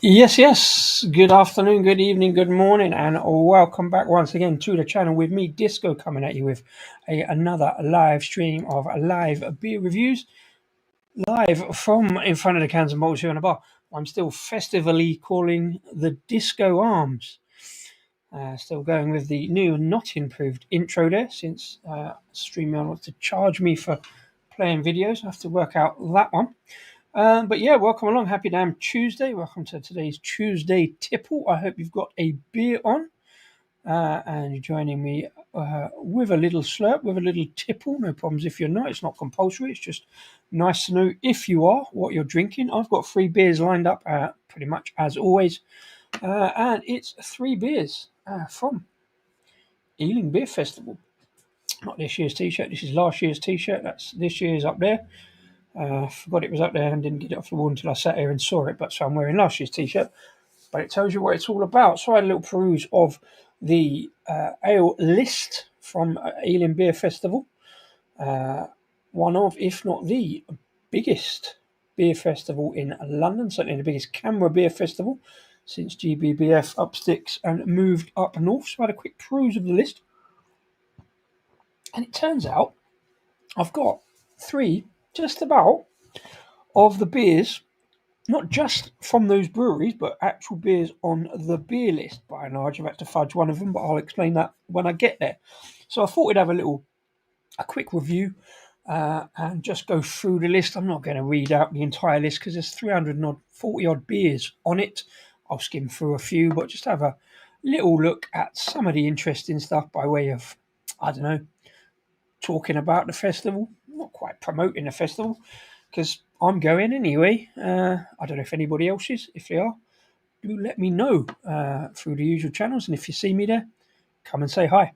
Yes. Good afternoon, good evening, good morning, and welcome back once again to the channel with me, Disco, coming at you with another live stream of live beer reviews, live from in front of the cans and bottles here in the bar. I'm still festively calling the Disco Arms. Still going with the new, not improved intro there, since StreamYard wants to charge me for playing videos. I have to work out that one. But yeah, welcome along. Happy damn Tuesday. Welcome to today's Tuesday Tipple. I hope you've got a beer on and you're joining me with a little slurp, with a little tipple. No problems if you're not. It's not compulsory. It's just nice to know if you are what you're drinking. I've got 3 beers lined up pretty much as always. And it's 3 beers from Ealing Beer Festival. Not this year's t-shirt. This is last year's t-shirt. That's this year's up there. Forgot it was up there and didn't get it off the wall until I sat here and saw it. But so I'm wearing last year's t-shirt. But it tells you what it's all about. So I had a little peruse of the ale list from Ealing Beer Festival. One of, if not the biggest beer festival in London. Certainly the biggest Canberra beer festival since GBBF up sticks and moved up north. So I had a quick peruse of the list. And it turns out I've got 3 just about of the beers, not just from those breweries, but actual beers on the beer list. By and large, I've had to fudge one of them, but I'll explain that when I get there. So I thought we'd have a quick review and just go through the list. I'm not going to read out the entire list because there's 340 odd beers on it. I'll skim through a few, but just have a little look at some of the interesting stuff by way of, I don't know, talking about the festival. Not quite promoting the festival, because I'm going anyway. I don't know if anybody else is. If they are, do let me know through the usual channels. And if you see me there, come and say hi.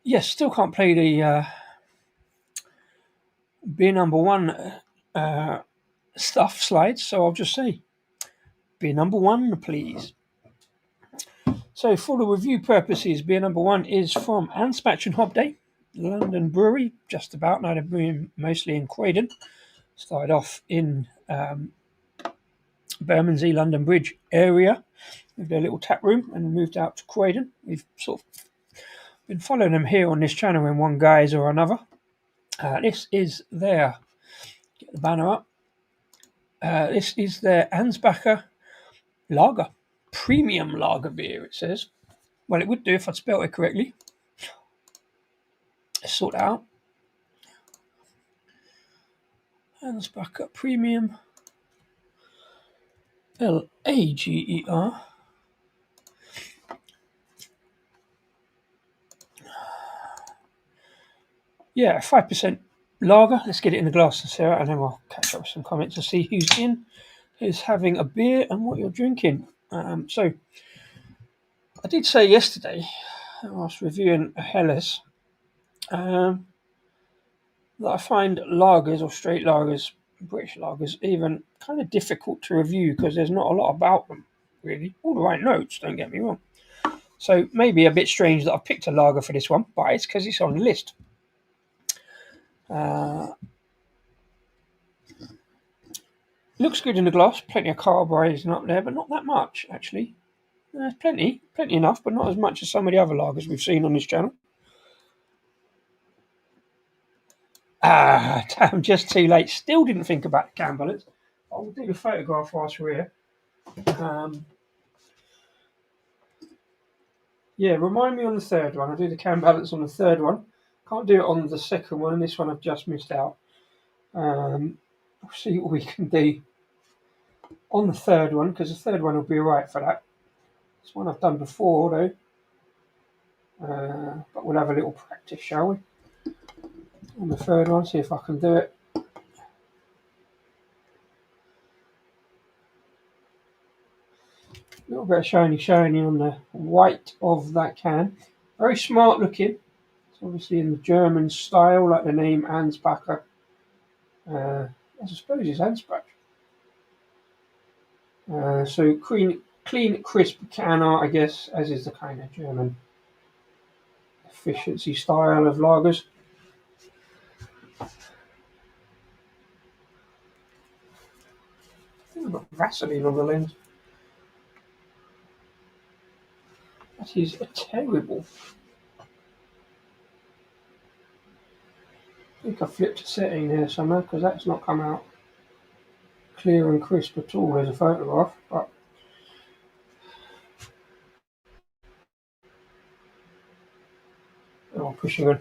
Yes, still can't play the beer number 1 stuff slides, so I'll just say beer number 1, please. So for the review purposes, beer number 1 is from Anspach and Hobday, London brewery, just about. Now they're brewing mostly in Croydon. Started off in Bermondsey, London Bridge area with their little tap room and moved out to Croydon. We've sort of been following them here on this channel in one guise or another. This is their, get the banner up, this is their Ansbacher lager, premium lager beer, it says. Well, it would do if I'd spelled it correctly. Let's sort that out. Ansbacher Premium, Lager. Yeah, 5% lager. Let's get it in the glass and Sarah, and then we'll catch up with some comments and see who's having a beer and what you're drinking. So I did say yesterday, I was reviewing Helles, that I find lagers or straight lagers, British lagers, even kind of difficult to review because there's not a lot about them, really. All the right notes, don't get me wrong. So maybe a bit strange that I've picked a lager for this one, but it's because it's on the list. Looks good in the glass, plenty of carbohydrates up there, but not that much, actually. Plenty enough, but not as much as some of the other lagers we've seen on this channel. Damn, just too late. Still didn't think about the can balance. I'll do the photograph whilst we're here. Yeah, remind me on the third one. I do the can balance on the third one. Can't do it on the second one, and this one I've just missed out. We'll see what we can do on the third one, because the third one will be alright for that. This one I've done before, though. But we'll have a little practice, shall we? On the third one, see if I can do it. A little bit of shiny on the white of that can. Very smart looking. It's obviously in the German style, like the name Ansbacher. I suppose it's Anspach. So clean, crisp can art, I guess, as is the kind of German efficiency style of lagers. I think I've got Vaseline on the lens. That is terrible. I think I flipped a setting there somewhere, because that's not come out clear and crisp at all as a photograph. But I'm pushing on.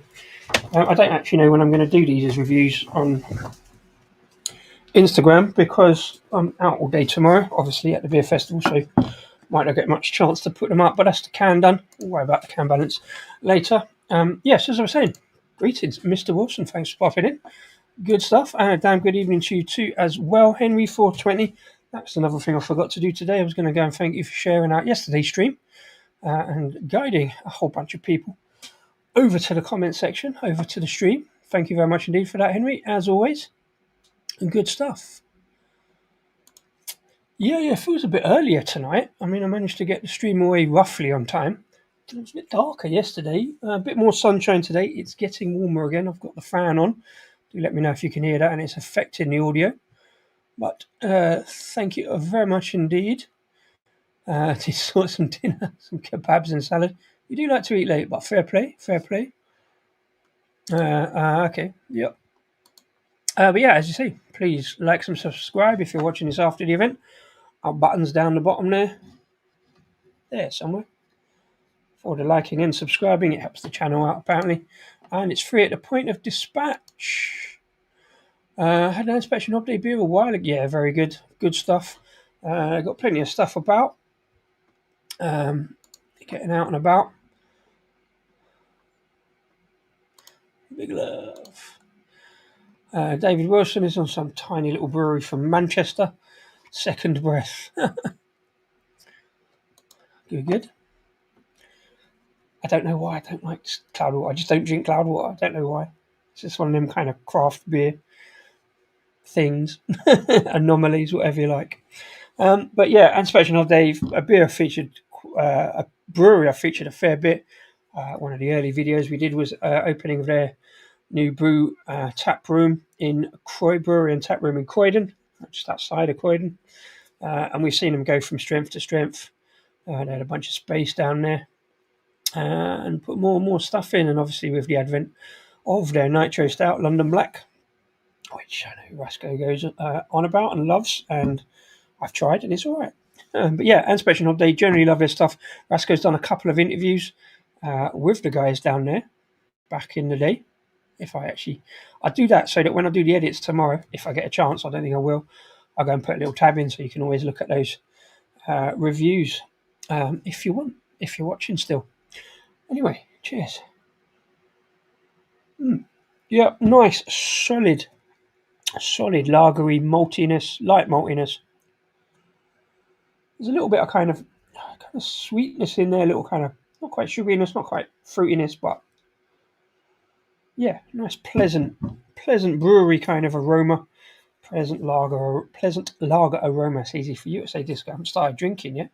I don't actually know when I'm going to do these as reviews on Instagram, because I'm out all day tomorrow, obviously at the beer festival, so might not get much chance to put them up. But that's the can done. We'll worry about the can balance later. Yes, as I was saying, greetings, Mr. Wilson. Thanks for popping in. Good stuff. And a damn good evening to you too as well, Henry 420. That's another thing I forgot to do today. I was going to go and thank you for sharing out yesterday's stream and guiding a whole bunch of people over to the comment section, over to the stream. Thank you very much indeed for that, Henry, as always. And good stuff. Yeah, it feels a bit earlier tonight. I mean, I managed to get the stream away roughly on time. It was a bit darker yesterday, a bit more sunshine today. It's getting warmer again. I've got the fan on. Do let me know if you can hear that and it's affecting the audio. But thank you very much indeed. To sort some dinner, some kebabs and salad. You do like to eat late, but fair play, fair play. Okay, yep. But yeah, as you see, please like and subscribe if you're watching this after the event. Our buttons down the bottom there somewhere. For the liking and subscribing, it helps the channel out apparently, and it's free at the point of dispatch. Had an inspection Hobday beer a while ago. Yeah, very good stuff. Got plenty of stuff about. Getting out and about. Big love. David Wilson is on some tiny little brewery from Manchester. Second breath. Good. I don't know why I don't like cloud water. I just don't drink cloud water. I don't know why. It's just one of them kind of craft beer things, anomalies, whatever you like. But yeah, Anspach and Hobday, a beer featured, a brewery I featured a fair bit. One of the early videos we did was opening of their new brew tap room in Brewery and Tap Room in Croydon, just outside of Croydon. And we've seen them go from strength to strength. They had a bunch of space down there and put more and more stuff in. And obviously with the advent of their Nitro Stout London Black, which I know Rasko goes on about and loves, and I've tried and it's all right. But yeah, Ansbacher and Hobday generally love their stuff. Rasko's done a couple of interviews with the guys down there back in the day. I do that so that when I do the edits tomorrow, if I get a chance, I don't think I will, I'll go and put a little tab in so you can always look at those reviews if you want, if you're watching still. Anyway, cheers. Yeah, nice, solid lagery maltiness, light maltiness. There's a little bit of kind of sweetness in there, a little kind of, not quite sugariness, not quite fruitiness, but yeah, nice pleasant brewery kind of aroma. Pleasant lager aroma. It's easy for you to say this. I haven't started drinking yet.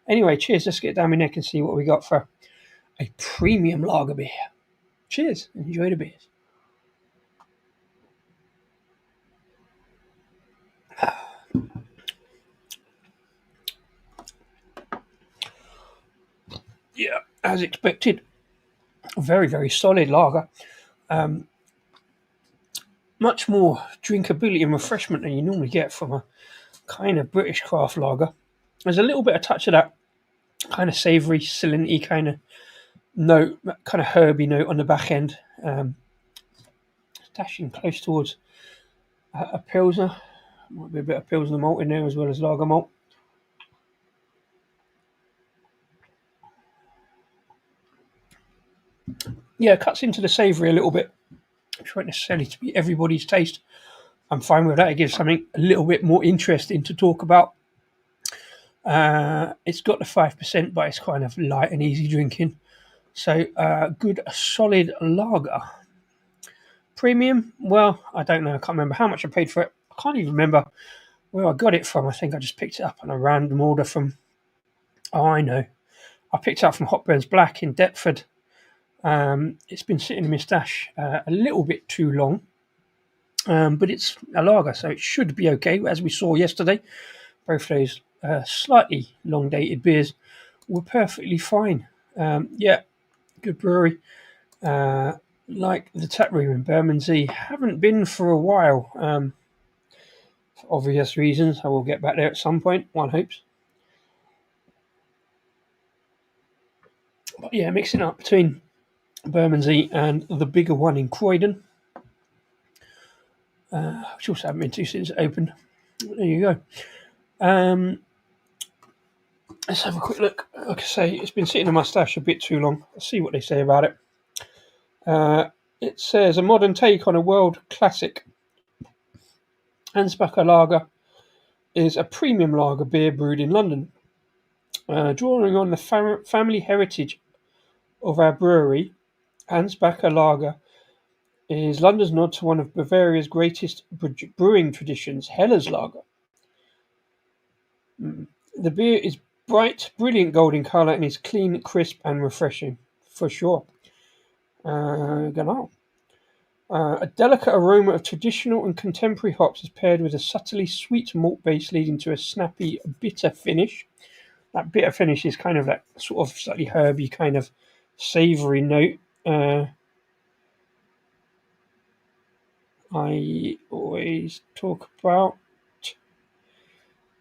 Anyway, cheers. Let's get down my neck and see what we got for a premium lager beer. Cheers. Enjoy the beers. Yeah, as expected. Very, very solid lager. Much more drinkability and refreshment than you normally get from a kind of British craft lager. There's a little bit of touch of that kind of savoury, salinity kind of note, that kind of herby note on the back end. Dashing close towards a Pilsner. Might be a bit of Pilsner malt in there as well as lager malt. Yeah, it cuts into the savoury a little bit, which won't necessarily to be everybody's taste. I'm fine with that. It gives something a little bit more interesting to talk about. It's got the 5%, but it's kind of light and easy drinking. So, good, solid lager. Premium? Well, I don't know. I can't remember how much I paid for it. I can't even remember where I got it from. I think I just picked it up on a random order from... Oh, I know. I picked it up from Hot Burns Black in Deptford. It's been sitting in my stash a little bit too long. But it's a lager, so it should be okay. As we saw yesterday, both those slightly long-dated beers were perfectly fine. Yeah, good brewery. Like the tap room in Bermondsey, haven't been for a while. For obvious reasons, I will get back there at some point, one hopes. But yeah, mixing up between Bermondsey and the bigger one in Croydon, which also haven't been to since it opened. There you go. Let's have a quick look. Like I say, it's been sitting in my stash a bit too long. Let's see what they say about it. It says, a modern take on a world classic. Ansbacher lager is a premium lager beer brewed in London. Drawing on the family heritage of our brewery, Ansbacher lager is London's nod to one of Bavaria's greatest brewing traditions, Heller's lager. The beer is bright, brilliant golden colour and is clean, crisp and refreshing, for sure. Genau. A delicate aroma of traditional and contemporary hops is paired with a subtly sweet malt base, leading to a snappy, bitter finish. That bitter finish is kind of that sort of slightly herby, kind of savoury note. I always talk about.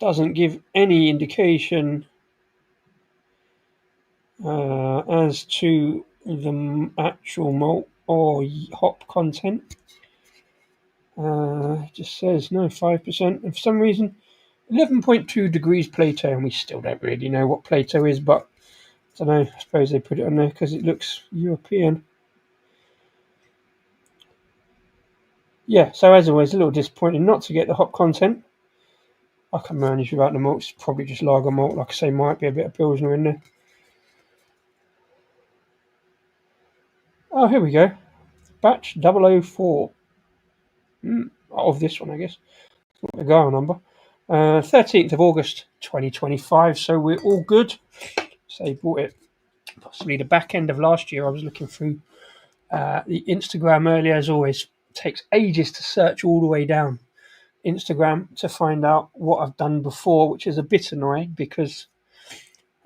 Doesn't give any indication as to the actual malt or hop content. It just says no, 5%. And for some reason, 11.2 degrees Plato, and we still don't really know what Plato is, but I don't know. I suppose they put it on there because it looks European. Yeah, so as always, a little disappointing not to get the hop content. I can manage without the malt. It's probably just lager malt. Like I say, might be a bit of Pilsner in there. Oh, here we go. Batch 004. Of this one, I guess. The Gala number. 13th of August 2025. So we're all good. So they bought it possibly the back end of last year. I was looking through the Instagram earlier, as always. It takes ages to search all the way down Instagram to find out what I've done before, which is a bit annoying because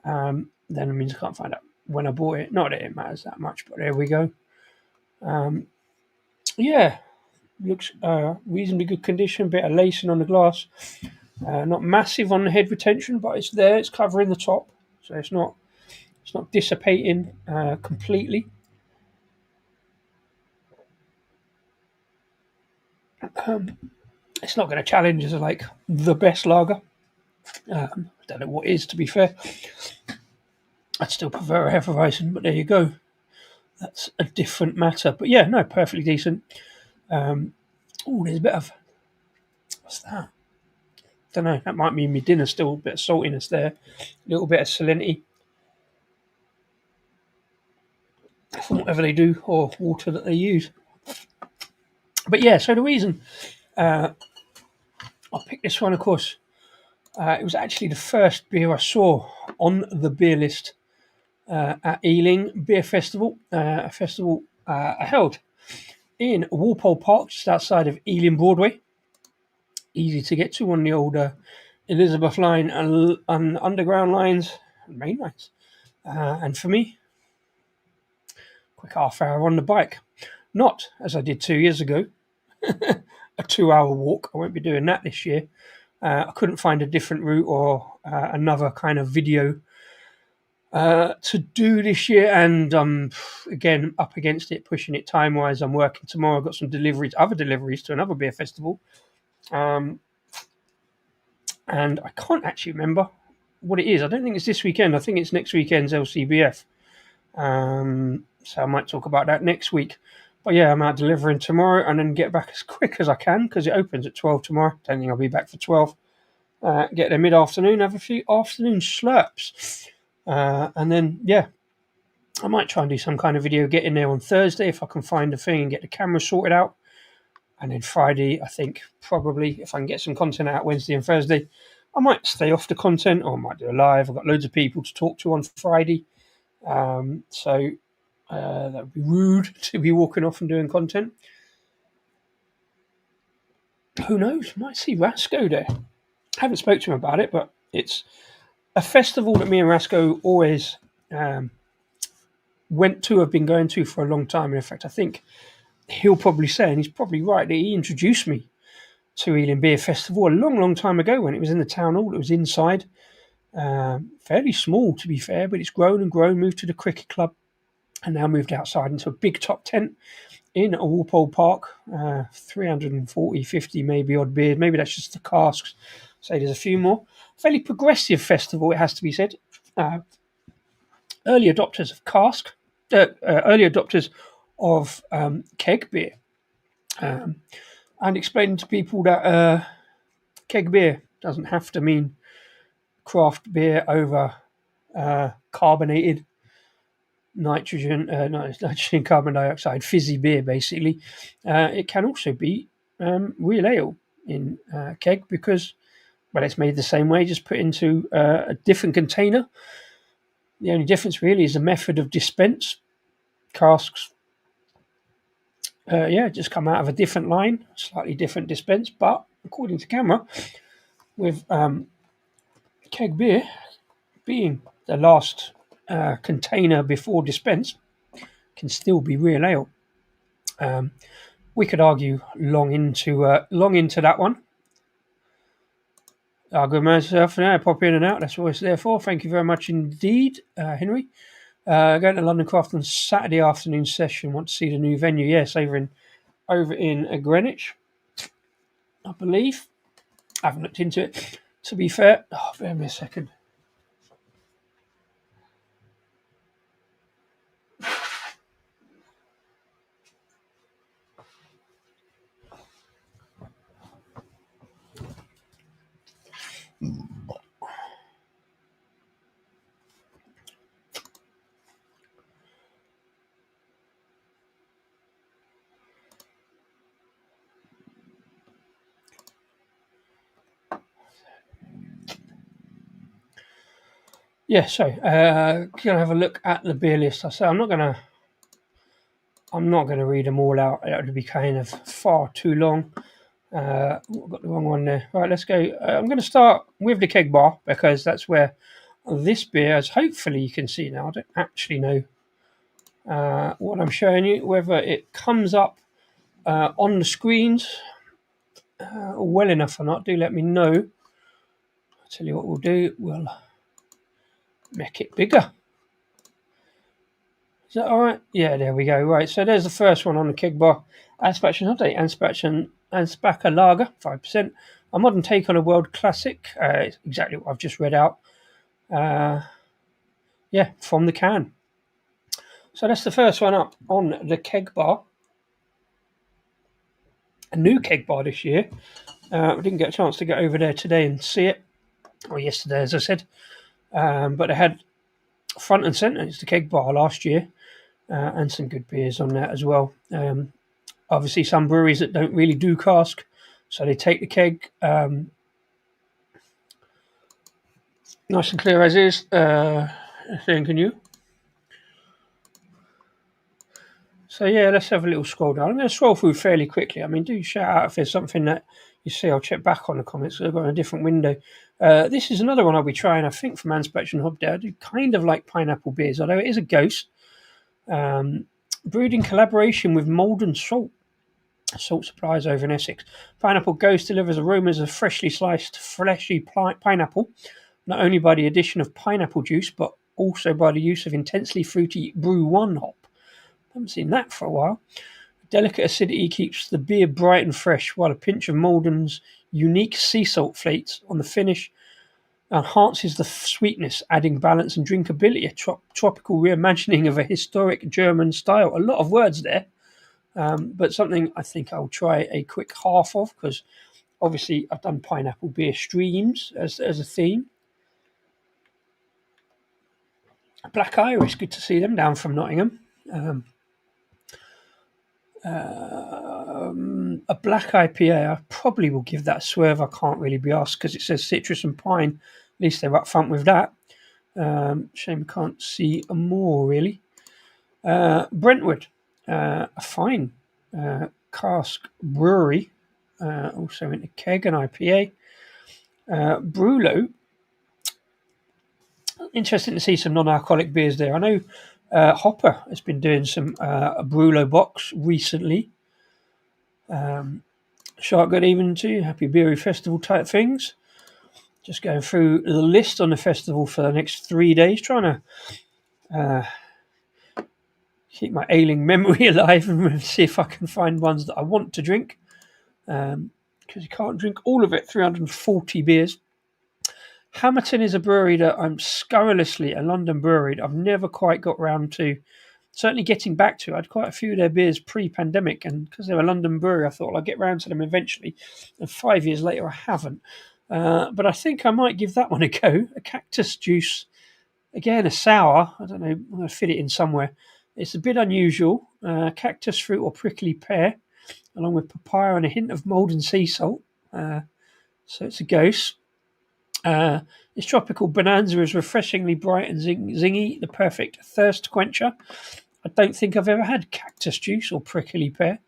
then it means I can't find out when I bought it. Not that it matters that much, but there we go. Yeah, looks reasonably good condition. Bit of lacing on the glass. Not massive on the head retention, but it's there. It's covering the top, so it's not dissipating completely. It's not going to challenge as like the best lager. I don't know what is, to be fair. I'd still prefer a Hefeweizen, but there you go. That's a different matter. But yeah, no, perfectly decent. Oh, there's a bit of... What's that? Don't know. That might mean my dinner still. A bit of saltiness there. A little bit of salinity. From whatever they do, or water that they use. But yeah, so the reason I picked this one, of course, it was actually the first beer I saw on the beer list at Ealing Beer Festival, a festival held in Walpole Park, just outside of Ealing Broadway. Easy to get to on the old Elizabeth line and underground lines and main lines. And for me, quick half hour on the bike. Not, as I did 2 years ago, a 2-hour walk. I won't be doing that this year. I couldn't find a different route or another kind of video to do this year, and again up against it, pushing it time wise. I'm working tomorrow. I've got some other deliveries to another beer festival, and I can't actually remember what it is. I don't think it's this weekend. I think it's next weekend's LCBF. So I might talk about that next week. But yeah, I'm out delivering tomorrow and then get back as quick as I can because it opens at 12 tomorrow. Don't think I'll be back for 12. Get there mid-afternoon, have a few afternoon slurps. And then, yeah, I might try and do some kind of video, get in there on Thursday if I can find a thing and get the camera sorted out. And then Friday, I think probably if I can get some content out Wednesday and Thursday, I might stay off the content or I might do a live. I've got loads of people to talk to on Friday. So that would be rude to be walking off and doing content. Who knows? Might see Rasko there. I haven't spoke to him about it, but it's a festival that me and Rasko always have been going to for a long time. In fact, I think he'll probably say, and he's probably right, that he introduced me to Ealing Beer Festival a long, long time ago when it was in the town hall. It was inside, fairly small to be fair, but it's grown and grown, moved to the cricket club, and now moved outside into a big top tent in a Walpole Park, 340, 50 maybe odd beers. Maybe that's just the casks. Say there's a few more. Fairly progressive festival, it has to be said. Early adopters of cask, early adopters of keg beer, and explaining to people that keg beer doesn't have to mean craft beer over carbonated nitrogen carbon dioxide fizzy beer. Basically, it can also be real ale in keg because, well, it's made the same way, just put into a different container. The only difference really is the method of dispense. Casks, just come out of a different line, slightly different dispense, but according to camera, with keg beer being the last container before dispense, can still be real ale. We could argue long into that one. I'll go myself now, pop in and out. That's what it's there for. Thank you very much indeed, Henry. Going to London Craft on Saturday afternoon session. Want to see the new venue? Yes, over in Greenwich, I believe. I haven't looked into it, to be fair. Bear me a second. Yeah, so gonna have a look at the beer list. I say I'm not gonna read them all out. That would be kind of far too long. Got the wrong one there. Right, let's go. I'm going to start with the keg bar because that's where this beer, as hopefully you can see now, I don't actually know what I'm showing you, whether it comes up on the screens well enough or not. Do let me know. I'll tell you what we'll do. We'll make it bigger. Is that all right? Yeah, there we go. Right, so there's the first one on the keg bar. Anspach and Hobday, Ansbacher Lager, 5%. A modern take on a world classic. It's exactly what I've just read out. From the can. So that's the first one up on the keg bar. A new keg bar this year. We didn't get a chance to get over there today and see it. Or yesterday, as I said. But they had front and centre. It's the keg bar last year. And some good beers on that as well. Obviously, some breweries that don't really do cask, so they take the keg nice and clear as is. Can you? So yeah, let's have a little scroll down. I'm going to scroll through fairly quickly. I mean, do shout out if there's something that you see. I'll check back on the comments. I've got a different window. This is another one I'll be trying, I think, from Anspach and Hobday. I do kind of like pineapple beers, although it is a ghost. Brewed in collaboration with Malden Salt suppliers over in Essex. Pineapple Ghost delivers aromas of freshly sliced, fleshy pineapple, not only by the addition of pineapple juice, but also by the use of intensely fruity Brew 1 hop. Haven't seen that for a while. Delicate acidity keeps the beer bright and fresh, while a pinch of Malden's unique sea salt flakes on the finish enhances the sweetness, adding balance and drinkability. A tropical reimagining of a historic German style. A lot of words there, but something I think I'll try a quick half of, because obviously I've done pineapple beer streams as a theme. Black Iris, good to see them down from Nottingham. A black IPA, I probably will give that a swerve. I can't really be asked because it says citrus and pine. At least they're upfront with that. Shame I can't see more, really. Brentwood, a fine cask brewery, also in a keg, an IPA. Brewlow, interesting to see some non-alcoholic beers there. I know Hopper has been doing some Brewlow box recently. Shark, good evening to you. Happy Beery Festival type things. Just going through the list on the festival for the next 3 days, trying to keep my ailing memory alive and see if I can find ones that I want to drink. Because you can't drink all of it, 340 beers. Hammerton is a brewery that I'm scurrilously, a London brewery, I've never quite got round to certainly getting back to. I had quite a few of their beers pre-pandemic, and because they're a London brewery, I thought I'd get round to them eventually. And 5 years later, I haven't. But I think I might give that one a go. A cactus juice, again, a sour. I don't know, I'm going to fit it in somewhere. It's a bit unusual. Cactus fruit or prickly pear, along with papaya and a hint of Malden sea salt. So it's a ghost. This tropical bonanza is refreshingly bright and zingy, the perfect thirst quencher. I don't think I've ever had cactus juice or prickly pear.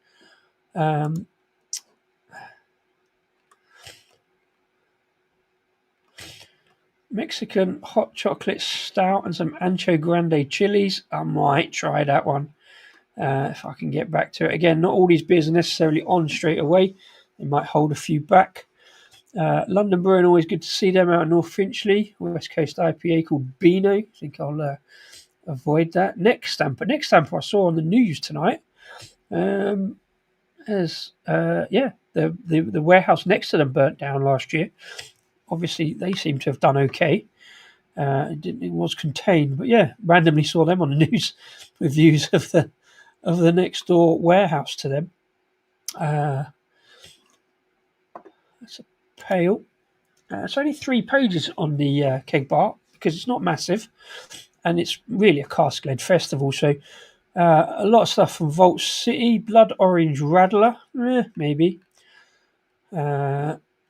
Mexican hot chocolate stout and some Ancho Grande chilies. I might try that one if I can get back to it. Again, not all these beers are necessarily on straight away. They might hold a few back. London Brewing, always good to see them out of North Finchley. West Coast IPA called Beano. I think I'll avoid that. Next Stamper I saw on the news tonight. The warehouse next to them burnt down last year. Obviously, they seem to have done okay. It was contained, but yeah, randomly saw them on the news with views of the next door warehouse to them. That's a pale. It's only 3 pages on the keg bar because it's not massive, and it's really a cask-led festival. So a lot of stuff from Vault City, Blood Orange Radler, maybe.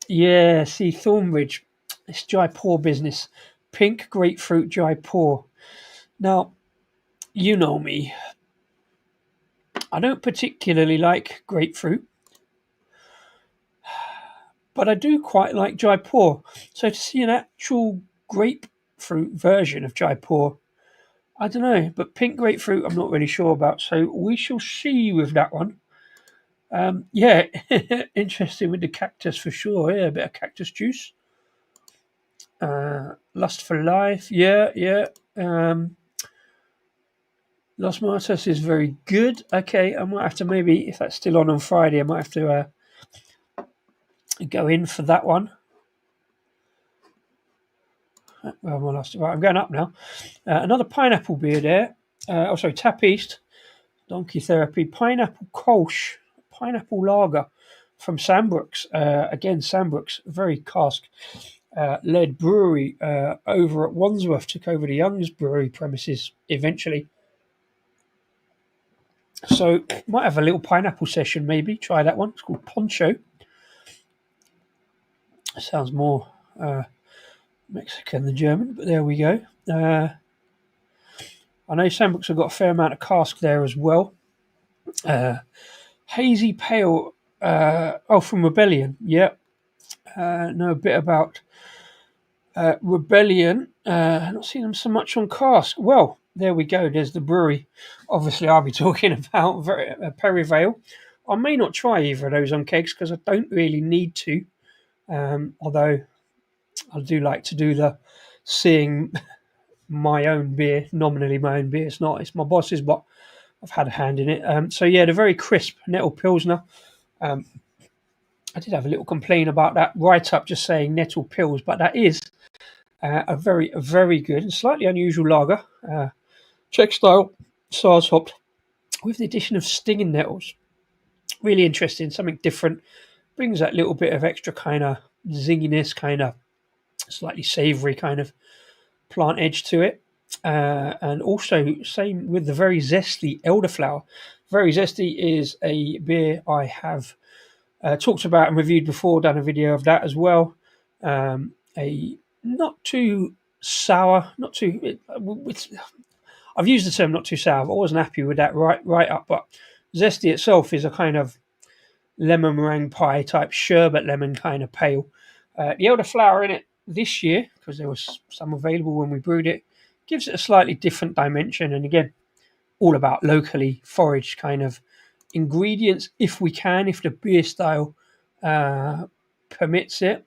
See Thornbridge. It's Jaipur business. Pink grapefruit Jaipur. Now, you know me. I don't particularly like grapefruit, but I do quite like Jaipur. So to see an actual grapefruit version of Jaipur, I don't know. But pink grapefruit, I'm not really sure about. So we shall see with that one. Interesting with the cactus for sure. Yeah, a bit of cactus juice. Lust for Life. Yeah. Los Martos is very good. Okay, I might have to maybe, if that's still on Friday, I might have to go in for that one. Well, I'm going up now. Another pineapple beer there. Tap East, Donkey Therapy, Pineapple Kolsch, Pineapple Lager from Sandbrooks. Again, Sandbrooks, very cask-led brewery over at Wandsworth. Took over the Young's Brewery premises eventually. So, might have a little pineapple session maybe. Try that one. It's called Poncho. Sounds more Mexican than German, but there we go. I know Sandbrooks have got a fair amount of cask there as well. Hazy Pale, from Rebellion. Yep. Know a bit about Rebellion. I've not seen them so much on cask. Well, there we go. There's the brewery. Obviously, I'll be talking about Perivale. I may not try either of those on kegs because I don't really need to. Although I do like to do the seeing my own beer, nominally my own beer. It's not, it's my boss's, but I've had a hand in it. So yeah, the very crisp Nettle Pilsner. I did have a little complaint about that write-up just saying Nettle Pils, but that is a very good and slightly unusual lager. Czech style, Sars hopped, with the addition of stinging nettles. Really interesting, something different. Brings that little bit of extra kind of zinginess, kind of slightly savoury kind of plant edge to it. And also, same with the very zesty elderflower. Very zesty is a beer I have talked about and reviewed before, done a video of that as well. A not too sour, not too. I've used the term not too sour, but I wasn't happy with that right up. But zesty itself is a kind of lemon meringue pie type sherbet lemon kind of pale. The elderflower in it this year, because there was some available when we brewed it, gives it a slightly different dimension. And again, all about locally foraged kind of ingredients if we can, if the beer style permits it.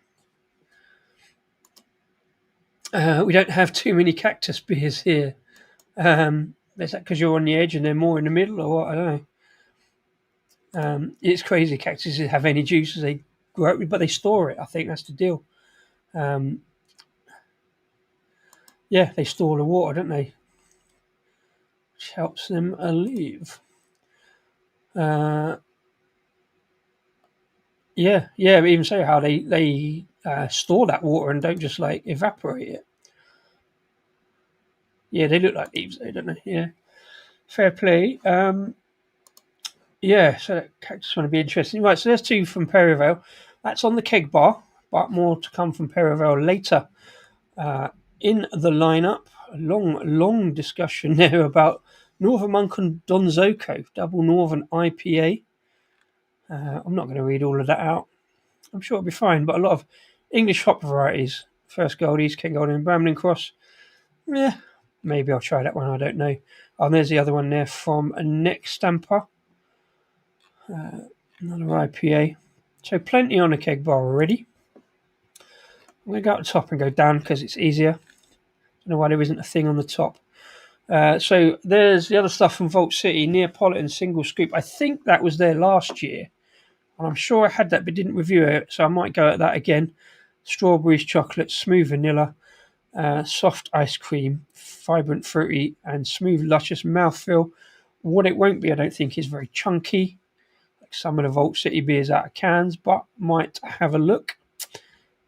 We don't have too many cactus beers here. Is that because you're on the edge and they're more in the middle, or what? I don't know. It's crazy. Cactuses have any juices they grow, but they store it. I think that's the deal. Yeah, they store the water, don't they? Which helps them live. Yeah. But even so, how they store that water and don't just like evaporate it. Yeah, they look like leaves, though, don't they? Yeah, fair play. Yeah, so that cactus one to be interesting. Right, so there's two from Perivale. That's on the keg bar, but more to come from Perivale later. In the lineup, a long discussion there about Northern Monk and Donzoko, double Northern IPA. I'm not going to read all of that out. I'm sure it'll be fine, but a lot of English hop varieties. First Goldies, Ken Golden, Bramlin Cross. Yeah, maybe I'll try that one, I don't know. Oh, and there's the other one there from a Neck Stamper. Another IPA. So plenty on a keg bar already. I'm going to go up the top and go down because it's easier. I don't know why there isn't a thing on the top. So there's the other stuff from Vault City, Neapolitan Single Scoop. I think that was there last year. And I'm sure I had that but didn't review it, so I might go at that again. Strawberries, chocolate, smooth vanilla, soft ice cream, vibrant fruity, and smooth, luscious mouthfeel. What it won't be, I don't think, is very chunky, like some of the Vault City beers out of cans, but might have a look.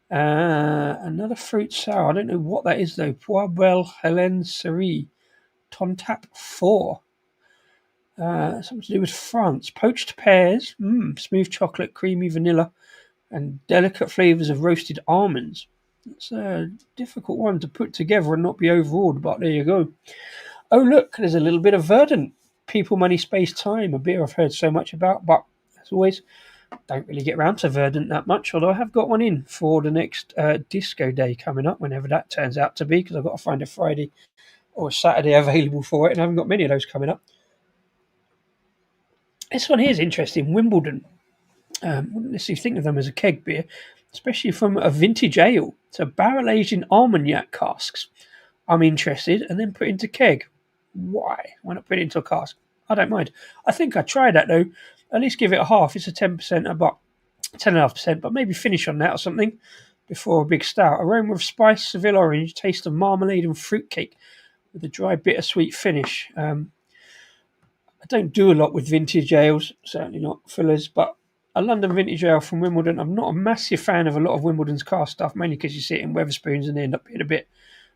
Another fruit sour. I don't know what that is, though. Poirbel Hélène Cerie. Tontap 4. Something to do with France. Poached pears, smooth chocolate, creamy vanilla, and delicate flavours of roasted almonds. It's a difficult one to put together and not be overawed, but there you go. Oh, look, there's a little bit of Verdant. People, Money, Space, Time, a beer I've heard so much about, but as always, don't really get around to Verdant that much, although I have got one in for the next disco day coming up, whenever that turns out to be, because I've got to find a Friday or a Saturday available for it, and I haven't got many of those coming up. This one here is interesting, Wimbledon. Wouldn't necessarily think of them as a keg beer, especially from a vintage ale. So barrel aged in Armagnac casks. I'm interested, and then put into keg. Why? Why not put it into a cask? I don't mind. I think I'd try that though. At least give it a half. It's a 10%, about 10.5%, but maybe finish on that or something before a big stout. Aroma of spice, Seville orange, taste of marmalade and fruitcake with a dry, bittersweet finish. I don't do a lot with vintage ales, certainly not fillers, but a London vintage ale from Wimbledon. I'm not a massive fan of a lot of Wimbledon's cask stuff, mainly because you see it in Wetherspoons and they end up being a bit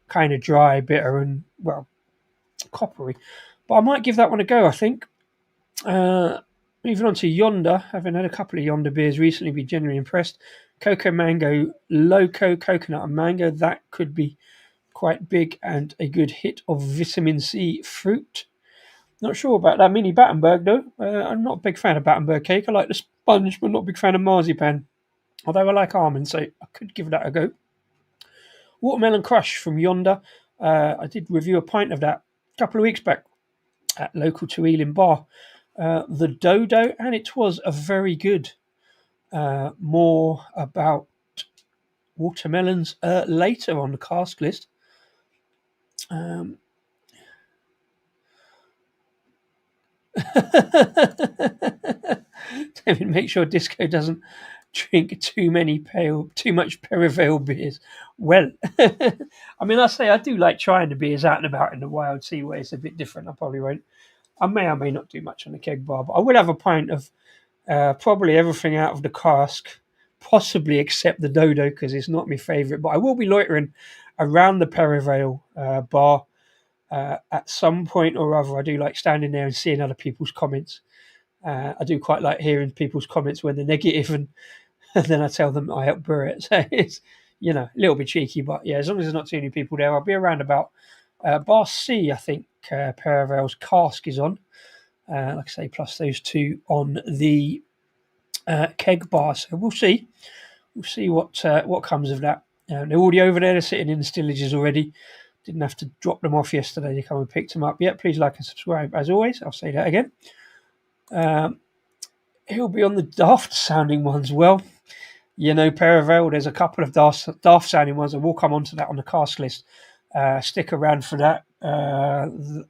kind of dry, bitter, and, well, coppery. But I might give that one a go, I think. Moving on to Yonder, having had a couple of Yonder beers recently, been generally impressed. Cocoa Mango Loco, coconut and mango. That could be quite big and a good hit of vitamin C fruit. Not sure about that mini Battenberg, though. I'm not a big fan of Battenberg cake. I like the sponge, but not a big fan of marzipan. Although I like almond, so I could give that a go. Watermelon Crush from Yonder. I did review a pint of that a couple of weeks back at local to Ealing Bar. The Dodo, and it was a very good. More about watermelons later on the cask list. David, make sure Disco doesn't drink too much Perivale beers. Well, I mean, I say I do like trying the beers out and about in the wild, see where it's a bit different. I probably won't. I may or may not do much on the keg bar, but I will have a pint of probably everything out of the cask, possibly except the Dodo because it's not my favourite. But I will be loitering around the Perivale bar at some point or other. I do like standing there and seeing other people's comments. I do quite like hearing people's comments when they're negative, and then I tell them I help brew it. So it's a little bit cheeky, but yeah, as long as there's not too many people there, I'll be around about bar C. I think Perivale's cask is on. Like I say, plus those two on the keg bar. So we'll see. We'll see what comes of that. They're already over there. They're sitting in the stillages already. Didn't have to drop them off yesterday. They come and picked them up. Yeah, please like and subscribe as always. I'll say that again. He'll be on the daft sounding ones. Well, Perivale, there's a couple of daft sounding ones, and we'll come on to that on the cast list. Stick around for that.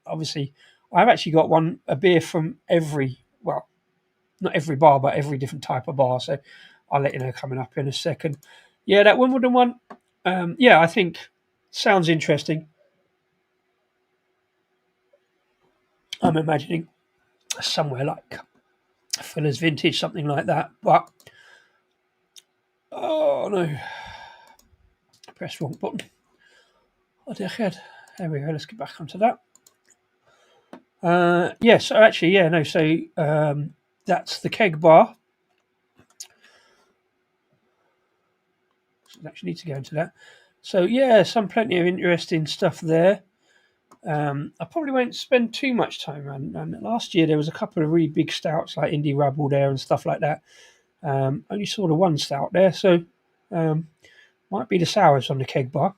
Obviously, I've actually got a beer from not every bar, but every different type of bar. So I'll let you know coming up in a second. Yeah, that Wimbledon one, I think sounds interesting. I'm imagining somewhere like Fuller's Vintage, something like that. But, oh no, I pressed the wrong button. Oh dear head. There we go, let's get back onto that. So that's the keg bar. So actually need to go into that. So yeah, plenty of interesting stuff there. I probably won't spend too much time around. Last year there was a couple of really big stouts like Indie Rabble there and stuff like that. Only saw the one stout there, so might be the sours on the keg bar.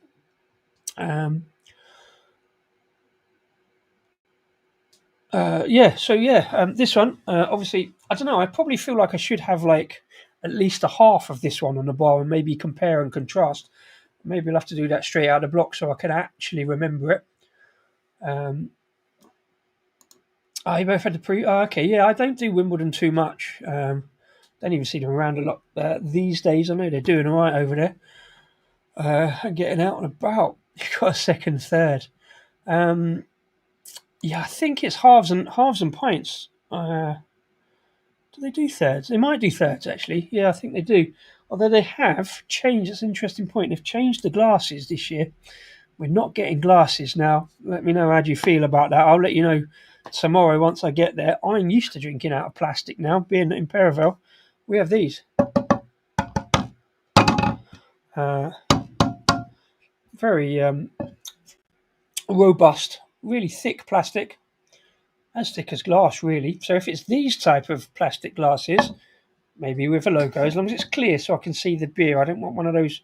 This one, obviously, I don't know. I probably feel like I should have like at least a half of this one on the bar and maybe compare and contrast. Maybe I'll have to do that straight out of the block so I can actually remember it. You both had the okay, yeah, I don't do Wimbledon too much. Don't even see them around a lot these days. I know they're doing all right over there. And getting out and about. You've got a second, third. Yeah, I think it's halves and pints. Do they do thirds? They might do thirds, actually. Yeah, I think they do. Although they have changed. That's an interesting point. They've changed the glasses this year. We're not getting glasses now. Let me know how you feel about that. I'll let you know tomorrow once I get there. I'm used to drinking out of plastic now. Being in Perivale, we have these. Very robust, really thick plastic. As thick as glass, really. So if it's these type of plastic glasses, maybe with a logo, as long as it's clear so I can see the beer. I don't want one of those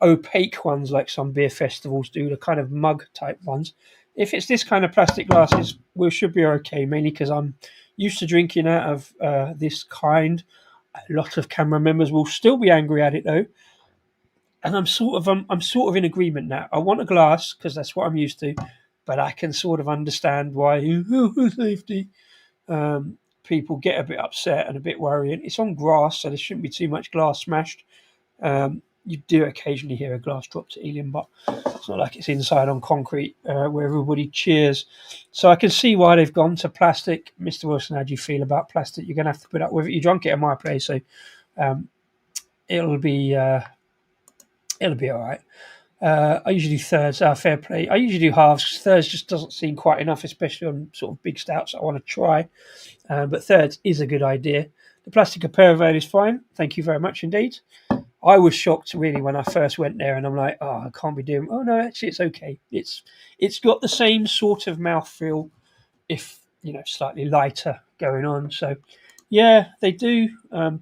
opaque ones like some beer festivals do, the kind of mug type ones. If it's this kind of plastic glasses, we should be okay, mainly because I'm used to drinking out of this kind. A lot of camera members will still be angry at it though. And I'm sort of in agreement now. I want a glass because that's what I'm used to, but I can sort of understand why safety people get a bit upset and a bit worrying. It's on grass, so there shouldn't be too much glass smashed. You do occasionally hear a glass drop to Ealing, but it's not like it's inside on concrete where everybody cheers. So I can see why they've gone to plastic. Mr. Wilson, how do you feel about plastic? You're going to have to put up with it. You drunk it at my place, so it'll be all right. I usually do thirds. Fair play. I usually do halves. Thirds just doesn't seem quite enough, especially on sort of big stouts I want to try. But thirds is a good idea. The plastic of Perivale is fine. Thank you very much indeed. I was shocked really when I first went there, and I'm like, I can't be doing. Oh no, actually, it's okay. It's got the same sort of mouthfeel, if slightly lighter going on. So yeah, they do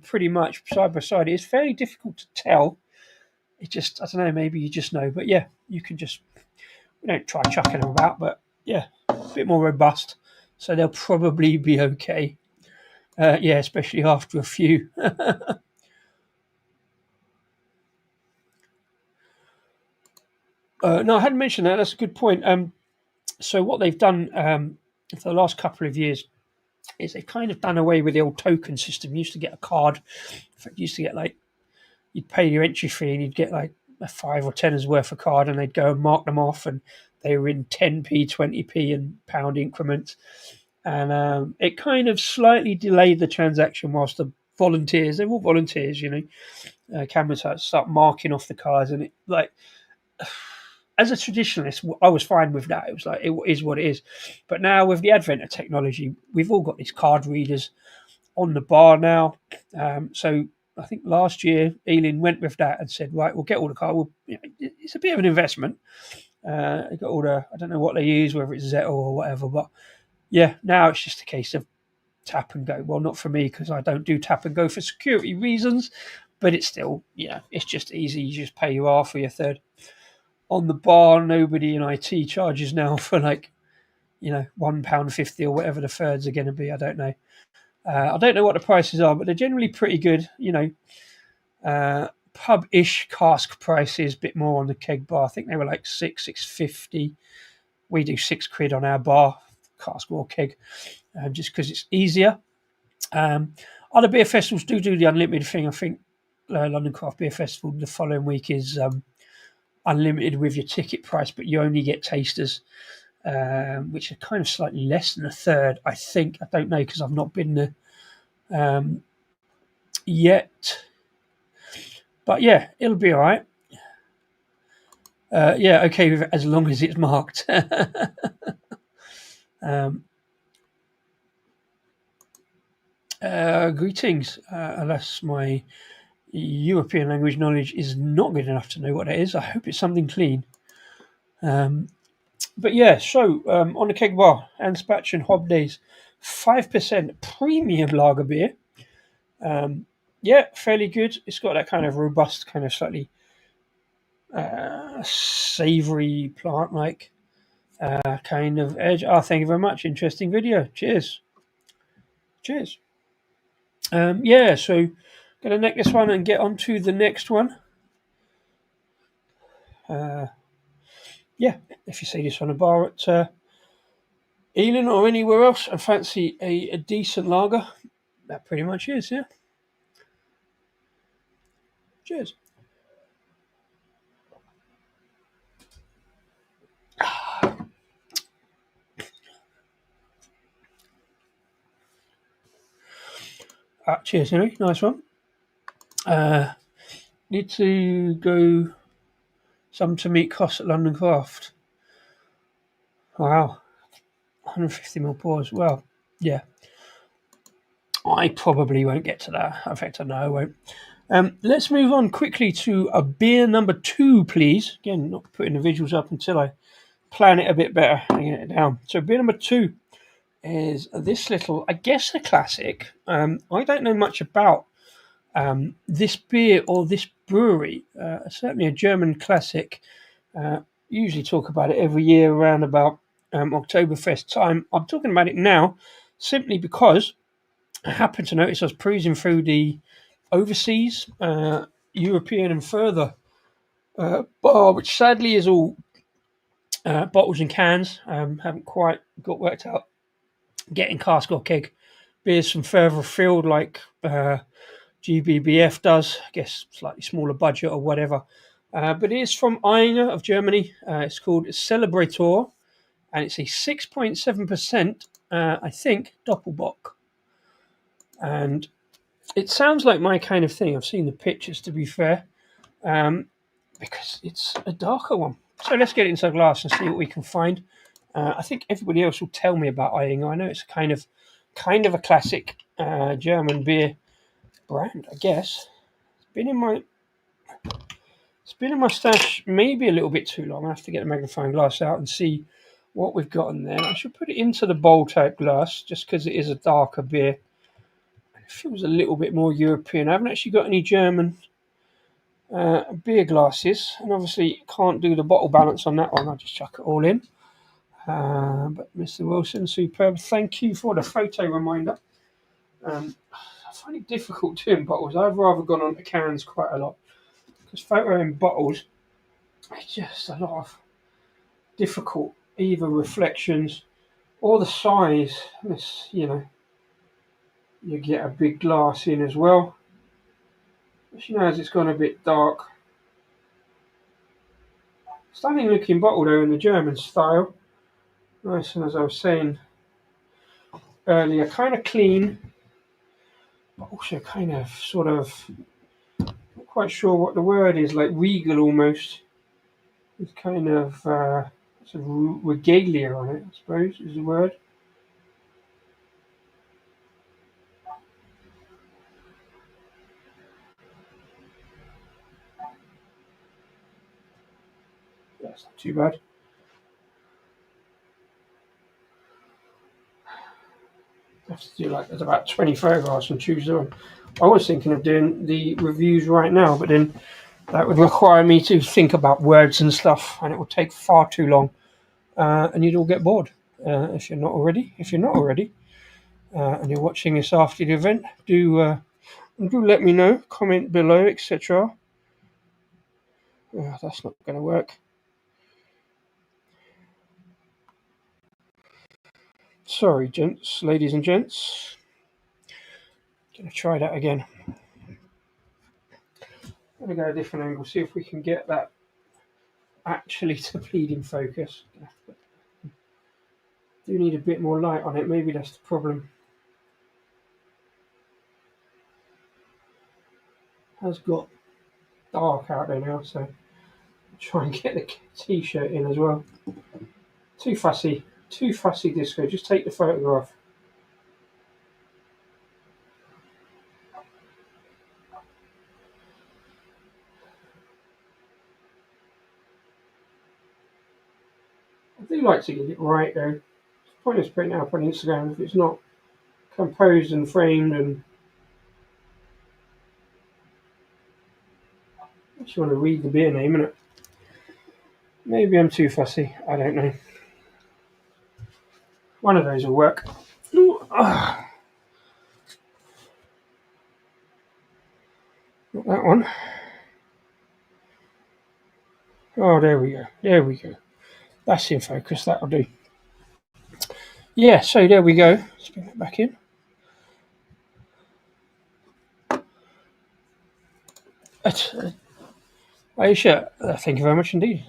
pretty much side by side. It's fairly difficult to tell. It just, I don't know, maybe you just know. But yeah, you can just, we don't try chucking them about, but yeah, a bit more robust. So they'll probably be okay. Especially after a few. No, I hadn't mentioned that. That's a good point. So what they've done for the last couple of years is they've kind of done away with the old token system. You used to get a card. In fact, you used to get like, you'd pay your entry fee and you'd get like a 5 or 10's worth of card, and they'd go and mark them off, and they were in 10p, 20p, and pound increments. And it kind of slightly delayed the transaction whilst the volunteers, they're all volunteers, cameras had to start marking off the cards, and it like, as a traditionalist, I was fine with that. It was like, it is what it is. But now with the advent of technology, we've all got these card readers on the bar now. So I think last year Ealing went with that and said, right, we'll get all the cards. It's a bit of an investment. They got all the, I don't know what they use, whether it's Zettel or whatever, but yeah, now it's just a case of tap and go. Well, not for me because I don't do tap and go for security reasons, but it's still, it's just easy. You just pay your half or your third. On the bar, nobody in IT charges now for like, £1.50 or whatever the thirds are going to be. I don't know. I don't know what the prices are, but they're generally pretty good. Pub-ish cask prices, a bit more on the keg bar. I think they were like £6.50. We do £6 on our bar, cask or keg, just because it's easier. Other beer festivals do the unlimited thing. I think London Craft Beer Festival the following week is unlimited with your ticket price, but you only get tasters, which are kind of slightly less than a third, I think. I don't know because I've not been there yet. But yeah, it'll be all right. Okay with it as long as it's marked. Greetings. Alas, my European language knowledge is not good enough to know what that is. I hope it's something clean. But yeah, so on the keg bar, Anspach and Hobday's 5% premium lager beer. Fairly good. It's got that kind of robust, kind of slightly savoury, plant-like kind of edge. Thank you very much. Interesting video. Cheers. So going to neck this one and get on to the next one. If you see this on a bar at Ealing or anywhere else and fancy a decent lager, that pretty much is, yeah. Cheers. Cheers, Henry. Nice one. Need to go some to meet costs at London Craft. Wow. 150ml pours. Well, yeah. I probably won't get to that. In fact, I know I won't. Let's move on quickly to a beer number 2, please. Again, not putting the visuals up until I plan it a bit better and get it down. So beer number 2 is this little, I guess, a classic. I don't know much about this beer or this brewery. Certainly a German classic. Usually talk about it every year around about Oktoberfest time. I'm talking about it now simply because I happened to notice I was cruising through the overseas, European and further bar, which sadly is all bottles and cans. Haven't quite got worked out getting cask or keg beers from further afield like GBBF does. I guess slightly smaller budget or whatever. But it is from Ayinger of Germany. It's called Celebrator, and it's a 6.7%, I think, Doppelbock. And it sounds like my kind of thing. I've seen the pictures, to be fair, because it's a darker one. So let's get it into a glass and see what we can find. I think everybody else will tell me about Ayinger. I know it's kind of a classic German beer brand, I guess. It's been in my stash maybe a little bit too long. I have to get the magnifying glass out and see what we've got in there. I should put it into the bowl type glass just because it is a darker beer. It feels a little bit more European. I haven't actually got any German beer glasses, and obviously can't do the bottle balance on that one. I'll just chuck it all in. But Mr. Wilson, superb. Thank you for the photo reminder. I find it difficult doing bottles. I've rather gone on to cans quite a lot because photoing bottles, it's just a lot of difficult either reflections or the size. This, you get a big glass in as well. As it's gone a bit dark. Stunning looking bottle though in the German style. Nice, and as I was saying earlier, kind of clean, but also kind of sort of not quite sure what the word is, like regal almost. It's kind of sort of regalia on it, I suppose, is the word. That's not too bad. I have to do like there's about 20 photographs on Tuesday. I was thinking of doing the reviews right now, but then that would require me to think about words and stuff, and it would take far too long, and you'd all get bored if you're not already. If you're not already, and you're watching this after the event, do let me know, comment below, etc. That's not going to work. Sorry, gents, ladies and gents. Gonna try that again. I'm gonna go a different angle, see if we can get that actually to bleed in focus. Do need a bit more light on it, maybe that's the problem. Has got dark out there now, so I'll try and get the t-shirt in as well. Too fussy Disco, just take the photograph. I do like to get it right though. It's pointless putting it up on Instagram if it's not composed and framed, and I just want to read the beer name, innit? Maybe I'm too fussy, I don't know. One of those will work. Ooh, not that one. Oh, there we go. That's in focus, that'll do. Yeah, so there we go. Let's bring it back in. Aisha, thank you very much indeed.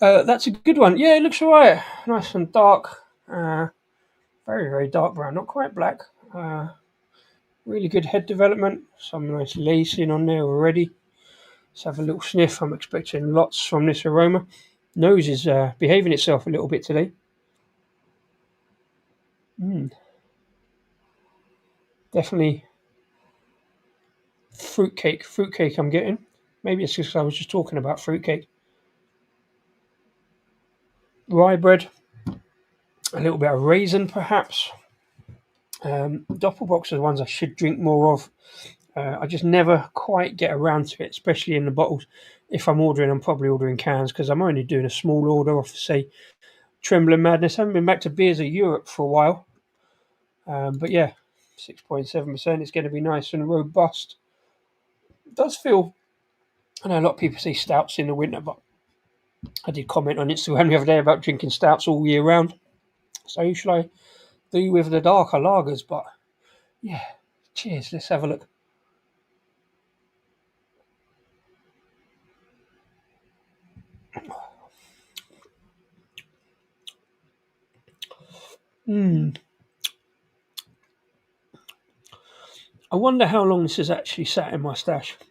That's a good one. Yeah, it looks alright. Nice and dark. Very, very dark brown. Not quite black. Really good head development. Some nice lacing on there already. Let's have a little sniff. I'm expecting lots from this aroma. Nose is behaving itself a little bit today. Definitely fruitcake I'm getting. Maybe it's because I was just talking about fruitcake. Rye bread. A little bit of raisin perhaps. Doppelbocks are the ones I should drink more of. I just never quite get around to it, especially in the bottles. If I'm ordering, I'm probably ordering cans because I'm only doing a small order off, say, Trembling Madness. I haven't been back to Beers of Europe for a while. But yeah, 6.7%. It's going to be nice and robust. It does feel, I know a lot of people say stouts in the winter, but I did comment on Instagram the other day about drinking stouts all year round. So who should I do with the darker lagers? But yeah, cheers. Let's have a look. I wonder how long this has actually sat in my stash. I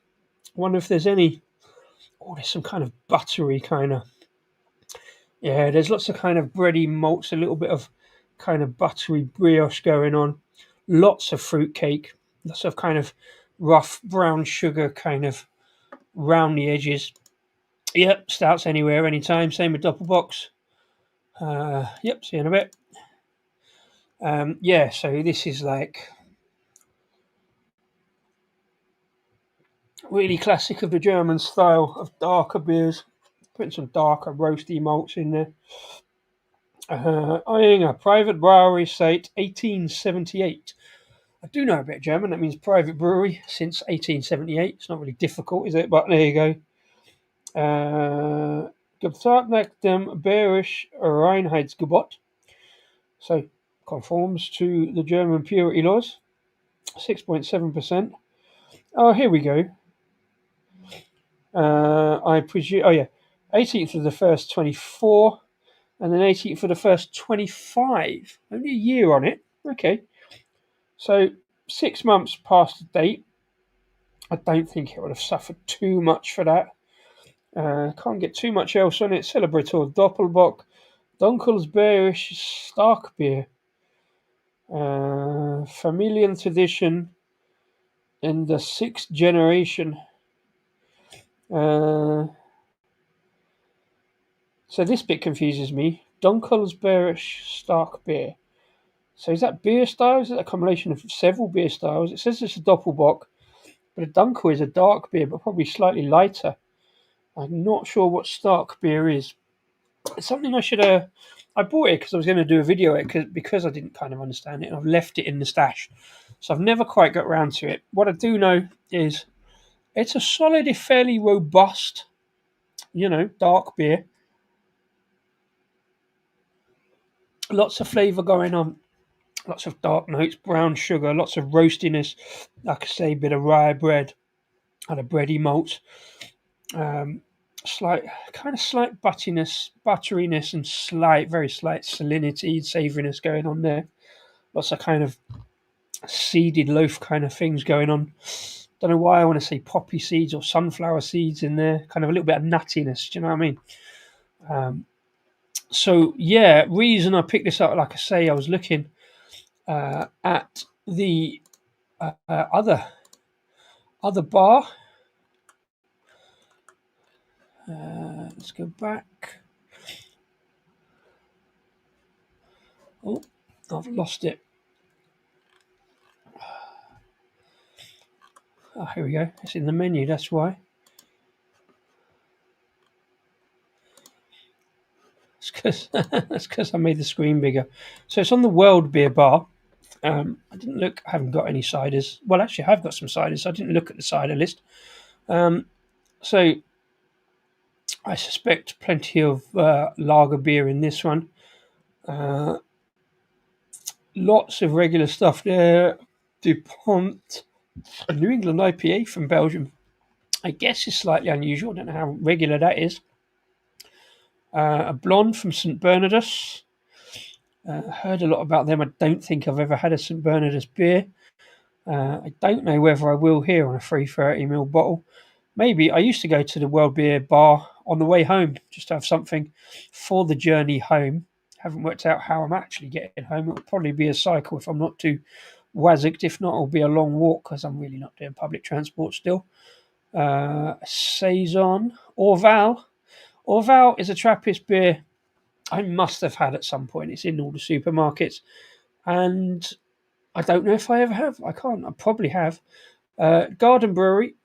wonder if there's any. Oh, there's some kind of buttery kind of. Yeah, there's lots of kind of bready malts, a little bit of kind of buttery brioche going on. Lots of fruitcake, lots of kind of rough brown sugar kind of round the edges. Yep, stouts anywhere, anytime. Same with Doppelbocks. Yep, see you in a bit. Yeah, so this is like really classic of the German style of darker beers. Putting some darker roasty malts in there. Ayinger, private brewery site, 1878. I do know a bit of German. That means private brewery since 1878. It's not really difficult, is it? But there you go. Gebot nach dem Bayerisch Reinheitsgebot. So, conforms to the German purity laws. 6.7%. Oh, here we go. I presume. Oh, yeah. 18th of the first 24, and then 18th for the first 25. Only a year on it. Okay. So 6 months past the date. I don't think it would have suffered too much for that. Can't get too much else on it. Celebrator, Doppelbock, Dunkles, Bayeriches, Starkbier. Familiar tradition in the 6th generation. So this bit confuses me. Dunkles, Bayeriches, Starkbier. So is that beer styles? Is it a combination of several beer styles? It says it's a Doppelbock, but a Dunkel is a dark beer, but probably slightly lighter. I'm not sure what Starkbier is. It's something I should have. I bought it because I was going to do a video it because I didn't kind of understand it, and I've left it in the stash. So I've never quite got around to it. What I do know is it's a solid, fairly robust, dark beer. Lots of flavour going on. Lots of dark notes, brown sugar, lots of roastiness. Like I say, a bit of rye bread and a bready malt. Slight butteriness, and very slight salinity, savouriness going on there. Lots of kind of seeded loaf kind of things going on. Don't know why I want to say poppy seeds or sunflower seeds in there. Kind of a little bit of nuttiness. Do you know what I mean? So yeah, reason I picked this up, like I say, I was looking at the other bar. Let's go back. Oh, I've lost it. Oh, here we go. It's in the menu, that's why. That's because I made the screen bigger. So it's on the World Beer Bar. I didn't look. I haven't got any ciders. Well, actually, I have got some ciders. So I didn't look at the cider list. So I suspect plenty of lager beer in this one. Lots of regular stuff there. DuPont, a New England IPA from Belgium. I guess is slightly unusual. I don't know how regular that is. A blonde from St. Bernardus. Heard a lot about them. I don't think I've ever had a St. Bernardus beer. I don't know whether I will here on a 330ml bottle. Maybe. I used to go to the World Beer Bar on the way home just to have something for the journey home. Haven't worked out how I'm actually getting home. It'll probably be a cycle if I'm not too wazzicked. If not, it'll be a long walk because I'm really not doing public transport still. Saison. Orval. Orval is a Trappist beer I must have had at some point. It's in all the supermarkets. And I don't know if I ever have. I can't. I probably have. Garden Brewery.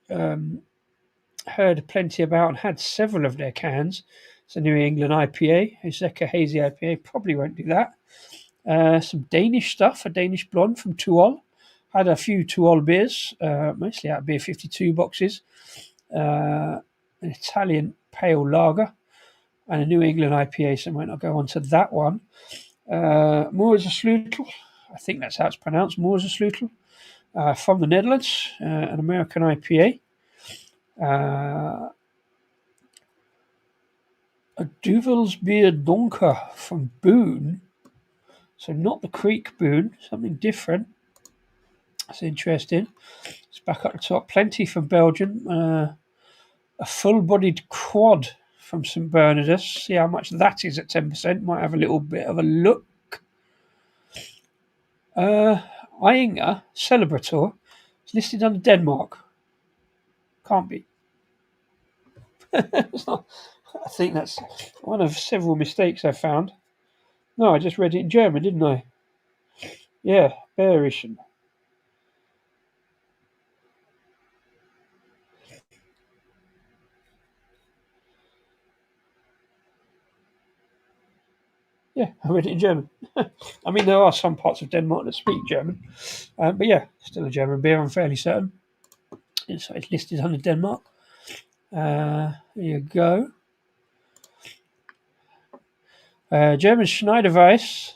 Heard plenty about and had several of their cans. It's a New England IPA. Hoseka Hazy IPA. Probably won't do that. Some Danish stuff. A Danish blonde from Tuol. Had a few Tuol beers. Mostly out of Beer 52 boxes. An Italian pale lager. And a New England IPA, so I might not go on to that one. Moersluitel, I think that's how it's pronounced, Moersluitel, from the Netherlands, an American IPA. A Duvel's Beer Donker from Boone, so not the Creek Boone, something different. That's interesting. It's back up the top. Plenty from Belgium. A full-bodied quad from St. Bernardus. See how much that is at 10%. Might have a little bit of a look. Ayinger, Celebrator, is listed under Denmark. Can't be. It's not, I think that's one of several mistakes I've found. No, I just read it in German, didn't I? Yeah, Bayeriches. Yeah, I read it in German. I mean, there are some parts of Denmark that speak German. But yeah, still a German beer, I'm fairly certain. So it's listed under Denmark. There you go. German Schneiderweiss.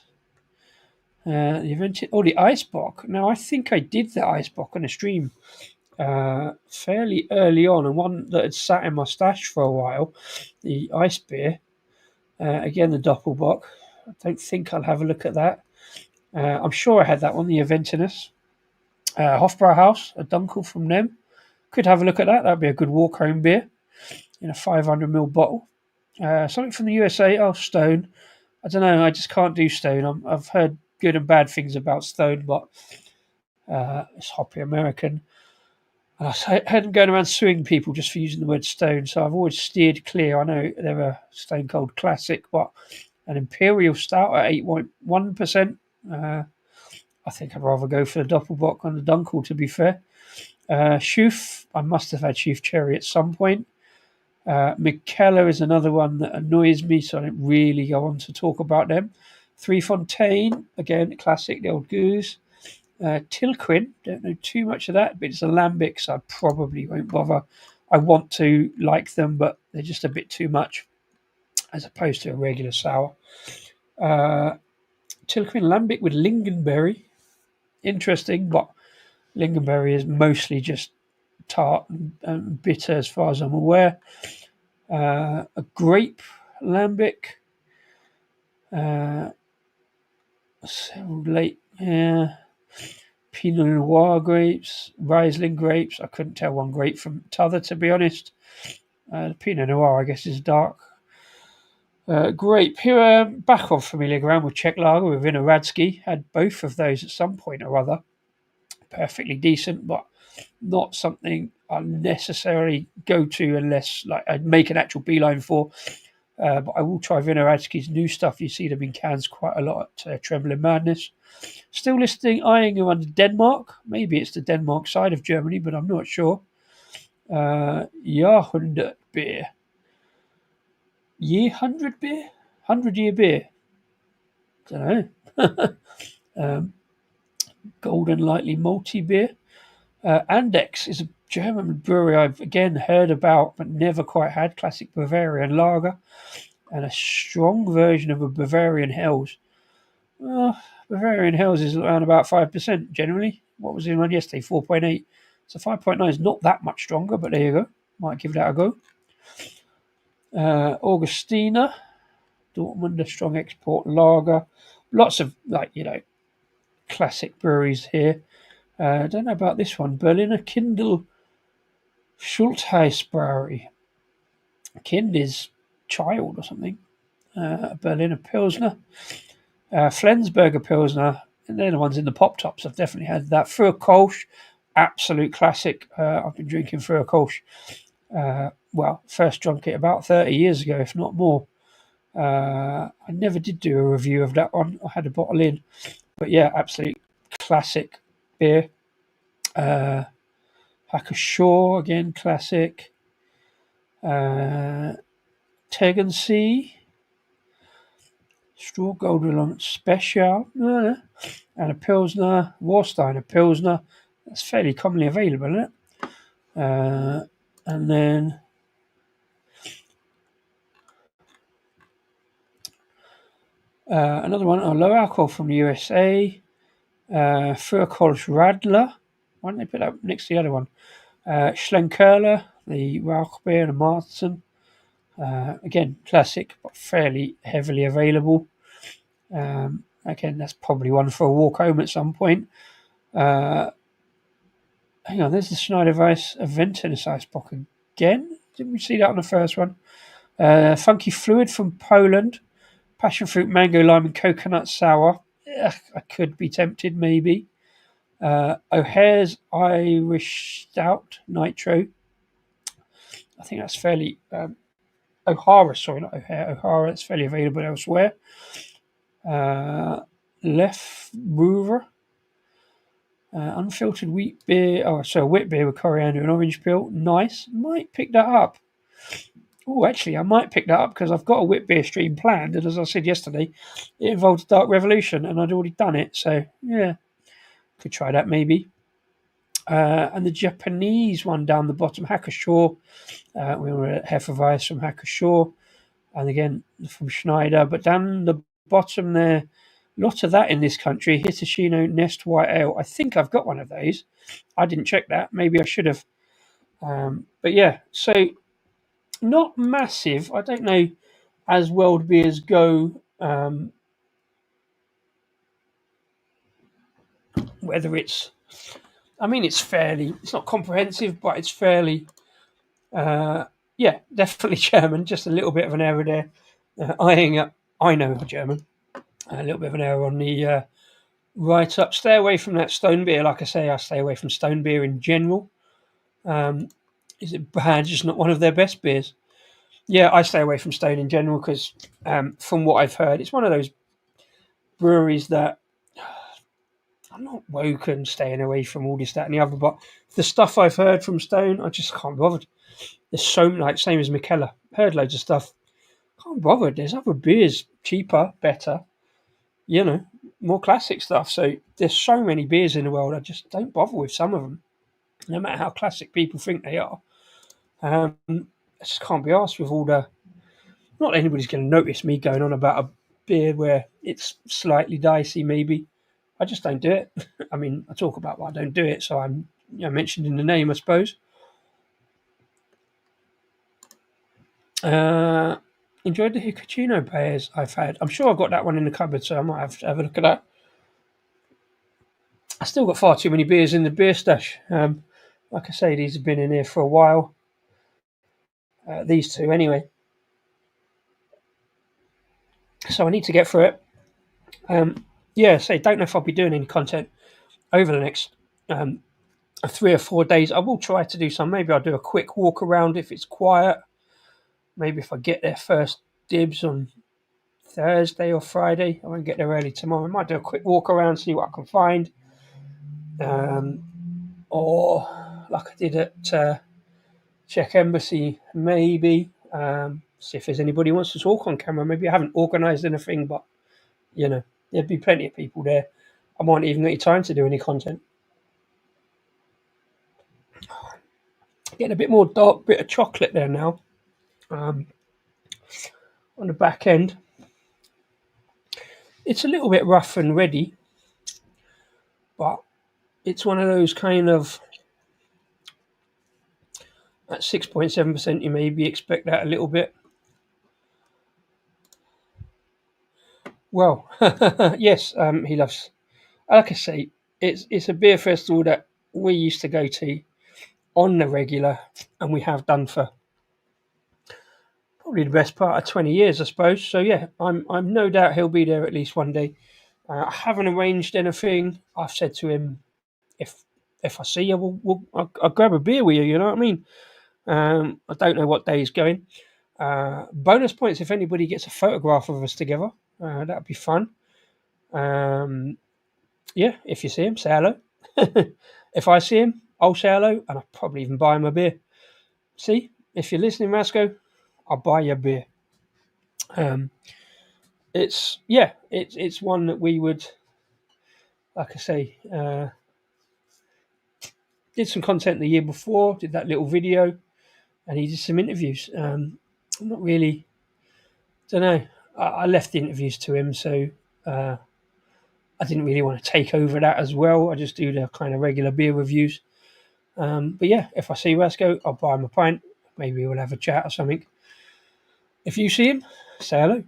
The Eisbock. Now, I think I did the Eisbock on a stream fairly early on, and one that had sat in my stash for a while, the Ice Beer. Again, the Doppelbock. I don't think I'll have a look at that. I'm sure I had that one, the Aventinus. Hofbrauhaus, a Dunkel from them. Could have a look at that. That'd be a good walk-home beer in a 500ml bottle. Something from the USA. Oh, Stone. I don't know. I just can't do Stone. I've heard good and bad things about Stone, but it's hoppy American. And I hadn't going around suing people just for using the word Stone, so I've always steered clear. I know they're a Stone Cold Classic, but an Imperial Stout at 8.1%. I think I'd rather go for the Doppelbock on the Dunkel, to be fair. Schoof, I must have had Schoof Cherry at some point. McKellar is another one that annoys me, so I don't really go on to talk about them. Three Fontaine, again, classic, the old goose. Tilquin, don't know too much of that, but it's a lambic, so I probably won't bother. I want to like them, but they're just a bit too much as opposed to a regular sour. Tilquin lambic with lingonberry. Interesting, but lingonberry is mostly just tart and bitter as far as I'm aware. A grape lambic. Several late, Pinot Noir grapes, Riesling grapes. I couldn't tell one grape from t'other, to be honest. The Pinot Noir, I guess, is dark. Grape. Here, back on familiar ground with Czech Lager with Vinohradsky. Had both of those at some point or other. Perfectly decent, but not something I necessarily go to unless I'd make an actual beeline for. But I will try Vinohradsky's new stuff. You see them in cans quite a lot at Trembling Madness. Still listing Ayinger under Denmark. Maybe it's the Denmark side of Germany, but I'm not sure. Jahrhundert Beer. Year 100 beer? 100-year beer. Don't know. Golden Lightly Malty beer. Andex is a German brewery I've again heard about but never quite had. Classic Bavarian lager. And a strong version of a Bavarian Hells. Bavarian Hells is around about 5% generally. What was in one yesterday? 4.8. So 5.9 is not that much stronger, but there you go. Might give that a go. Augustina, Dortmund, a strong export lager. Lots of, classic breweries here. I don't know about this one. Berliner Kindl Schultheiss Brewery. Kind is child or something. Berliner Pilsner. Flensburger Pilsner. And they're the ones in the pop tops. I've definitely had that. Früher Kolsch, absolute classic. I've been drinking Früher Kolsch. First drunk it about 30 years ago, if not more. I never did do a review of that one. I had a bottle in. But yeah, absolute classic beer. Hacker-Shaw, again, classic. Tegernsee. Straw Goldilocks Special. And a Pilsner. Warsteiner Pilsner. That's fairly commonly available, isn't it? And then another one, low alcohol from the USA. Furkolsch Radler. Why didn't they put that next to the other one? Schlenkerla, the Rauchbeer and the Martin. Again, classic, but fairly heavily available. Again, that's probably one for a walk home at some point. Hang on, there's the Schneiderweiss Aventinus Eisbock again. Didn't we see that on the first one? Funky Fluid from Poland. Passion fruit, mango, lime, and coconut sour. I could be tempted, maybe. O'Hare's Irish Stout Nitro. I think that's fairly... O'Hara, sorry, not O'Hare. O'Hara, it's fairly available elsewhere. Lef Brewer. Unfiltered wheat beer. Wheat beer with coriander and orange peel. Nice. Might pick that up. Oh, actually, I might pick that up because I've got a wheat beer stream planned. And as I said yesterday, it involved Dark Revolution and I'd already done it. So, yeah, could try that maybe. And the Japanese one down the bottom, Hacker-Shaw. We were at Hefeweiss from Hacker-Shaw. and again from Schneider. But down the bottom there, lot of that in this country. Hitachino Nest White Ale. I think I've got one of those. I didn't check that. Maybe I should have. But yeah, so not massive. I don't know as world beers go. Whether it's, I mean, it's fairly. It's not comprehensive, but it's fairly. Yeah, definitely German. Just a little bit of an error there. Ayinger, I know German. A little bit of an error on the write up. Stay away from that stone beer. Like I say, I stay away from stone beer in general. Is it bad? Just not one of their best beers. Yeah, I stay away from stone in general because, from what I've heard, it's one of those breweries that I'm not woke and staying away from all this, that, and the other. But the stuff I've heard from Stone, I just can't bother. There's so like same as Mikella. Heard loads of stuff. Can't bother. There's other beers cheaper, better. More classic stuff. So there's so many beers in the world. I just don't bother with some of them, no matter how classic people think they are. I just can't be asked with all the. Not that anybody's going to notice me going on about a beer where it's slightly dicey, maybe. I just don't do it. I mean, I talk about why I don't do it, so I'm mentioned in the name, I suppose. Enjoyed the Hikachino beers I've had. I'm sure I've got that one in the cupboard, so I might have to have a look at that. I still got far too many beers in the beer stash. Like I say, these have been in here for a while. These two, anyway. So I need to get through it. Don't know if I'll be doing any content over the next 3 or 4 days. I will try to do some. Maybe I'll do a quick walk around if it's quiet. Maybe if I get there first dibs on Thursday or Friday. I won't get there early tomorrow. I might do a quick walk around, see what I can find. Or like I did at Czech Embassy, maybe. See if there's anybody who wants to talk on camera. Maybe I haven't organised anything, but, there'd be plenty of people there. I might even get time to do any content. Getting a bit more dark bit of chocolate there now. On the back end. It's a little bit rough and ready, but it's one of those kind of, at 6.7%, you maybe expect that a little bit. Well, yes, he loves. Like I say, it's a beer festival that we used to go to on the regular, and we have done for probably the best part of 20 years, I suppose. So yeah, I'm no doubt he'll be there at least one day. I haven't arranged anything. I've said to him, if I see you, I'll grab a beer with you. You know what I mean? I don't know what day he's going. Bonus points if anybody gets a photograph of us together. That'd be fun. If you see him, say hello. If I see him, I'll say hello, and I'll probably even buy him a beer. See, if you're listening, Rasko, I'll buy you a beer. It's one that we would, like I say, did some content the year before, did that little video, and he did some interviews. I'm not really, don't know. I left the interviews to him, so I didn't really want to take over that as well. I just do the kind of regular beer reviews. But yeah, if I see Rasko, I'll buy him a pint. Maybe we'll have a chat or something. If you see him, say hello.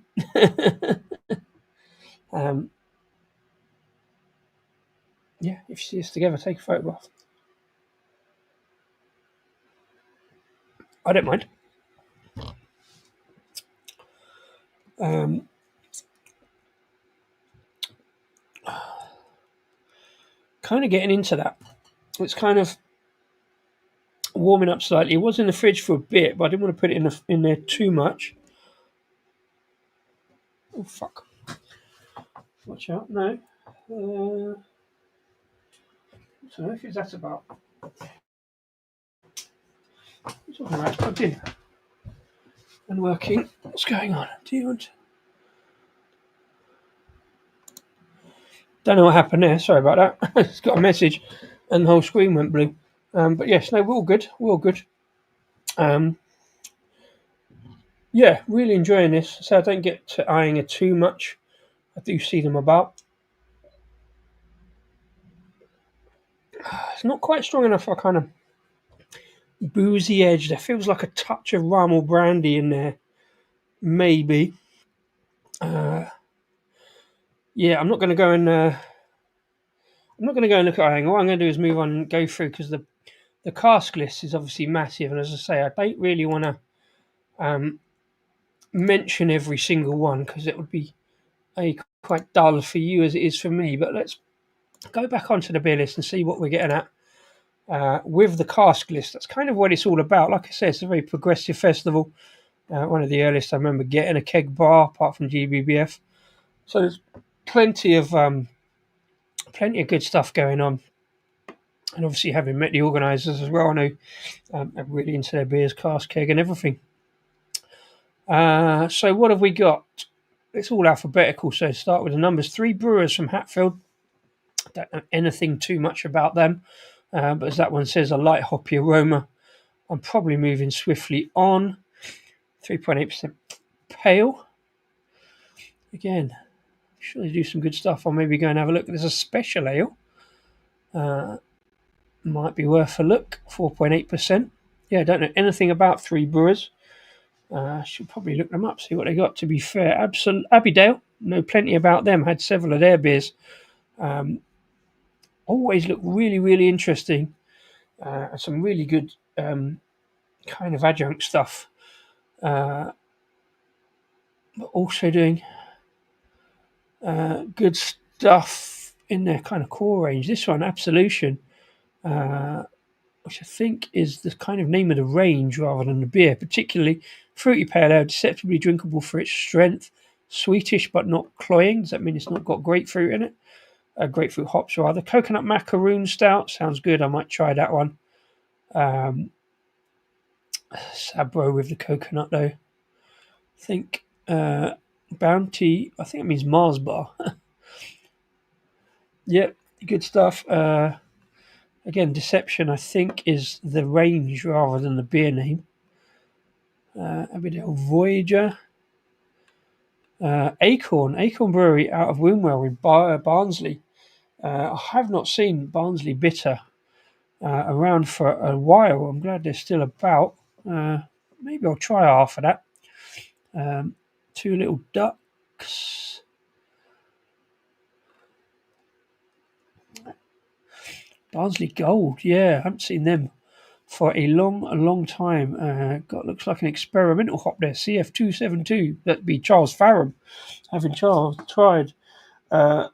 If you see us together, take a photograph. I don't mind. Kind of getting into that. It's kind of warming up slightly. It was in the fridge for a bit, but I didn't want to put it in there too much. Oh, fuck. Watch out. No. So if that's about. It's all right. It's plugged in and working. What's going on? Do you want? Don't know what happened there. Sorry about that. It's got a message, and the whole screen went blue. But yes, no, we're all good. We're all good. Yeah, really enjoying this. So I don't get to Ayinger too much. I do see them about. It's not quite strong enough for a kind of boozy edge. There feels like a touch of rum or brandy in there, maybe. Yeah, I'm not going to go and I'm not going to go and look at Ayinger. What I'm going to do is move on and go through because the cask list is obviously massive, and as I say, I don't really want to mention every single one because it would be quite dull for you as it is for me. But let's go back onto the beer list and see what we're getting at with the cask list. That's kind of what it's all about. Like I said, it's a very progressive festival. One of the earliest I remember getting a keg bar, apart from GBBF. So there's plenty of good stuff going on. And obviously, having met the organisers as well, I know I'm really into their beers, cask keg, and everything. So what have we got? It's all alphabetical, so start with the numbers. 3 brewers from Hatfield. Don't know anything too much about them, but as that one says, a light hoppy aroma. I'm probably moving swiftly on. 3.8% pale. Again, sure they do some good stuff. I'll maybe go and have a look. There's a special ale. Might be worth a look. 4.8%. Yeah, I don't know anything about 3 brewers. Should probably look them up, see what they got. To be fair, Abbeydale, know plenty about them. Had several of their beers. Always look really, really interesting. Some really good kind of adjunct stuff. But also doing good stuff in their kind of core range. This one, Absolution, which I think is the kind of name of the range rather than the beer, particularly fruity pale ale, deceptively drinkable for its strength, sweetish but not cloying. Does that mean it's not got grapefruit in it? Grapefruit hops rather. Coconut macaroon stout sounds good. I might try that one. Sabro with the coconut though. I think Bounty. I think it means Mars bar. Yep, good stuff. Again, Deception. I think is the range rather than the beer name. Abbeydale Voyager. Acorn Brewery out of Wimwell with Barnsley. I have not seen Barnsley Bitter around for a while. I'm glad they're still about. Maybe I'll try half of that. 2 Little Ducks. Barnsley Gold. Yeah, I haven't seen them for a long time. Looks like an experimental hop there. CF272. That'd be Charles Farram. Having Charles tried CF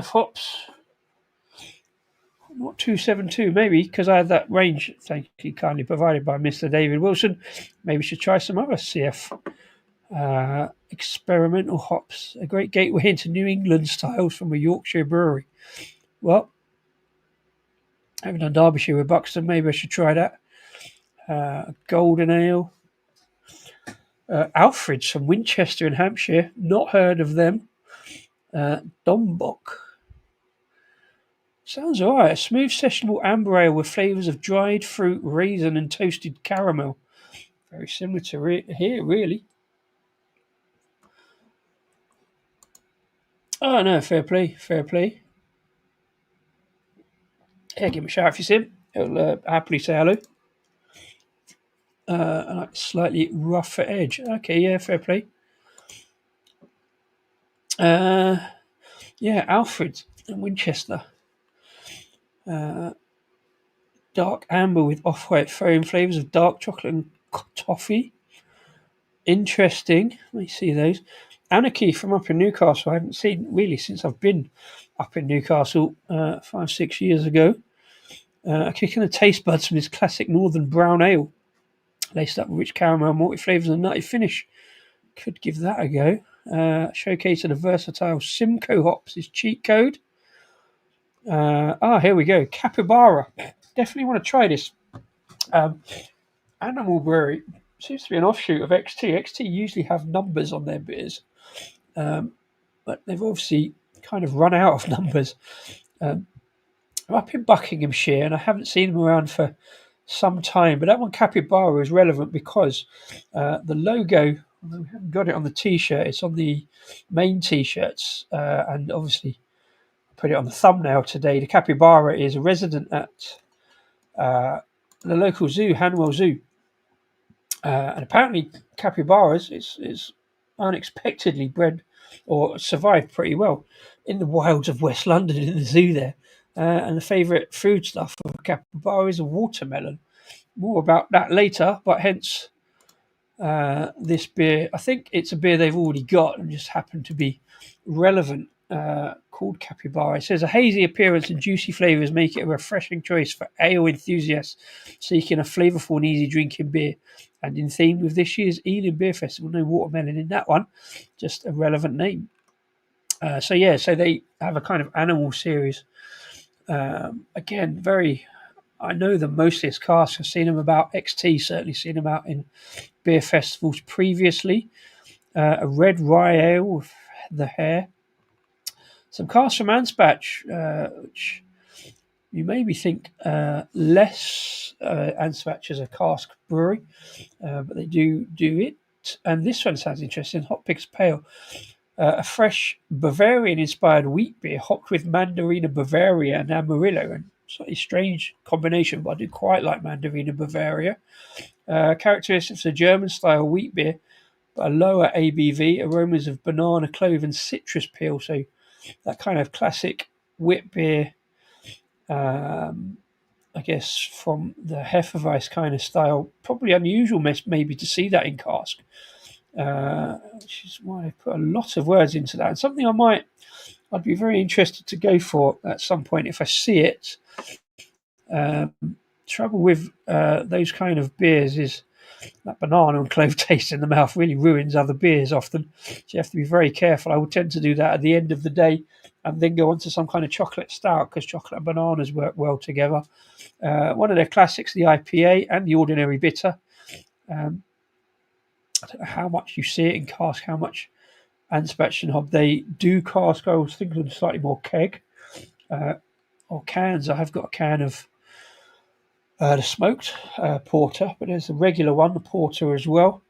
hops. What 272? Maybe because I had that range. Thank you, kindly provided by Mr. David Wilson. Maybe we should try some other CF experimental hops. A great gateway into New England styles from a Yorkshire brewery. Well, I haven't done Derbyshire with Buxton. Maybe I should try that. Golden Ale. Alfred's from Winchester in Hampshire. Not heard of them. Doppelbock. Sounds alright. A smooth sessionable amber ale with flavours of dried fruit, raisin, and toasted caramel. Very similar to here, really. Oh no, fair play. Yeah, give him a shout if you see him. He'll happily say hello. I like slightly rougher edge. Okay, yeah, fair play. Yeah, Alfred in Winchester. Dark amber with off-white foam, flavours of dark chocolate and toffee. Interesting. Let me see those. Anarchy from up in Newcastle. I haven't seen really since I've been up in Newcastle 5-6 years ago. Kicking the taste buds from this classic northern brown ale. Laced up with rich caramel, malty flavours and a nutty finish. Could give that a go. Showcase of the versatile Simcoe hops is cheat code. Here we go. Capybara. Definitely want to try this. Animal Brewery seems to be an offshoot of XT. XT usually have numbers on their beers, but they've obviously kind of run out of numbers. I'm up in Buckinghamshire, and I haven't seen them around for some time. But that one, Capybara, is relevant because the logo, we haven't got it on the T-shirt, it's on the main T-shirts, and obviously I put it on the thumbnail today. The Capybara is a resident at the local zoo, Hanwell Zoo. And apparently capybaras is unexpectedly bred or survived pretty well in the wilds of West London in the zoo there. And the favourite food stuff of a capybara is a watermelon. More about that later, but hence this beer. I think it's a beer they've already got and just happened to be relevant, called Capybara. It says a hazy appearance and juicy flavours make it a refreshing choice for ale enthusiasts seeking a flavourful and easy drinking beer. And in theme with this year's Ealing Beer Festival, no watermelon in that one, just a relevant name. So they have a kind of animal series. Again, very. I know them mostly as casks. I've seen them about XT, certainly seen them out in beer festivals previously. A red rye ale with the hair. Some casks from Anspach, which you maybe think less Anspach as a cask brewery, but they do it. And this one sounds interesting. Hot Pig's Pale. A fresh Bavarian-inspired wheat beer hopped with Mandarina Bavaria and Amarillo. And slightly strange combination, but I do quite like Mandarina Bavaria. Characteristics of German-style wheat beer, but a lower ABV, aromas of banana, clove, and citrus peel. So that kind of classic wheat beer, I guess, from the Hefeweiss kind of style. Probably unusual, maybe, to see that in cask. Which is why I put a lot of words into that. And something I'd be very interested to go for at some point if I see it. Trouble with those kind of beers is that banana and clove taste in the mouth really ruins other beers often. So you have to be very careful. I would tend to do that at the end of the day and then go on to some kind of chocolate stout because chocolate and bananas work well together. One of their classics, the IPA and the ordinary bitter. I don't know how much you see it in cask, how much Anspach and Hobday do cask. I was thinking of slightly more keg or cans. I have got a can of the smoked porter, but there's a regular one, the porter as well,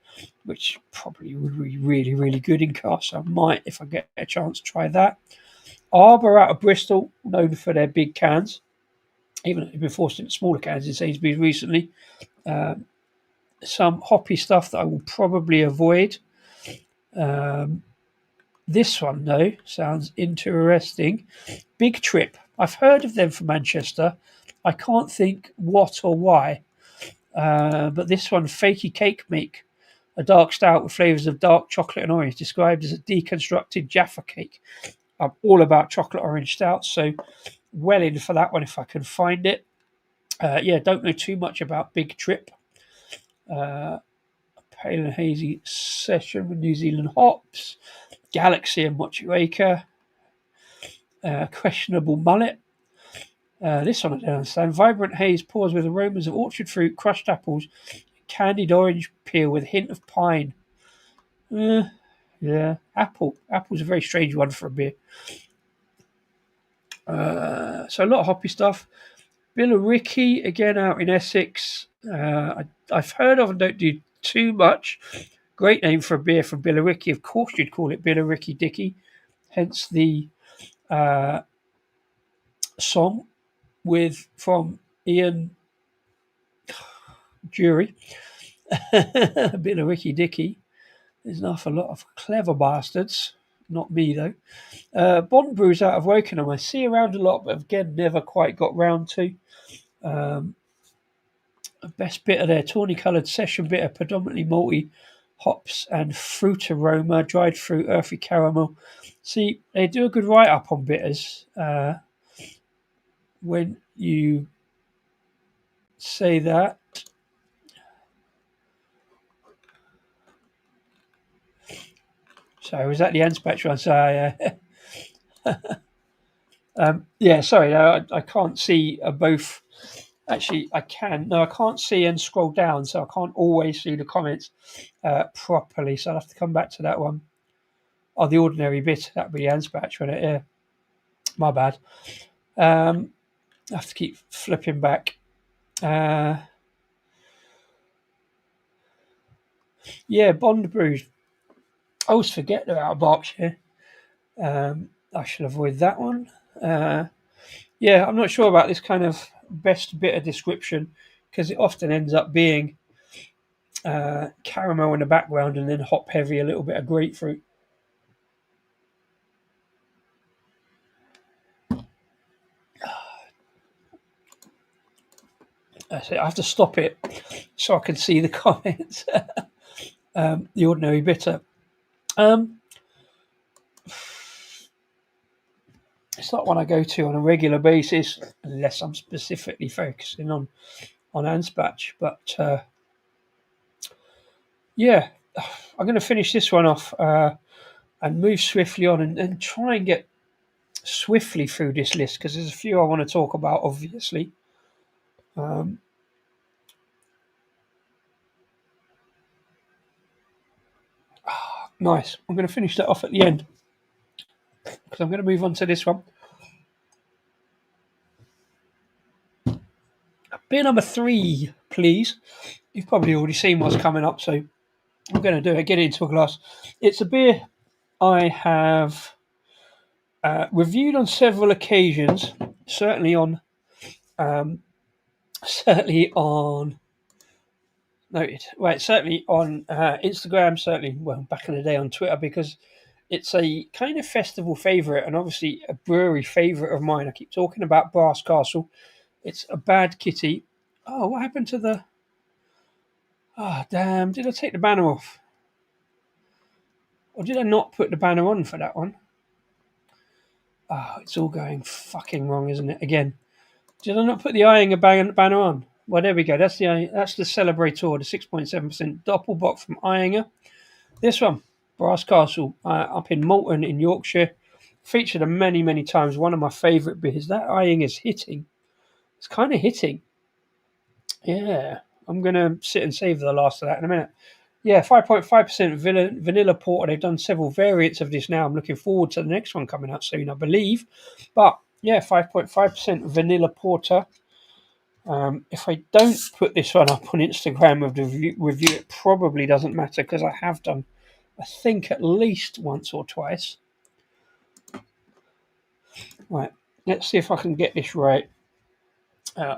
which probably would be really, really good in cask. So I might, if I get a chance, try that. Arbor out of Bristol, known for their big cans, even though they've been forced into smaller cans in Sainsbury's recently. Some hoppy stuff that I will probably avoid. This one, though, sounds interesting. Big Trip. I've heard of them from Manchester. I can't think what or why. But this one, Fakey Cake Make, a dark stout with flavours of dark chocolate and orange, described as a deconstructed Jaffa cake. I'm all about chocolate orange stouts, so well in for that one if I can find it. Don't know too much about Big Trip. Pale and hazy session with New Zealand hops. Galaxy and Motueka. Questionable mullet. This one I don't understand. Vibrant haze pours with aromas of orchard fruit, crushed apples, candied orange peel with a hint of pine. Apple. Apple's a very strange one for a beer. So a lot of hoppy stuff. Billericay, again out in Essex. I've heard of and don't do too much. Great name for a beer from Billericay. Of course you'd call it Billericay Dicky. Hence the song from Ian Jury. Billericay Dicky. There's an awful lot of clever bastards. Not me, though. Bond Brews out of Wokingham. I see around a lot, but again, never quite got round to. Best bitter there, tawny coloured session bitter, predominantly malty hops and fruit aroma, dried fruit, earthy caramel. See, they do a good write-up on bitters when you say that. So was that the Anspach one? So sorry, no, I can't see both. Actually, I can. No, I can't see and scroll down, so I can't always see the comments properly. So I'll have to come back to that one. Oh, the ordinary bit, that'd be the Anspach, wouldn't it? Yeah. My bad. I have to keep flipping back. Yeah, Bond brews. I always forget they're out of Berkshire. I should avoid that one. Yeah, I'm not sure about this kind of best bitter description because it often ends up being caramel in the background and then hop heavy, a little bit of grapefruit. That's it. I have to stop it so I can see the comments. The ordinary bitter. It's not one I go to on a regular basis unless I'm specifically focusing on Anspach. But yeah, I'm going to finish this one off and move swiftly on and try and get swiftly through this list because there's a few I want to talk about, obviously. Nice. I'm going to finish that off at the end because I'm going to move on to this one. Beer number 3, please. You've probably already seen what's coming up, so I'm going to do it. Get into a glass. It's a beer I have reviewed on several occasions. Certainly on Instagram. Certainly, well, back in the day on Twitter because it's a kind of festival favourite and obviously a brewery favourite of mine. I keep talking about Brass Castle. It's a bad kitty. Oh, what happened to the... Oh, damn. Did I take the banner off? Or did I not put the banner on for that one? Oh, it's all going fucking wrong, isn't it? Again. Did I not put the Ayinger banner on? Well, there we go. That's the Celebrator, the 6.7% Doppelbock from Ayinger. This one, Brass Castle, up in Malton in Yorkshire. Featured them many, many times. One of my favourite beers. That Ayinger's hitting. It's kind of hitting. Yeah, I'm going to sit and save the last of that in a minute. Yeah, 5.5% vanilla porter. They've done several variants of this now. I'm looking forward to the next one coming out soon, I believe. But yeah, 5.5% vanilla porter. If I don't put this one up on Instagram with the review, it probably doesn't matter because I have done, I think, at least once or twice. Right, let's see if I can get this right.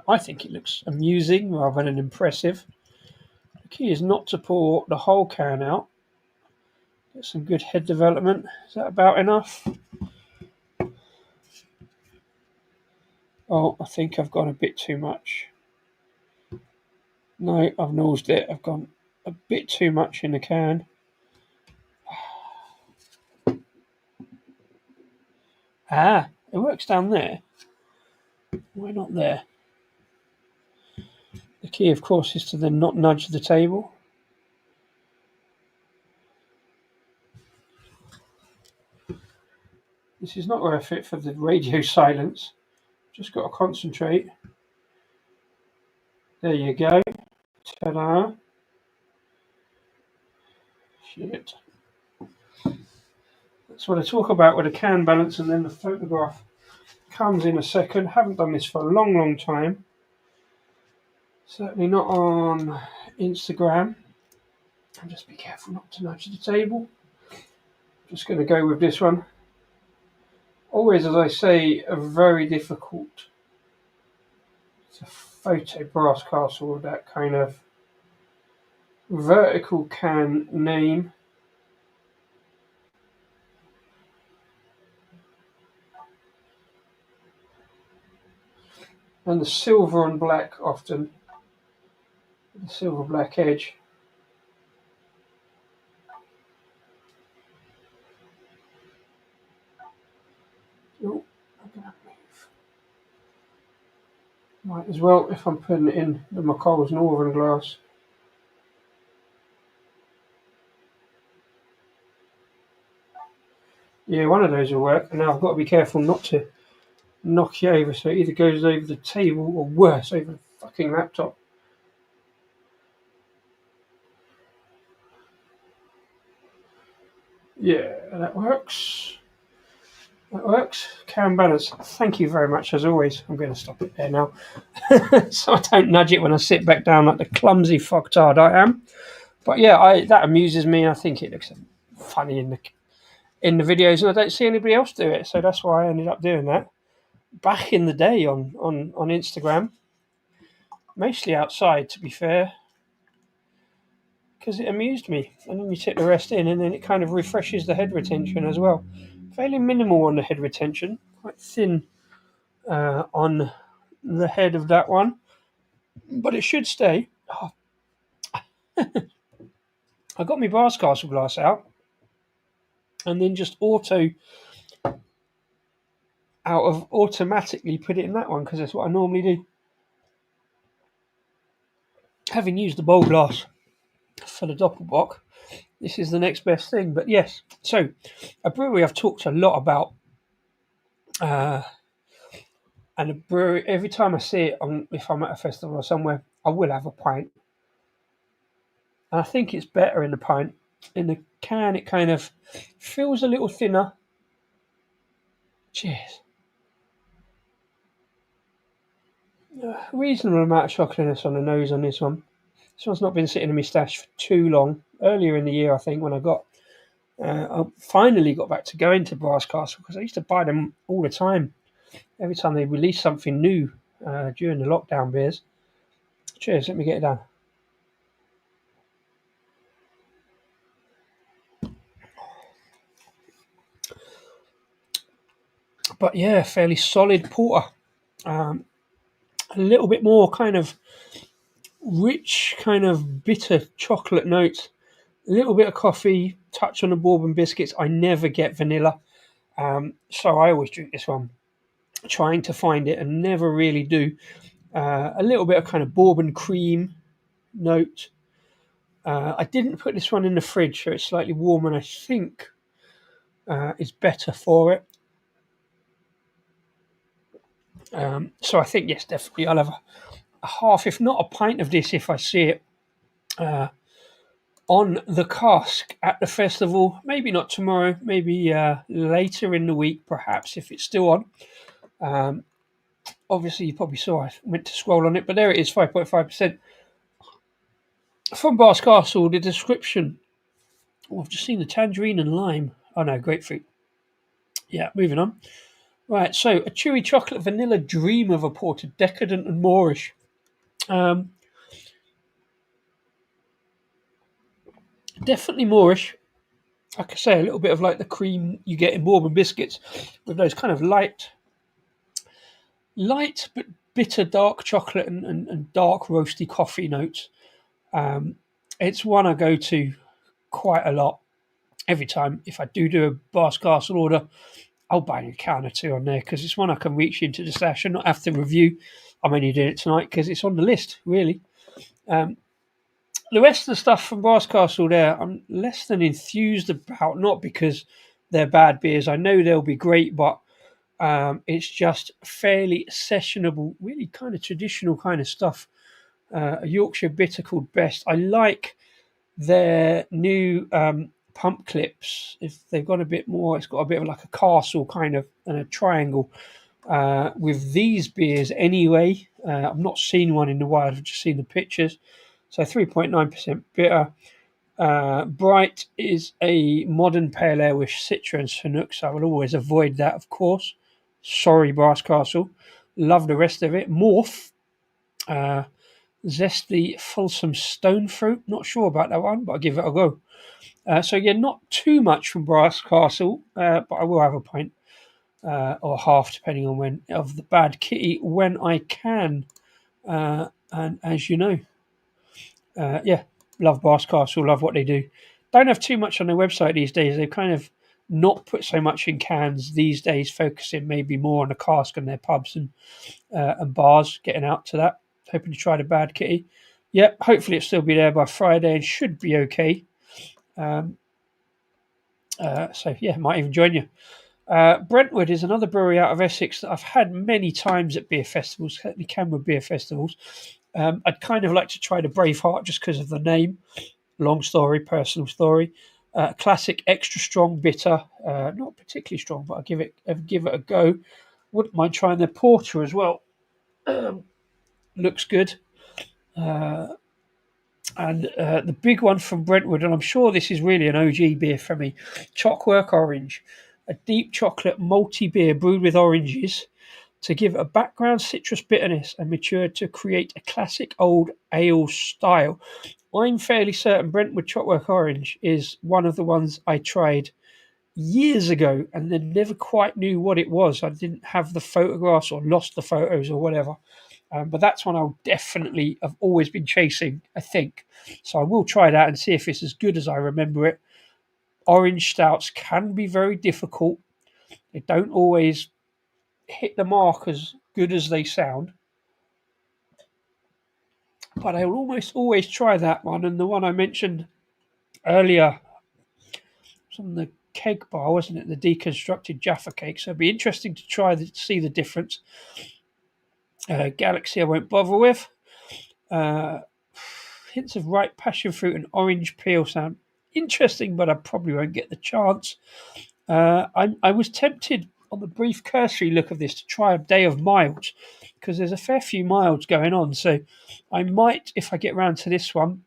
I think it looks amusing rather than impressive. The key is not to pour the whole can out. Get some good head development. Is that about enough? Oh, I think I've gone a bit too much. No, I've nosed it. I've gone a bit too much in the can. Ah, it works down there. Why not there? The key, of course, is to then not nudge the table. This is not worth it for the radio silence. Just got to concentrate. There you go. Ta-da. Shit. That's what I talk about with a can balance, and then the photograph comes in a second. Haven't done this for a long, long time. Certainly not on Instagram. And just be careful not to nudge the table. Just going to go with this one. Always, as I say, a very difficult to photo Brass Castle with that kind of vertical can name. And the silver and black often, the silver black edge. Oh, I'm gonna move. Might as well if I'm putting it in the McColl's Northern glass. Yeah, one of those will work. And now I've got to be careful not to knock it over, so it either goes over the table or worse, over the fucking laptop. Yeah, that works. That works. Can balance. Thank you very much, as always. I'm going to stop it there now, so I don't nudge it when I sit back down like the clumsy fucktard I am. But yeah, that amuses me. I think it looks funny in the videos, and I don't see anybody else do it, so that's why I ended up doing that. Back in the day on Instagram, mostly outside, to be fair, because it amused me. And then you tip the rest in, and then it kind of refreshes the head retention as well. Fairly minimal on the head retention, quite thin on the head of that one, but it should stay. Oh, I got my Bars Castle glass out, and then just automatically put it in that one, because that's what I normally do. Having used the bowl glass for the Doppelbock, this is the next best thing. But yes, so a brewery I've talked a lot about, and a brewery, every time I see it, if I'm at a festival or somewhere, I will have a pint. And I think it's better in the pint. In the can, it kind of feels a little thinner. Cheers. Reasonable amount of chocolateness on the nose on this one. This one's not been sitting in my stash for too long. Earlier in the year, I think, when I finally got back to going to Brass Castle, because I used to buy them all the time. Every time they released something new during the lockdown beers. Cheers, let me get it down. But yeah, fairly solid porter. A little bit more kind of rich, kind of bitter chocolate notes. A little bit of coffee, touch on the bourbon biscuits. I never get vanilla, so I always drink this one, trying to find it, and never really do. A little bit of kind of bourbon cream note. I didn't put this one in the fridge, so it's slightly warm, and I think is better for it. So I think, yes, definitely I'll have a half, if not a pint of this, if I see it on the cask at the festival. Maybe not tomorrow, maybe later in the week, perhaps, if it's still on. Obviously, you probably saw I went to scroll on it, but there it is, 5.5%. From Bars Castle, the description. Oh, I've just seen the tangerine and lime. Oh no, grapefruit. Yeah, moving on. Right, so a chewy chocolate vanilla dream of a porter, decadent and Moorish. Definitely Moorish. Like I say, a little bit of like the cream you get in bourbon biscuits, with those kind of light but bitter dark chocolate and dark roasty coffee notes. It's one I go to quite a lot. Every time, if I do a Bars Castle order, I'll buy a can or two on there, because it's one I can reach into the stash and not have to review. I'm only doing it tonight because it's on the list, really. The rest of the stuff from Bars Castle there, I'm less than enthused about, not because they're bad beers. I know they'll be great, but it's just fairly sessionable, really kind of traditional kind of stuff. A Yorkshire bitter called Best. I like their new pump clips. If they've got a bit more, it's got a bit of like a castle kind of and a triangle with these beers anyway. I've not seen one in the wild, I've just seen the pictures. So 3.9% bitter. Bright is a modern pale ale with Citra and Chinook, so I will always avoid that, of course. Sorry, Brass Castle. Love the rest of it. Morph. Zesty, fulsome stone fruit. Not sure about that one, but I'll give it a go. So again, not too much from Brass Castle, but I will have a pint or half, depending on when, of the Bad Kitty when I can. And as you know, yeah, love Brass Castle, love what they do. Don't have too much on their website these days. They've kind of not put so much in cans these days, focusing maybe more on the cask and their pubs and bars, getting out to that. Hoping to try the Bad Kitty. Yep, hopefully it'll still be there by Friday and should be okay. So yeah, might even join you. Brentwood is another brewery out of Essex that I've had many times at beer festivals, certainly Canberra beer festivals. I'd kind of like to try the Braveheart just because of the name. Long story, personal story. Classic, extra strong, bitter. Not particularly strong, but I'll give it a go. Wouldn't mind trying their porter as well. Looks good. And the big one from Brentwood, and I'm sure this is really an OG beer for me, Clockwork Orange, a deep chocolate malty beer brewed with oranges to give a background citrus bitterness and matured to create a classic old ale style. I'm fairly certain Brentwood Clockwork Orange is one of the ones I tried years ago and then never quite knew what it was. I didn't have the photographs or lost the photos or whatever. But that's one I'll definitely have always been chasing, I think. So I will try that and see if it's as good as I remember it. Orange stouts can be very difficult. They don't always hit the mark as good as they sound. But I will almost always try that one. And the one I mentioned earlier was on the keg bar, wasn't it? The deconstructed Jaffa cake. So it'd be interesting to try to see the difference. Galaxy I won't bother with. Hints of ripe passion fruit and orange peel sound interesting, but I probably won't get the chance. I was tempted on the brief cursory look of this to try a day of milds because there's a fair few milds going on. So I might, if I get round to this one,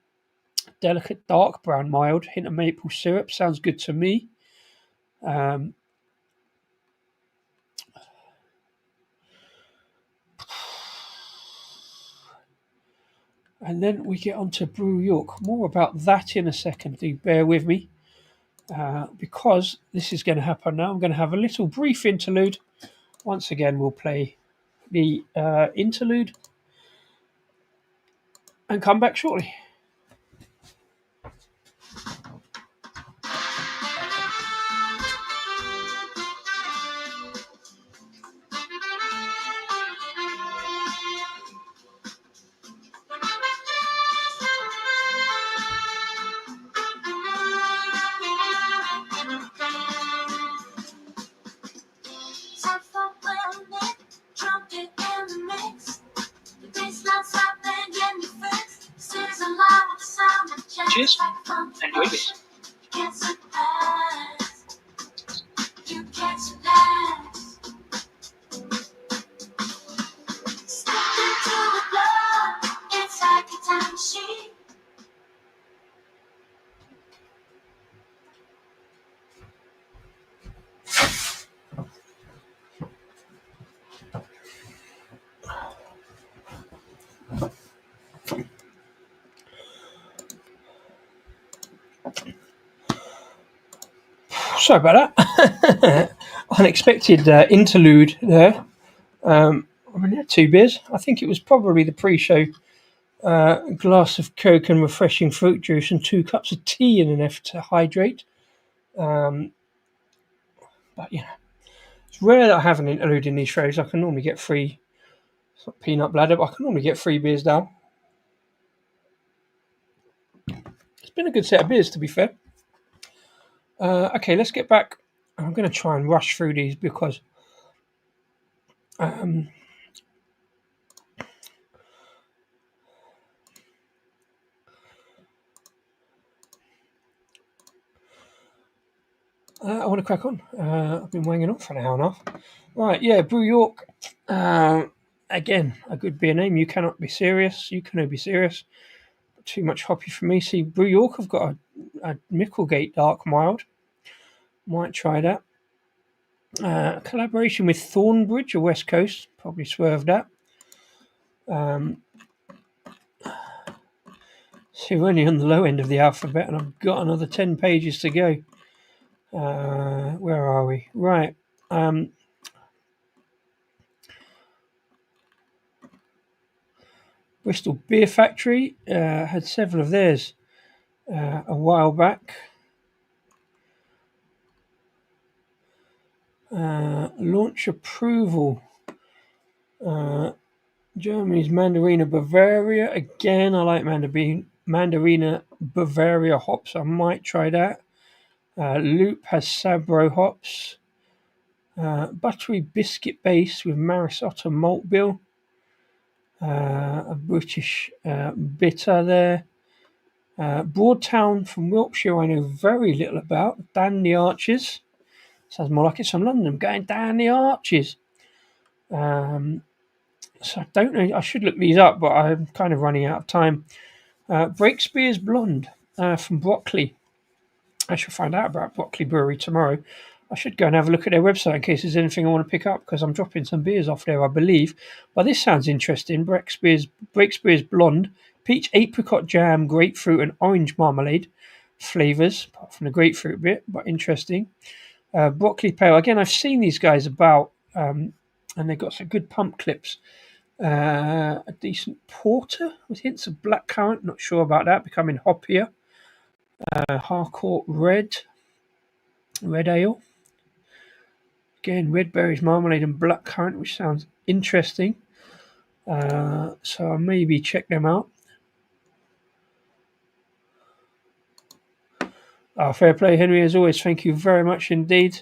delicate dark brown mild, hint of maple syrup sounds good to me. And then we get on to Brew York. More about that in a second. Do bear with me. Because this is going to happen now. I'm going to have a little brief interlude. Once again, we'll play the interlude and come back shortly. Cheers. Enjoy this. Sorry about that. Unexpected interlude there. I mean, had 2 beers. I think it was probably the pre-show glass of Coke and refreshing fruit juice and 2 cups of tea in an effort to hydrate. But yeah, it's rare that I have an interlude in these shows. I can normally get free. It's not peanut bladder, but I can normally get 3 beers down. It's been a good set of beers, to be fair. Okay, let's get back. I'm going to try and rush through these because I want to crack on. I've been wanging on for an hour and a half. Right, yeah, Brew York. Again, a good beer name. You cannot be serious. You cannot be serious. Too much hoppy for me. See, Brew York have got a Micklegate Dark Mild. Might try that. Collaboration with Thornbridge, a West Coast. Probably swerved that. So we're only on the low end of the alphabet, and I've got another 10 pages to go. Where are we? Right. Bristol Beer Factory had several of theirs a while back. Launch approval. Germany's Mandarina Bavaria. Again, I like Mandarina Bavaria hops. I might try that. Loop has Sabro hops. Buttery biscuit base with Marisotto malt bill. A British bitter there. Broadtown from Wiltshire I know very little about. Down the Arches. Sounds more like it's from London. I'm going down the Arches. So I don't know. I should look these up, but I'm kind of running out of time. Breakspear's Blonde from Brockley. I shall find out about Brockley Brewery tomorrow. I should go and have a look at their website in case there's anything I want to pick up, because I'm dropping some beers off there, I believe. But this sounds interesting. Breakspear's Blonde, peach apricot jam, grapefruit and orange marmalade flavours, apart from the grapefruit bit, but interesting. Brockley Pale. Again, I've seen these guys about, and they've got some good pump clips. A decent porter with hints of blackcurrant. Not sure about that. Becoming hoppier. Harcourt Red Ale. Again, red berries, marmalade, and blackcurrant, which sounds interesting. So I'll maybe check them out. Fair play, Henry, as always. Thank you very much indeed.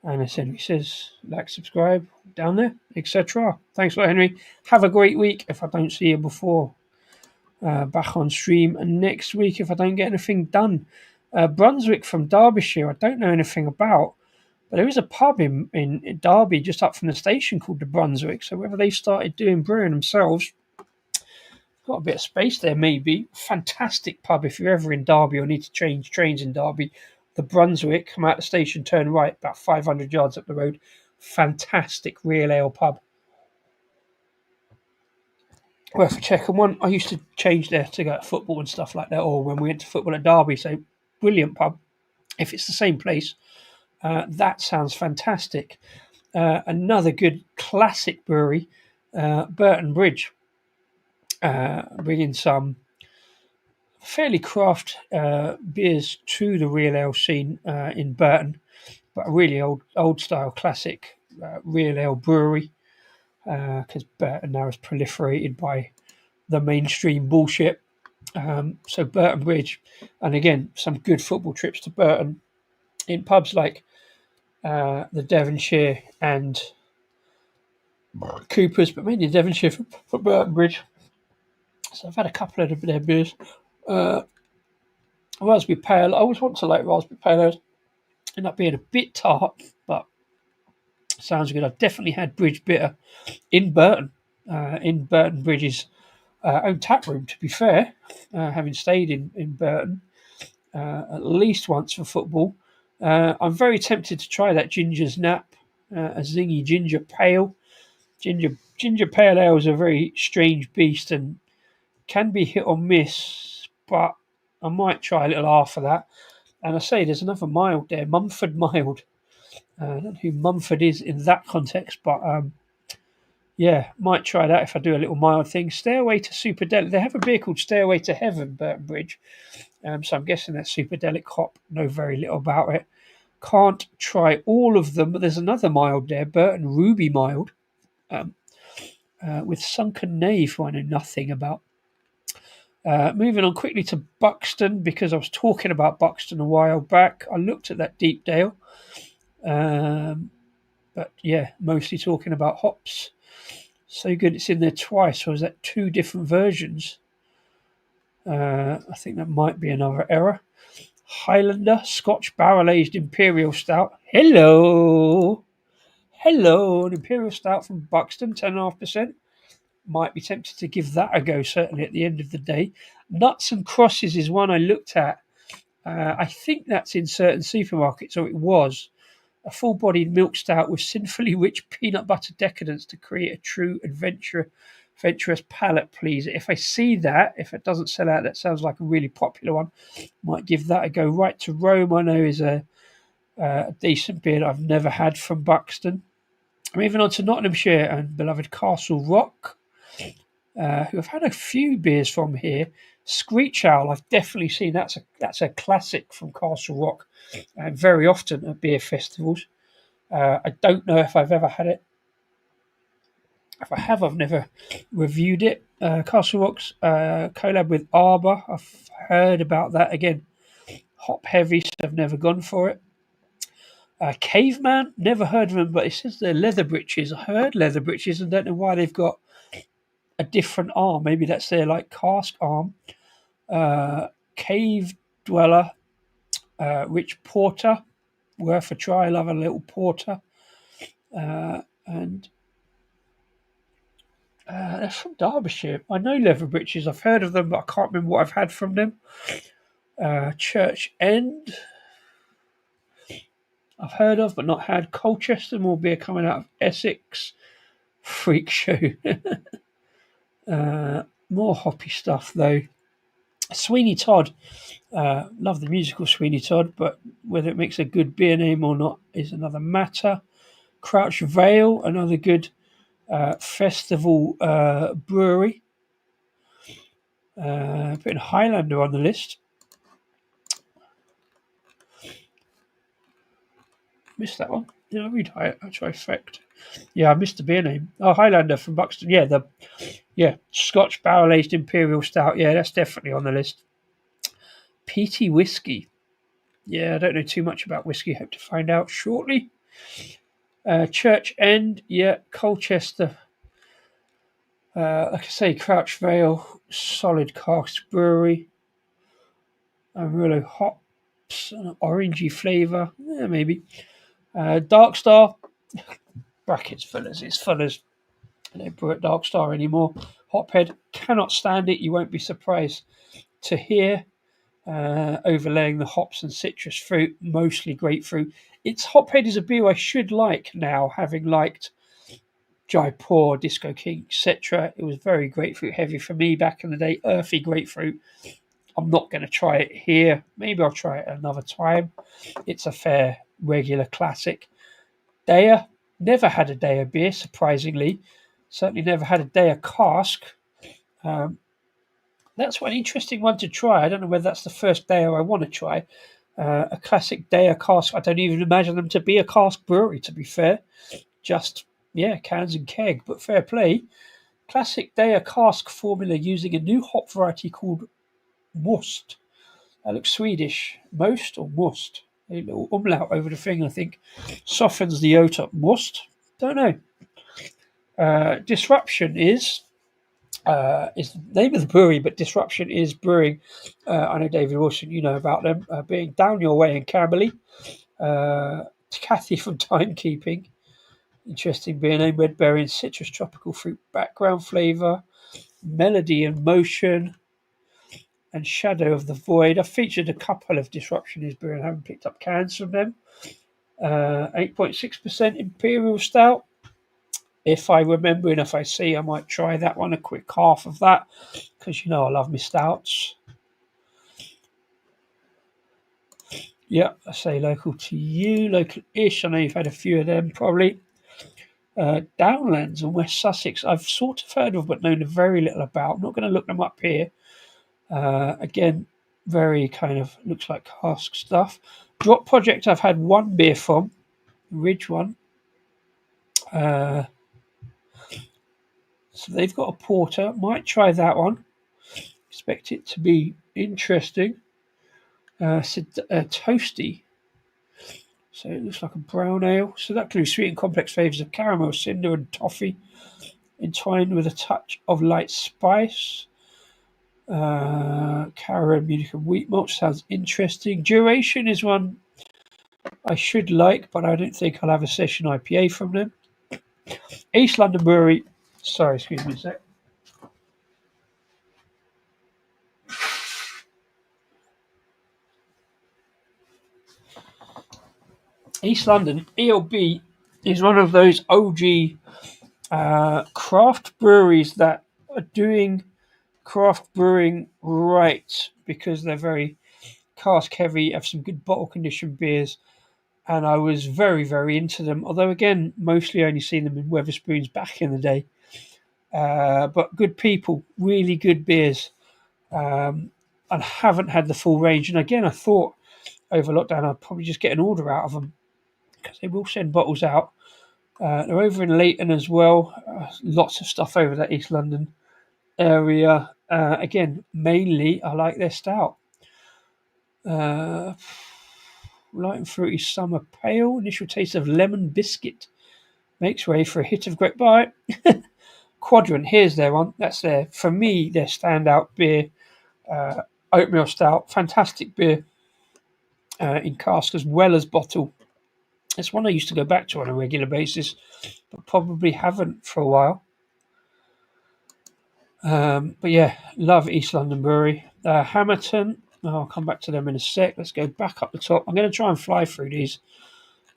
And as Henry says, like, subscribe down there, etc. Thanks a lot, Henry. Have a great week if I don't see you before. Back on stream next week if I don't get anything done. Brunswick from Derbyshire, I don't know anything about. But there is a pub in Derby just up from the station called the Brunswick. So whether they've started doing brewing themselves, got a bit of space there maybe. Fantastic pub if you're ever in Derby or need to change trains in Derby. The Brunswick, come out the station, turn right, about 500 yards up the road. Fantastic real ale pub. Worth a check. And one, I used to change there to go to football and stuff like that, or when we went to football at Derby. So brilliant pub. If it's the same place, that sounds fantastic. Another good classic brewery, Burton Bridge, bringing some fairly craft beers to the real ale scene in Burton, but a really old style classic real ale brewery, because Burton now is proliferated by the mainstream bullshit. So Burton Bridge, and again, some good football trips to Burton in pubs like the Devonshire and Cooper's, but mainly Devonshire for Burton Bridge. So I've had a couple of their beers. Raspberry Pale. I always want to like Raspberry Pale ales. End up being a bit tart, but sounds good. I've definitely had Bridge Bitter in Burton Bridge's own tap room, to be fair, having stayed in Burton at least once for football. I'm very tempted to try that Ginger's Nap, a zingy ginger pale. Ginger pale ale is a very strange beast and can be hit or miss, but I might try a little half of that. And I say there's another mild there, Mumford Mild. I don't know who Mumford is in that context, but yeah, might try that if I do a little mild thing. Stairway to Superdelic. They have a beer called Stairway to Heaven, Burton Bridge. So I'm guessing that's Superdelic hop. Know very little about it. Can't try all of them, but there's another mild there, Burton Ruby Mild, with Sunken Nave, who I know nothing about. Moving on quickly to Buxton, because I was talking about Buxton a while back. I looked at that Deep Dale, but yeah, mostly talking about hops. So good it's in there twice, or is that two different versions? I think that might be another error. Highlander Scotch Barrel Aged Imperial Stout. Hello, an Imperial Stout from Buxton, 10.5%. Might be tempted to give that a go, certainly at the end of the day. Nuts and Crosses is one I looked at. I think that's in certain supermarkets, or it was. A full-bodied milk stout with sinfully rich peanut butter decadence to create a true adventurous palate, please. If I see that, if it doesn't sell out, that sounds like a really popular one. Might give that a go. Right to Rome, I know, is a decent beer that I've never had from Buxton. Moving on to Nottinghamshire and beloved Castle Rock, who have had a few beers from here. Screech Owl, I've definitely seen. That's a classic from Castle Rock, and very often at beer festivals. I don't know if I've ever had it. If I have, I've never reviewed it. Castle Rock's collab with Arbor, I've heard about that. Again, hop heavy, so I've never gone for it. Caveman, never heard of them, but it says they're leather breeches. I heard leather breeches and don't know why they've got a different arm. Maybe that's their like cask arm. Cave Dweller, Rich Porter, worth a try. I love a little porter. And They're from Derbyshire. I know leather breeches. I've heard of them, but I can't remember what I've had from them. Church End, I've heard of, but not had. Colchester, more beer coming out of Essex. Freak Show. More hoppy stuff, though. Sweeney Todd. Love the musical Sweeney Todd, but whether it makes a good beer name or not is another matter. Crouch Vale, another good festival brewery. Putting Highlander on the list. Missed that one. Did I read Trifect? Yeah, I missed the beer name. Oh, Highlander from Buxton. Yeah, Scotch barrel aged imperial stout. Yeah, that's definitely on the list. Peaty whiskey. Yeah, I don't know too much about whiskey. Hope to find out shortly. Church End. Yeah, Colchester. Like I say, Crouch Vale, solid cask brewery. Amarillo hops, an orangey flavour. Yeah, maybe. Dark Star. Brackets Fullers. It's Fullers. They don't brew at Dark Star anymore. Hophead. Cannot stand it. You won't be surprised to hear. Overlaying the hops and citrus fruit, mostly grapefruit. Its Hophead is a beer I should like now, having liked Jaipur, Disco King, etc. It was very grapefruit heavy for me back in the day. Earthy grapefruit. I'm not going to try it here. Maybe I'll try it another time. It's a fair, regular classic. Daya. Never had a Daya beer, surprisingly. Certainly never had a Daya cask. That's one interesting one to try. I don't know whether that's the first Daya I want to try. A classic Daya cask. I don't even imagine them to be a cask brewery, to be fair. Just, cans and keg, but fair play. Classic Daya cask formula using a new hop variety called Must. That looks Swedish. Most or Must? A little umlaut over the thing, I think. Softens the oat up. Must? Don't know. Disruption is the name of the brewery, but Disruption is brewing. I know David Wilson, you know about them, being Down Your Way in Camberley. Kathy from Timekeeping. Interesting beer name. Red berry and citrus tropical fruit background flavour. Melody and Motion. And Shadow of the Void. I've featured a couple of Disruption is beer and haven't picked up cans from them. 8.6% Imperial Stout. If I remember and if I see, I might try that one, a quick half of that, because I love my stouts. Yeah, I say local to you, local-ish. I know you've had a few of them probably. Downlands and West Sussex, I've sort of heard of but known very little about. I'm not going to look them up here. Again, very kind of looks like cask stuff. Drop Project, I've had one beer from, Ridge one. So they've got a porter. Might try that one. Expect it to be interesting. Toasty. So it looks like a brown ale. Seductively sweet and complex flavours of caramel, cinder, and toffee, entwined with a touch of light spice. Caramel, Munich, and wheat malt sounds interesting. Duration is one I should like, but I don't think I'll have a session IPA from them. East London Brewery. Sorry, excuse me a sec. East London ELB is one of those OG craft breweries that are doing craft brewing right, because they're very cask heavy, have some good bottle condition beers, and I was very, very into them. Although, again, mostly only seen them in Wetherspoons back in the day. But good people, really good beers. And haven't had the full range. And again, I thought over lockdown I'd probably just get an order out of them, because they will send bottles out. They're over in Leighton as well. Lots of stuff over that East London area. Again, mainly I like their stout. Light and fruity summer pale. Initial taste of lemon biscuit. Makes way for a hit of grape. Bite. Quadrant, here's their one. That's for me, their standout beer. Oatmeal stout. Fantastic beer in cask as well as bottle. It's one I used to go back to on a regular basis, but probably haven't for a while. But yeah, love East London Brewery. Hamilton, I'll come back to them in a sec. Let's go back up the top. I'm going to try and fly through these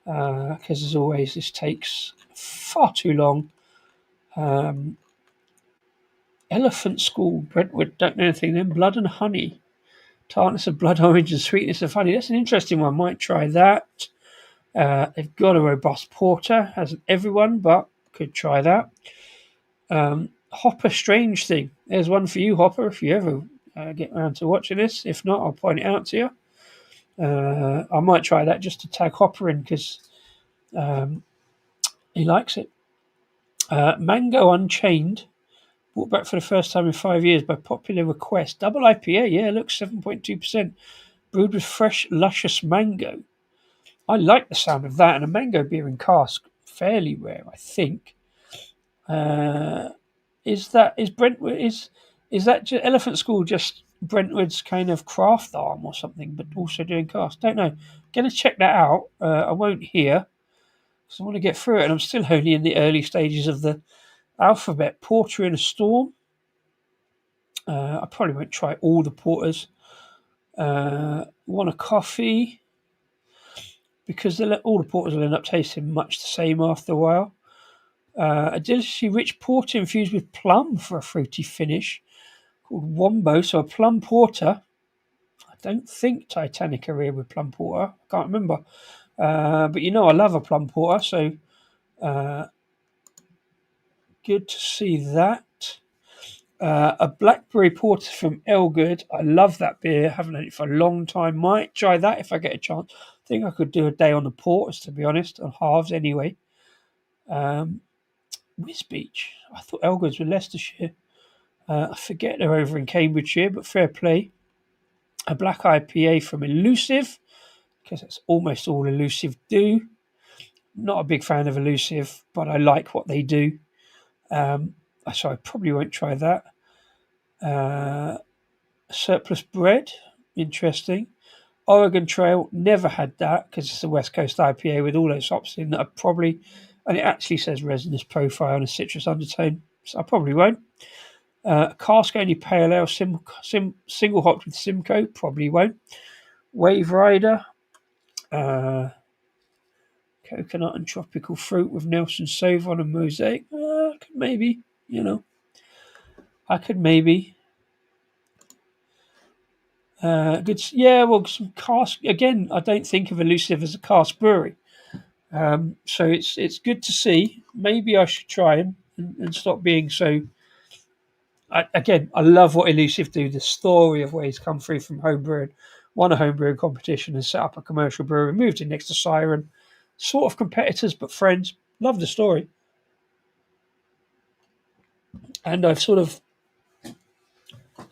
because, as always, this takes far too long. Elephant School, Brentwood, don't know anything. Then Blood and Honey, tartness of blood orange and sweetness of honey. That's an interesting one. Might try that. They've got a robust porter, hasn't everyone, but could try that. Hopper Strange Thing. There's one for you, Hopper, if you ever get around to watching this. If not, I'll point it out to you. I might try that just to tag Hopper in because he likes it. Mango Unchained, brought back for the first time in 5 years by popular request. Double IPA, yeah, looks 7.2%. Brewed with fresh, luscious mango. I like the sound of that, and a mango beer in cask, fairly rare, I think. Is Brentwood is that Elephant School just Brentwood's kind of craft arm or something, but also doing cast? Don't know. Gonna check that out. I won't hear because I want to get through it, and I'm still only in the early stages of the alphabet. Porter in a Storm. I probably won't try all the porters. Want a coffee because all the porters will end up tasting much the same after a while. A deliciously rich porter infused with plum for a fruity finish called Wombo. So a plum porter. I don't think Titanic are here with plum porter. I can't remember. But I love a plum porter. So good to see that. A blackberry porter from Elgood. I love that beer. Haven't had it for a long time. Might try that if I get a chance. I think I could do a day on the porters, to be honest, on halves anyway. Wisbeach. I thought Elgood's were Leicestershire. I forget they're over in Cambridgeshire, but fair play. A black IPA from Elusive, because that's almost all Elusive do. Not a big fan of Elusive, but I like what they do. So I probably won't try that. Surplus Bread, interesting. Oregon Trail, never had that because it's a West Coast IPA with all those hops in that I probably, and it actually says resinous profile and a citrus undertone, so I probably won't. Cask only pale ale, single hopped with Simcoe, probably won't. Wave Rider, coconut and tropical fruit with Nelson Sauvon and Mosaic. Maybe, I could maybe. Good, yeah. Well, some cask again. I don't think of Elusive as a cask brewery, so it's good to see. Maybe I should try them and stop being so. I love what Elusive do. The story of where he's come through from homebrewing, won a homebrewing competition and set up a commercial brewery, moved in next to Siren, sort of competitors but friends. Love the story, and I've sort of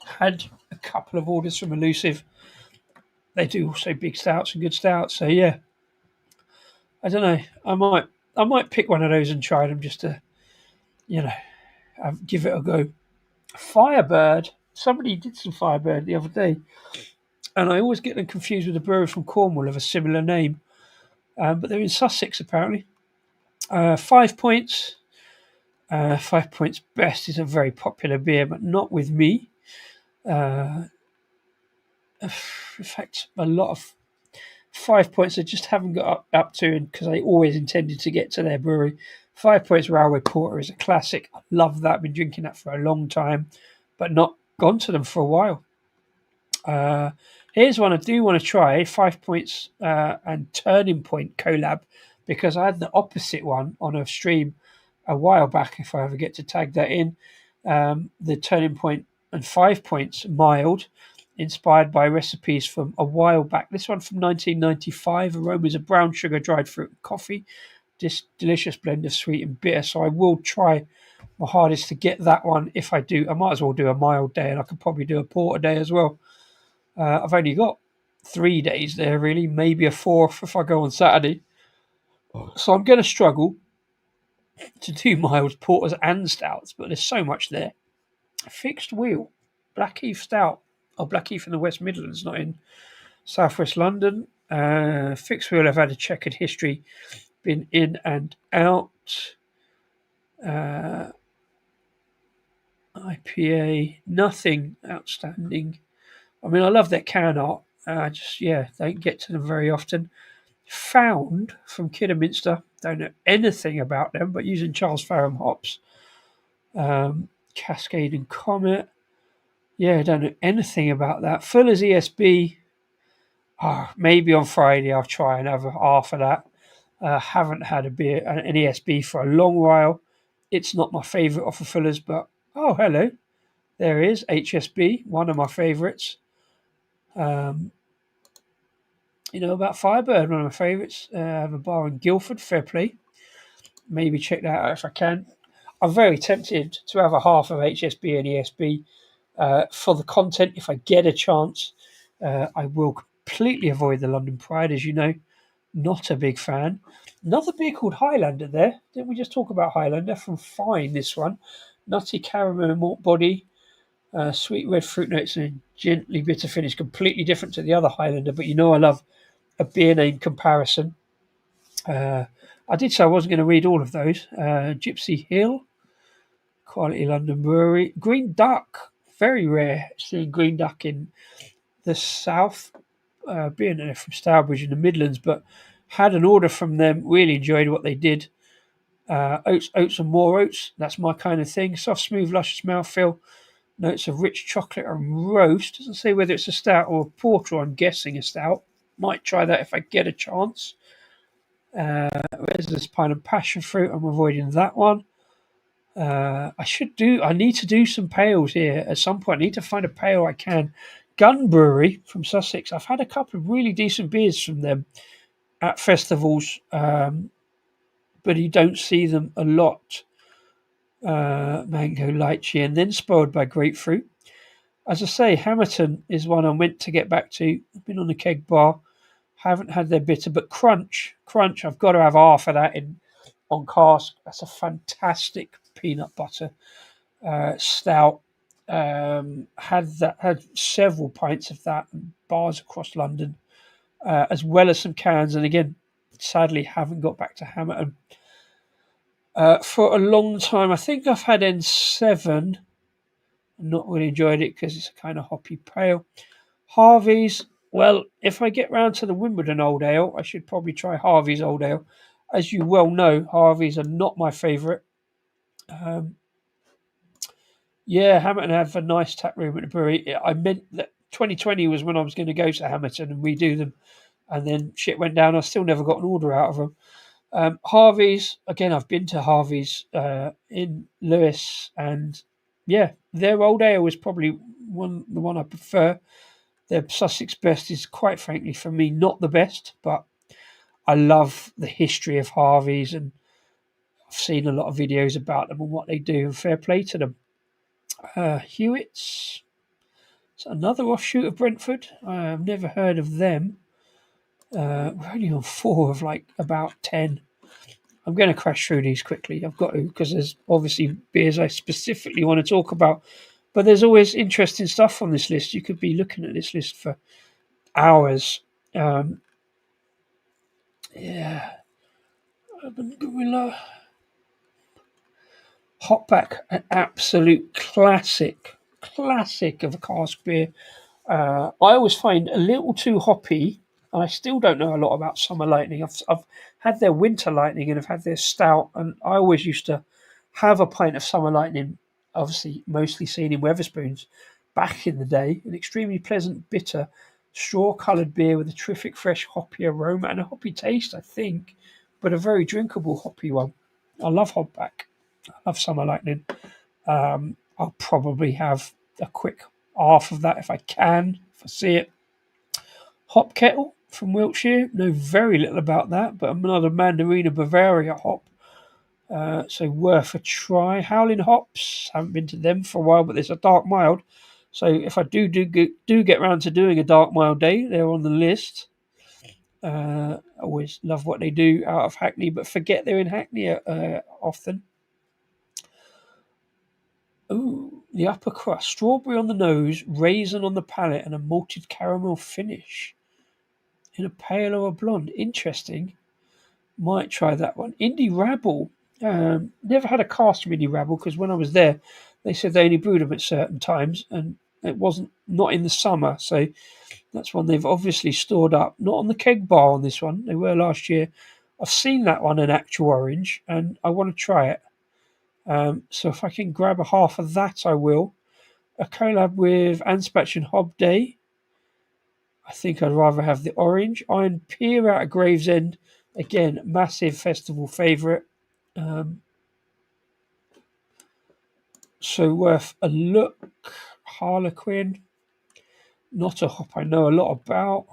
had a couple of orders from Elusive. They do also big stouts and good stouts. So yeah, I don't know. I might pick one of those and try them just to, give it a go. Firebird. Somebody did some Firebird the other day, and I always get them confused with a brewery from Cornwall of a similar name, but they're in Sussex apparently. 5 points. 5 points best is a very popular beer, but not with me. In fact, a lot of 5 points I just haven't got up to because I always intended to get to their brewery. 5 points Railway Porter is a classic. I love that. I've been drinking that for a long time, but not gone to them for a while. Here's one I do want to try: 5 points and Turning Point collab, because I had the opposite one on a stream a while back. If I ever get to tag that in, the Turning Point and 5 points mild, inspired by recipes from a while back. This one from 1995. Aromas of brown sugar, dried fruit, and coffee. This delicious blend of sweet and bitter. So I will try my hardest to get that one. If I do, I might as well do a mild day, and I could probably do a porter day as well. I've only got 3 days there, really, maybe a fourth if I go on Saturday. So I'm going to struggle to do mild porters and stouts, but there's so much there. Fixed Wheel, Blackheath Stout. Oh, Blackheath in the West Midlands, not in southwest London. Fixed Wheel have had a checkered history, been in and out. IPA, nothing outstanding. I mean, I love their can art. Don't get to them very often. Found from Kidderminster, don't know anything about them, but using Charles Fareham hops. Cascade and Comet, yeah, don't know anything about that. Fuller's ESB, maybe on Friday I'll try and have half of that. Haven't had an ESB for a long while. It's not my favourite off of Fuller's, but oh, hello. There is HSB, one of my favourites. About Firebird, one of my favourites. I have a bar in Guildford, fair play. Maybe check that out if I can. I'm very tempted to have a half of HSB and ESB for the content if I get a chance. I will completely avoid the London Pride, as you know. Not a big fan. Another beer called Highlander there. Didn't we just talk about Highlander? From Fine, this one. Nutty caramel malt body, sweet red fruit notes and gently bitter finish. Completely different to the other Highlander, but I love a beer name comparison. I did say I wasn't going to read all of those. Gypsy Hill, quality London brewery. Green Duck, very rare seeing Green Duck in the south, being there from Stourbridge in the Midlands, but had an order from them, really enjoyed what they did. Oats and more oats, that's my kind of thing. Soft, smooth, luscious mouthfeel. Notes of rich chocolate and roast. Doesn't say whether it's a stout or a porter, I'm guessing a stout. Might try that if I get a chance. Resinous pine and passion fruit, I'm avoiding that one. I need to do some pales here at some point. I need to find a pale I can. Gun Brewery from Sussex. I've had a couple of really decent beers from them at festivals, but you don't see them a lot. Mango, lychee, and then spoiled by grapefruit. As I say, Hamilton is one I meant to get back to. I've been on the keg bar. Haven't had their bitter, but Crunch, I've got to have half of that on cask. That's a fantastic peanut butter stout. Had several pints of that in bars across London, as well as some cans. And again, sadly, haven't got back to Hamilton for a long time. I think I've had N7. Not really enjoyed it because it's a kind of hoppy pale. Harvey's. Well, if I get round to the Wimbledon Old Ale, I should probably try Harvey's Old Ale. As you well know, Harvey's are not my favourite. Hamilton have a nice tap room at the brewery. I meant that 2020 was when I was going to go to Hamilton and redo them, and then shit went down. I still never got an order out of them. Harvey's, again, I've been to Harvey's in Lewis, and their Old Ale is probably the one I prefer. Their Sussex Best is, quite frankly, for me, not the best, but I love the history of Harvey's, and I've seen a lot of videos about them and what they do, and fair play to them. Hewitt's, it's another offshoot of Brentford. I've never heard of them. We're only on 4 of about 10. I'm going to crash through these quickly. I've got to, because there's obviously beers I specifically want to talk about. But there's always interesting stuff on this list. You could be looking at this list for hours. Urban Gorilla. Hopback, an absolute classic of a cask beer. I always find a little too hoppy, and I still don't know a lot about Summer Lightning. I've had their Winter Lightning and I've had their Stout, and I always used to have a pint of Summer Lightning, obviously mostly seen in Wetherspoons back in the day. An extremely pleasant, bitter, straw-coloured beer with a terrific fresh hoppy aroma and a hoppy taste, I think, but a very drinkable hoppy one. I love Hopback. I love Summer Lightning. I'll probably have a quick half of that if I can, if I see it. Hop Kettle from Wiltshire. Know very little about that, but another Mandarina Bavaria hop. So worth a try. Howling Hops. Haven't been to them for a while, but there's a dark mild. So if I do get round to doing a dark mild day, they're on the list. Always love what they do out of Hackney, but forget they're in Hackney often. Ooh, the upper crust. Strawberry on the nose, raisin on the palate, and a malted caramel finish. In a pale or a blonde. Interesting. Might try that one. Indie Rabble. Never had a cast from Indie Rabble because when I was there, They said they only brewed them at certain times, and it wasn't not in the summer. So that's one they've obviously stored up. Not on the keg bar on this one. They were last year. I've seen that one, an actual orange, and I want to try it. So if I can grab a half of that, I will. A collab with Anspach and Hobday. I think I'd rather have the orange. Iron Bier out of Gravesend. Again, massive festival favourite. So worth a look. Harlequin. Not a hop I know a lot about.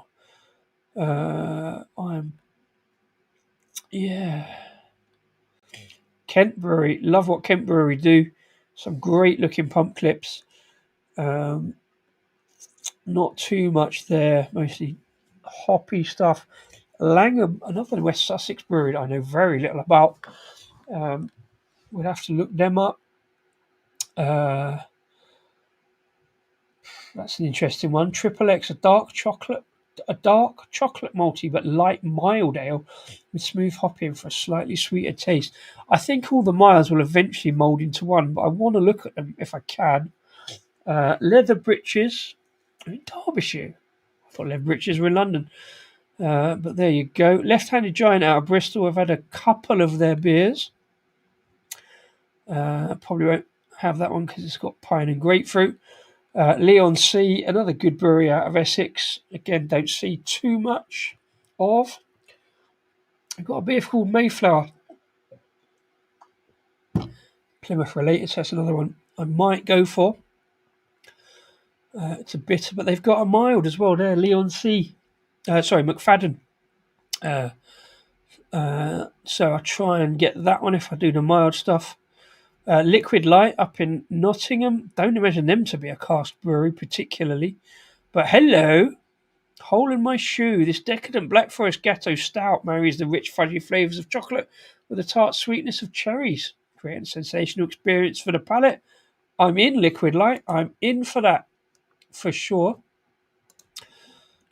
Kent Brewery. Love what Kent Brewery do. Some great looking pump clips. Not too much there. Mostly hoppy stuff. Langham, another West Sussex brewery that I know very little about. We'd have to look them up. That's an interesting one. Triple X, a dark chocolate malty but light mild ale with smooth hopping for a slightly sweeter taste. I think all the miles will eventually mould into one, but I want to look at them if I can. Leather Breeches in Derbyshire. I thought Leather Breeches were in London. But there you go. Left-Handed Giant out of Bristol. I've had a couple of their beers. Probably won't have that one because it's got pine and grapefruit. Leon C, another good brewery out of Essex. Again, don't see too much of. I've got a beer called Mayflower. Plymouth related, so that's another one I might go for. It's a bitter, but they've got a mild as well there. Leon C. McFadden. So I'll try and get that one if I do the mild stuff. Liquid Light up in Nottingham. Don't imagine them to be a cask brewery particularly. But hello, hole in my shoe. This decadent Black Forest Gatto Stout marries the rich fudgy flavours of chocolate with the tart sweetness of cherries, creating a sensational experience for the palate. I'm in, Liquid Light. I'm in for that, for sure.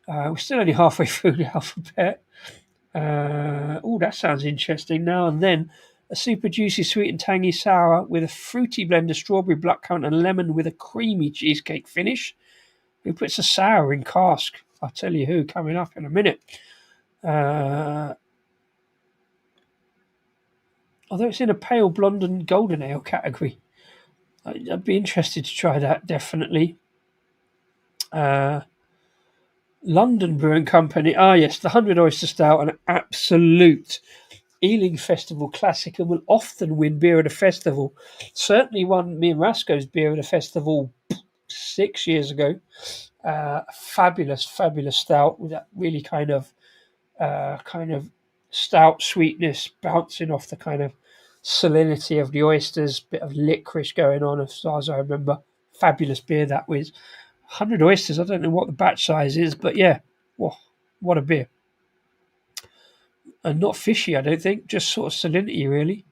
We're still only halfway through the alphabet. That sounds interesting. Now and then, a super juicy, sweet and tangy sour with a fruity blend of strawberry, blackcurrant and lemon with a creamy cheesecake finish. Who puts a sour in cask? I'll tell you who, coming up in a minute. Although it's in a pale blonde and golden ale category. I'd be interested to try that, definitely. London Brewing Company. Yes, the 100 Oyster Stout, an absolute Ealing Festival classic and will often win beer at a festival. Certainly won me and Rasko's beer at a festival 6 years ago. Fabulous stout with that really kind of stout sweetness bouncing off the kind of salinity of the oysters, bit of licorice going on as far as I remember. Fabulous beer that was. 100 oysters, I don't know what the batch size is, but yeah, what a beer. And not fishy, I don't think, just sort of salinity, really.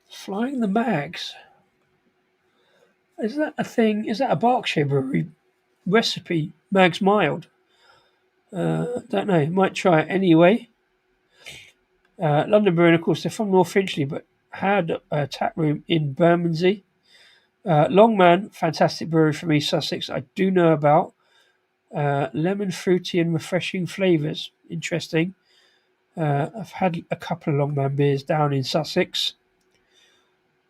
Flying the Mags. Is that a thing? Is that a Berkshire brewery recipe? Mags Mild? Don't know. Might try it anyway. London Brewing, of course, they're from North Finchley, but had a tap room in Bermondsey. Longman, fantastic brewery from East Sussex, I do know about. Lemon, fruity and refreshing flavours. Interesting. I've had a couple of Longman beers down in Sussex.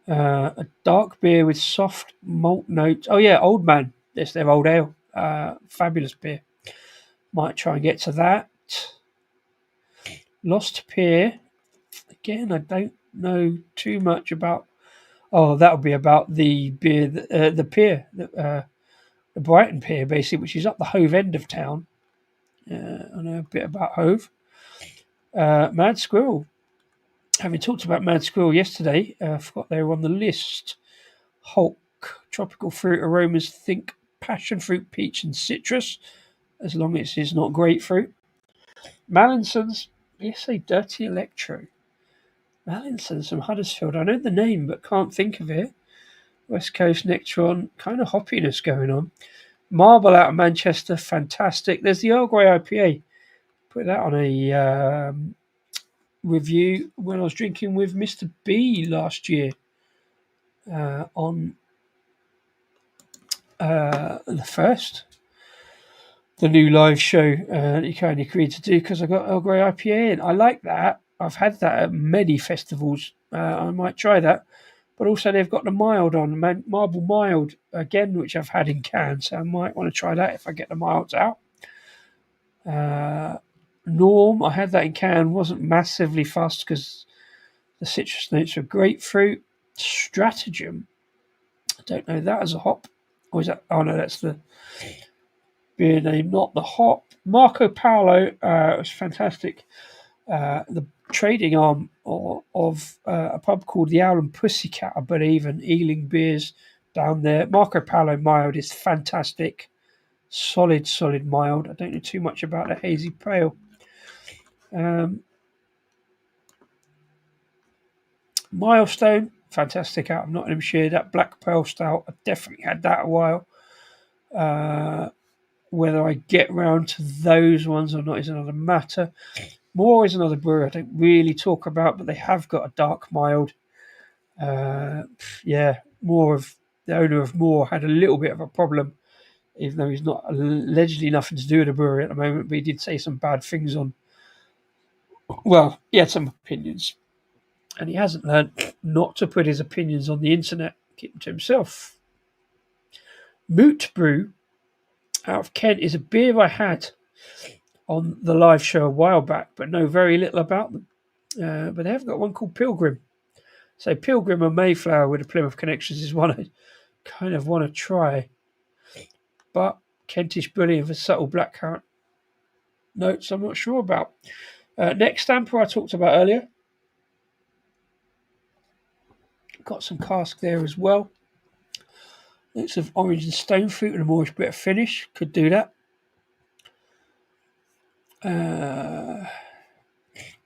A dark beer with soft malt notes. Oh yeah, Old Man. That's their old ale. Fabulous beer. Might try and get to that. Lost Pier. Again, I don't know too much about. Oh, that'll be about the beer, the pier, the Brighton Pier, basically, which is up the Hove end of town. I know a bit about Hove. Mad Squirrel. Having talked about Mad Squirrel yesterday, I forgot they were on the list. Hulk, tropical fruit aromas, think passion fruit, peach and citrus, as long as it's not grapefruit. Mallinson's, yes, a Dirty Electro. Mallinson's from Huddersfield. I know the name, but can't think of it. West Coast Nectron, kind of hoppiness going on. Marble out of Manchester, fantastic. There's the Earl Grey IPA. Put that on a review when I was drinking with Mr. B last year on the first. The new live show that you kind of agreed to do because I got Earl Grey IPA in. I like that. I've had that at many festivals. I might try that. But also they've got the mild on, Marble Mild, again, which I've had in cans. So I might want to try that if I get the milds out. Norm, I had that in can. Wasn't massively fussed because the citrus notes were grapefruit. Stratagem, I don't know that as a hop. Or is that? Oh no, that's the beer name, not the hop. Marco Paolo was fantastic. The trading arm of a pub called the Owl and Pussycat, I believe, and Ealing Beers down there. Marco Paolo mild is fantastic. Solid mild. I don't know too much about the hazy pale. Milestone, fantastic out of Nottinghamshire. That Black Pearl Stout, I definitely had that a while. Whether I get round to those ones or not is another matter. Moore is another brewery I don't really talk about, but they have got a dark mild. Moore of the owner of Moore had a little bit of a problem, even though he's not allegedly nothing to do with the brewery at the moment, but he did say some bad things on. Well, he had some opinions, and he hasn't learned not to put his opinions on the internet, keep them to himself. Moot Brew out of Kent is a beer I had on the live show a while back, but know very little about them. But they have got one called Pilgrim. So Pilgrim and Mayflower with the Plymouth connections is one I kind of want to try. But Kentish Bullion for subtle blackcurrant notes I'm not sure about. Next stamper I talked about earlier. Got some cask there as well. Notes of orange and stone fruit and a moorish bit of finish. Could do that.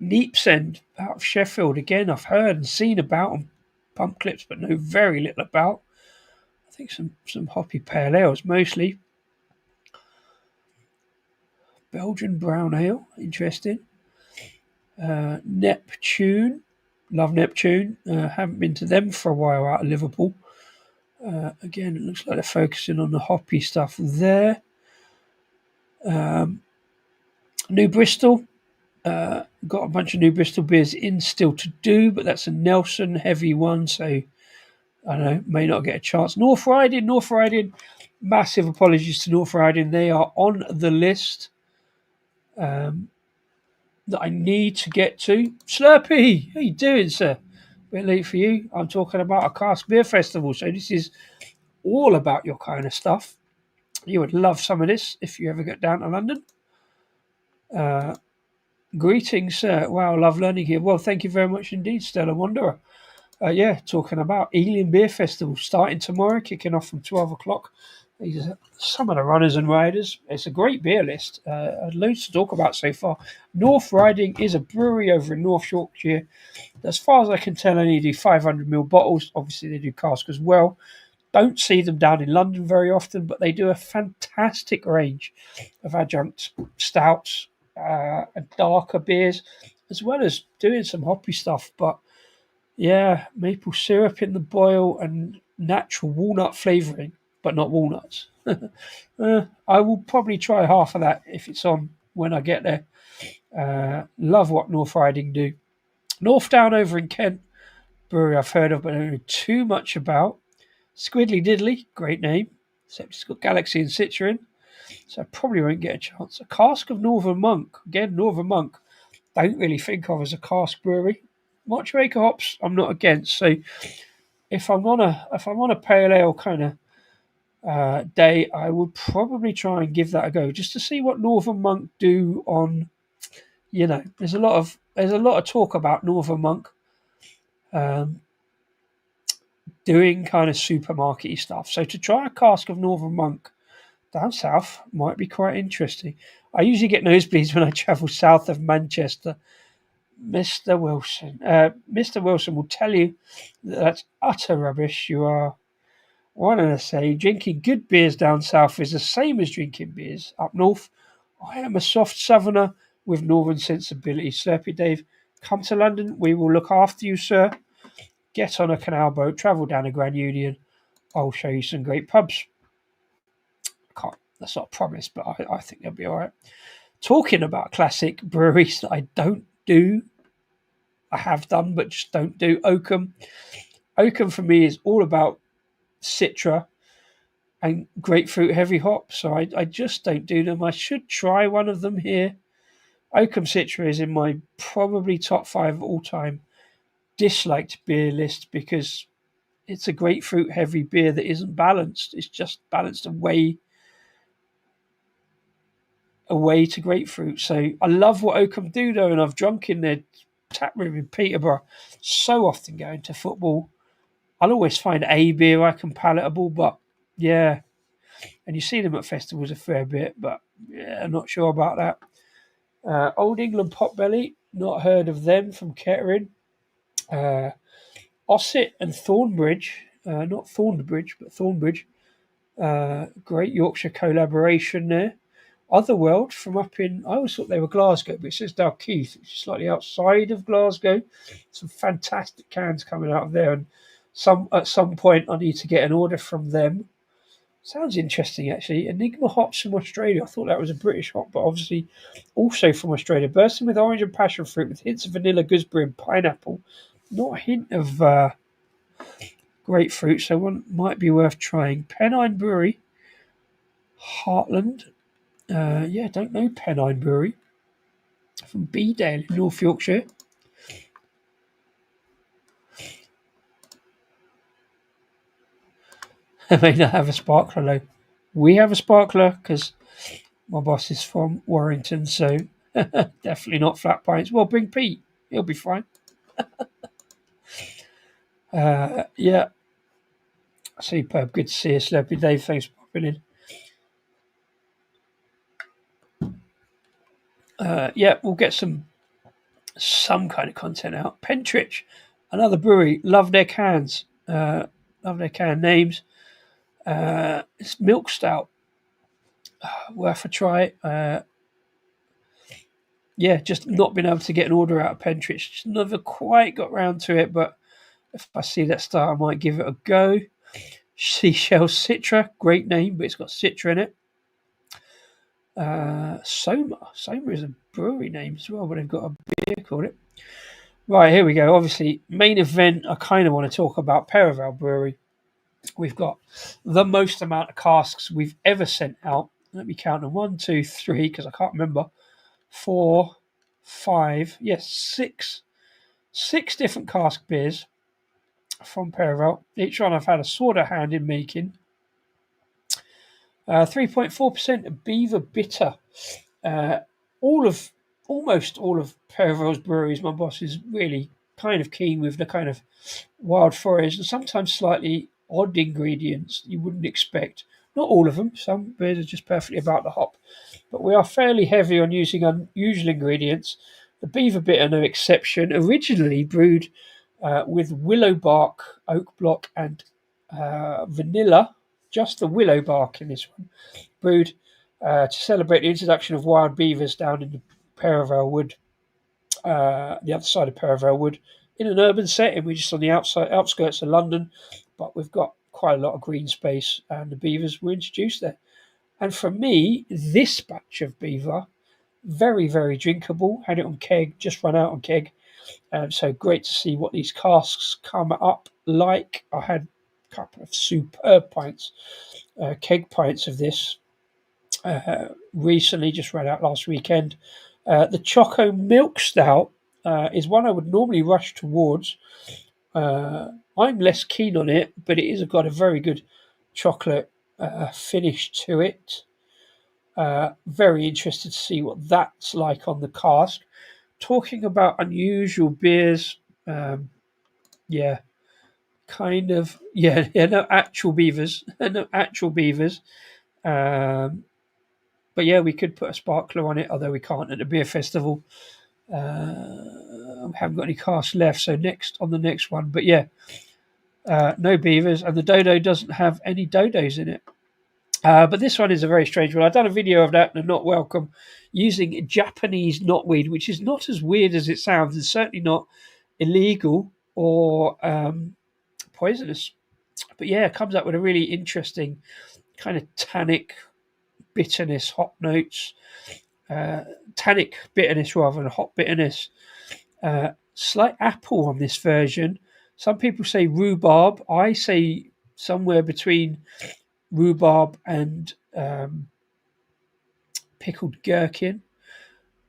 Neepsend out of Sheffield. Again, I've heard and seen about on pump clips, but know very little about. I think some hoppy pale ales mostly. Belgian brown ale, interesting. Neptune, love Neptune. Haven't been to them for a while out of Liverpool. Again, it looks like they're focusing on the hoppy stuff there. New Bristol. Got a bunch of New Bristol beers in still to do, but that's a Nelson heavy one, so I don't know, may not get a chance. North Riding, massive apologies to North Riding. They are on the list that I need to get to. Slurpee, how you doing, sir? Bit late for you. I'm talking about a cask beer festival, so this is all about your kind of stuff. You would love some of this if you ever get down to London. Greetings, sir. Wow, love learning here. Well, thank you very much indeed, Stella Wanderer. Talking about Ealing Beer Festival starting tomorrow, kicking off from 12 o'clock. These are some of the runners and riders. It's a great beer list. Loads to talk about so far. North Riding is a brewery over in North Yorkshire. As far as I can tell, only do 500ml bottles. Obviously, they do cask as well. Don't see them down in London very often, but they do a fantastic range of adjunct stouts and darker beers, as well as doing some hoppy stuff. But yeah, maple syrup in the boil and natural walnut flavouring, but not walnuts. I will probably try half of that if it's on when I get there. Love what North Riding do. North Down over in Kent, brewery I've heard of, but I don't know too much about. Squiddly Diddly, great name, except it's got Galaxy and Citroen, so I probably won't get a chance. A cask of Northern Monk. Again, Northern Monk, don't really think of as a cask brewery. Montreal hops, I'm not against. So if I'm on a pale ale kind of day, I would probably try and give that a go just to see what Northern Monk do on. You know, there's a lot of talk about Northern Monk doing kind of supermarket-y stuff. So to try a cask of Northern Monk down south might be quite interesting. I usually get nosebleeds when I travel south of Manchester. Mr. Wilson will tell you that that's utter rubbish. You are, what did I say, drinking good beers down south is the same as drinking beers up north. I am a soft southerner with northern sensibility. Slurpy Dave, Come to London, we will look after you, sir. Get on a canal boat, travel down to Grand Union. I'll show you some great pubs. That's not a promise, but I think they'll be all right. Talking about classic breweries that I don't do, I have done, but just don't do. Oakham. Oakham for me is all about Citra and grapefruit heavy hops, so I just don't do them. I should try one of them here. Oakham Citra is in my probably top 5 of all time disliked beer list because it's a grapefruit heavy beer that isn't balanced. It's just balanced away to grapefruit. So I love what Oakham do though, and I've drunk in their tap room in Peterborough so often going to football. I'll always find a beer I can palatable, but yeah. And you see them at festivals a fair bit, but yeah, I'm not sure about that. Old England Potbelly, not heard of them from Kettering. Ossett and Thornbridge, not Thornbridge, but Thornbridge. Great Yorkshire collaboration there. Otherworld from up in, I always thought they were Glasgow, but it says Dalkeith, which is slightly outside of Glasgow. Some fantastic cans coming out of there, and at some point I need to get an order from them. Sounds interesting, actually. Enigma hops from Australia. I thought that was a British hop, but obviously also from Australia. Bursting with orange and passion fruit, with hints of vanilla, gooseberry, and pineapple. Not a hint of grapefruit, so one might be worth trying. Pennine Brewery, Heartland. Don't know Pennine Brewery. From Bedale in North Yorkshire. I may not have a sparkler though. We have a sparkler because my boss is from Warrington, so definitely not flat pints. Well, bring Pete. He'll be fine. Yeah. Superb. Good to see you, Celebrator Dave. Thanks for popping in. We'll get some kind of content out. Pentridge, another brewery. Love their cans. Love their can names. It's milk stout. Worth a try. Just not been able to get an order out of Pentridge. Just never quite got round to it, but if I see that start, I might give it a go. Seashell Citra, great name, but it's got Citra in it. Soma is a brewery name as well, but they've got a beer called it. Right, here we go. Obviously, main event, I kind of want to talk about Perivale Brewery. We've got the most amount of casks we've ever sent out. Let me count them. 1, 2, 3, because I can't remember. 4, 5, yes, 6 different cask beers from Perivale. Each one I've had a sort of hand in making. 3.4% Beaver Bitter. Almost all of Perivale's breweries, my boss is really kind of keen with the kind of wild forest and sometimes slightly odd ingredients you wouldn't expect. Not all of them. Some beers are just perfectly about the hop. But we are fairly heavy on using unusual ingredients. The Beaver Bitter, no exception. Originally brewed with willow bark, oak block, and vanilla. Just the willow bark in this one. Brewed to celebrate the introduction of wild beavers down in the Perivale Wood, the other side of Perivale Wood, in an urban setting. We're just on the outskirts of London, but we've got quite a lot of green space, and the beavers were introduced there. And for me, this batch of beaver, very, very drinkable. Had it on keg, just run out on keg. So great to see what these casks come up like. I had a couple of superb pints, keg pints of this recently, just ran out last weekend. The Choco Milk Stout is one I would normally rush towards. I'm less keen on it, but it has got a very good chocolate finish to it. Very interested to see what that's like on the cask. Talking about unusual beers, no actual beavers, but yeah, we could put a sparkler on it, although we can't at the beer festival. We haven't got any casks left, so on the next one. But yeah, no beavers, and the Dodo doesn't have any dodos in it. But this one is a very strange one. I've done a video of that, and not welcome, using Japanese knotweed, which is not as weird as it sounds, and certainly not illegal or poisonous. But yeah, it comes up with a really interesting kind of tannic bitterness, hop notes, tannic bitterness rather than hop bitterness. Slight apple on this version. Some people say rhubarb. I say somewhere between rhubarb and pickled gherkin,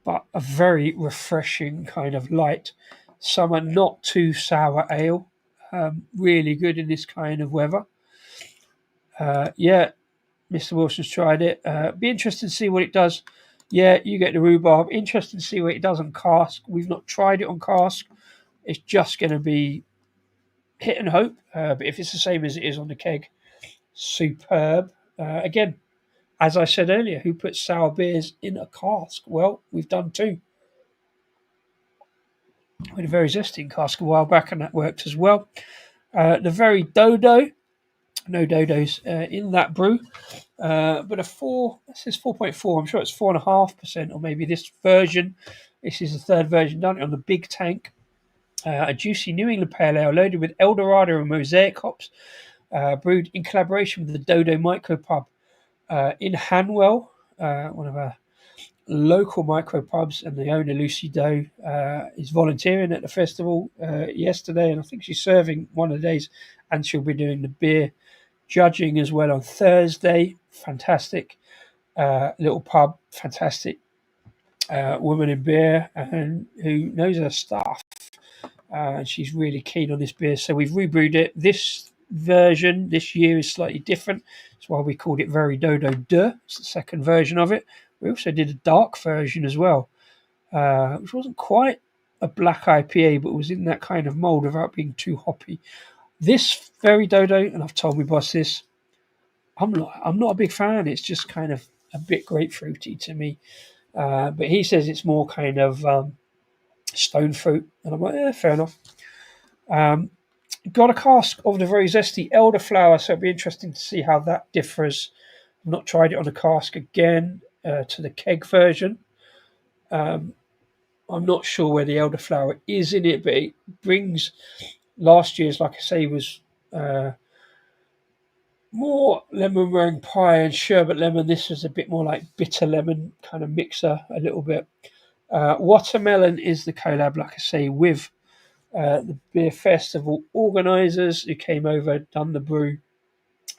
but a very refreshing kind of light summer, not too sour ale. Really good in this kind of weather. Yeah, Mr. Wilson's tried it. Be interested to see what it does. Yeah, you get the rhubarb. Interested to see what it does on cask. We've not tried it on cask. It's just going to be hit and hope. But if it's the same as it is on the keg, superb. Again, as I said earlier, who puts sour beers in a cask? Well, we've done two. We had a very zesty cask a while back, and that worked as well. The very dodo, no dodos in that brew, but a 4. This is 4.4. I'm sure it's 4.5%, or maybe this version. This is the third version. Done it on the big tank. A juicy New England pale ale loaded with Eldorado and Mosaic hops, brewed in collaboration with the Dodo Micropub in Hanwell, one of our local micropubs, and the owner Lucy Doe is volunteering at the festival yesterday, and I think she's serving one of the days, and she'll be doing the beer judging as well on Thursday. Fantastic little pub, fantastic woman in beer, and who knows her stuff. And she's really keen on this beer, so we've rebrewed it. This version this year is slightly different. That's why we called it Very Dodo De. It's the second version of it. We also did a dark version as well, which wasn't quite a black IPA, but was in that kind of mould without being too hoppy. This Very Dodo, and I've told my boss this, I'm not a big fan. It's just kind of a bit grapefruity to me. But he says it's more kind of stone fruit, and I'm like, yeah, fair enough. Got a cask of the very zesty elderflower, so it'll be interesting to see how that differs. I've not tried it on a cask again to the keg version. I'm not sure where the elderflower is in it, but it brings last year's, like I say, was more lemon meringue pie and sherbet lemon. This is a bit more like bitter lemon kind of mixer, a little bit. Watermelon is the collab, like I say, with the beer festival organisers who came over, done the brew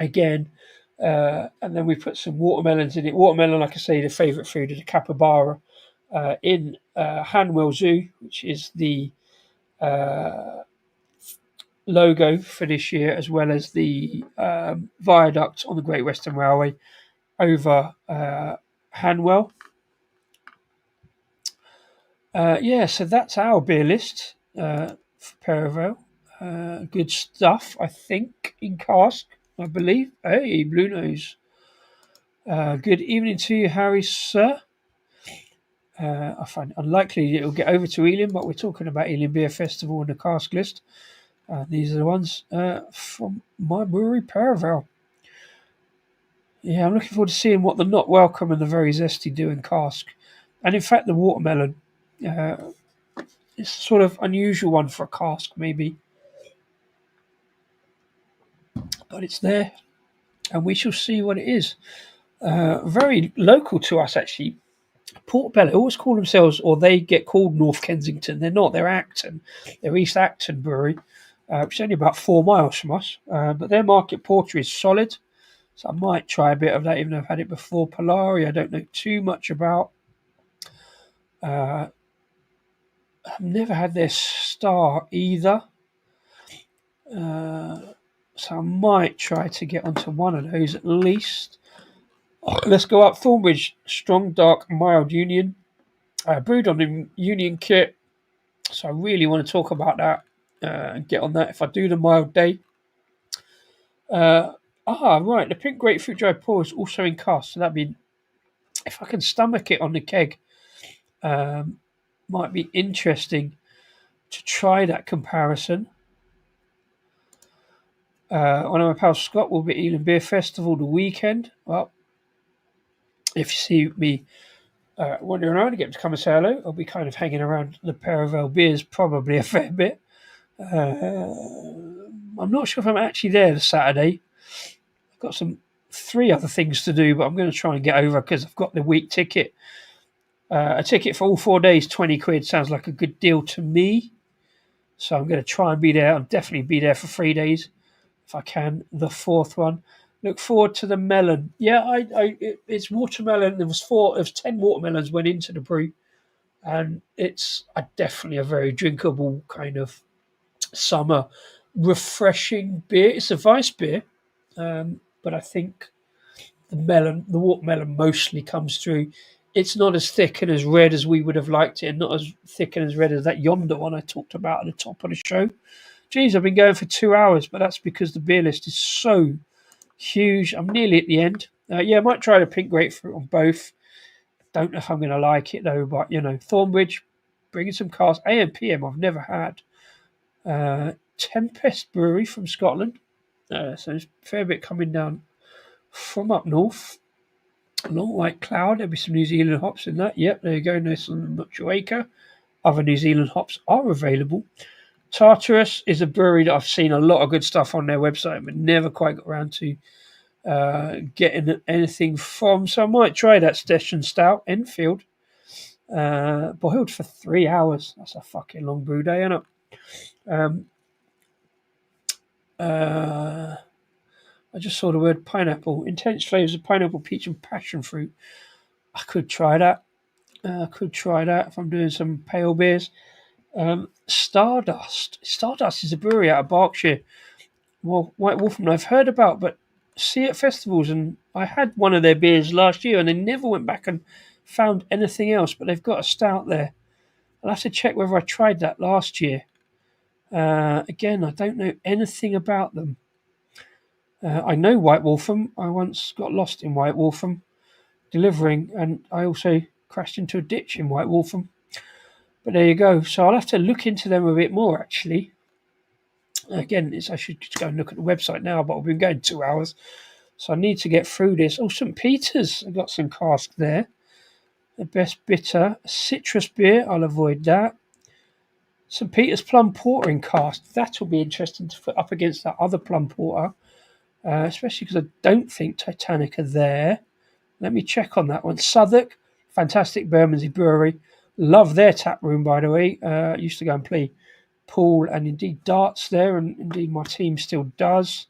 again, and then we put some watermelons in it. Watermelon, like I say, the favourite food of the capybara in Hanwell Zoo, which is the logo for this year, as well as the viaduct on the Great Western Railway over Hanwell. So that's our beer list for Perivale. Good stuff, I think, in cask, I believe. Hey, Blue Nose. Good evening to you, Harry, sir. I find unlikely it'll get over to Ealing, but we're talking about Ealing Beer Festival and the cask list. These are the ones from my brewery, Perivale. Yeah, I'm looking forward to seeing what the Not Welcome and the Very Zesty do in cask. And in fact, the watermelon is a sort of unusual one for a cask, maybe. But it's there, and we shall see what it is. Very local to us, actually. Portobello always call themselves, or they get called North Kensington. They're not. They're Acton. They're East Acton Brewery, which is only about 4 miles from us. But their market porter is solid, so I might try a bit of that, even though I've had it before. Polari, I don't know too much about. I've never had their Star either. So I might try to get onto one of those at least. Let's go up. Thornbridge, strong, dark, mild Union. Brewed on the Union kit. So I really want to talk about that and get on that if I do the mild day. Right. The pink grapefruit dry pour is also in cask. So that'd be, if I can stomach it on the keg, might be interesting to try that comparison. One of my pals, Scott, will be at Ealing Beer Festival the weekend. Well, if you see me wandering around, get to come and say hello. I'll be kind of hanging around the Paravel beers probably a fair bit. I'm not sure if I'm actually there this Saturday. I've got 3 other things to do, but I'm going to try and get over because I've got the week ticket. A ticket for all 4 days, 20 quid, sounds like a good deal to me. So I'm going to try and be there. I'll definitely be there for 3 days if I can. The 4th one. Look forward to the melon. Yeah, it's watermelon. There was 10 watermelons went into the brew, and it's definitely a very drinkable kind of summer refreshing beer. It's a Weiss beer, but I think the watermelon mostly comes through. It's not as thick and as red as we would have liked it, and not as thick and as red as that yonder one I talked about at the top of the show. Geez, I've been going for 2 hours, but that's because the beer list is so huge. I'm nearly at the end. I might try the pink grapefruit on both. Don't know if I'm going to like it though, but Thornbridge, bringing some cars. AM PM I've never had. Tempest Brewery from Scotland. So there's a fair bit coming down from up north. Long White Cloud. There'll be some New Zealand hops in that. Yep, there you go. Nice and Jamaica. Other New Zealand hops are available. Tartarus is a brewery that I've seen a lot of good stuff on their website, but never quite got around to getting anything from. So I might try that Session Stout, Enfield. Boiled for 3 hours. That's a fucking long brew day, isn't it? I just saw the word pineapple. Intense flavours of pineapple, peach, and passion fruit. I could try that. If I'm doing some pale beers. Stardust. Stardust is a brewery out of Berkshire. Well, White Wolfman I've heard about, but see at festivals, and I had one of their beers last year, and they never went back and found anything else. But they've got a stout there. I'll have to check whether I tried that last year. Again, I don't know anything about them. I know White Wolfram. I once got lost in White Wolfram delivering, and I also crashed into a ditch in White Wolfram. But there you go. So I'll have to look into them a bit more, actually. Again, I should just go and look at the website now, but I've been going 2 hours. So I need to get through this. Oh, St. Peter's. I've got some cask there. The best bitter. Citrus beer. I'll avoid that. St. Peter's Plum Porter in cask. That will be interesting to put up against that other Plum Porter. Especially because I don't think Titanic are there. Let me check on that one. Southwark, fantastic Bermondsey brewery. Love their tap room, by the way. Used to go and play pool and indeed darts there, and indeed my team still does.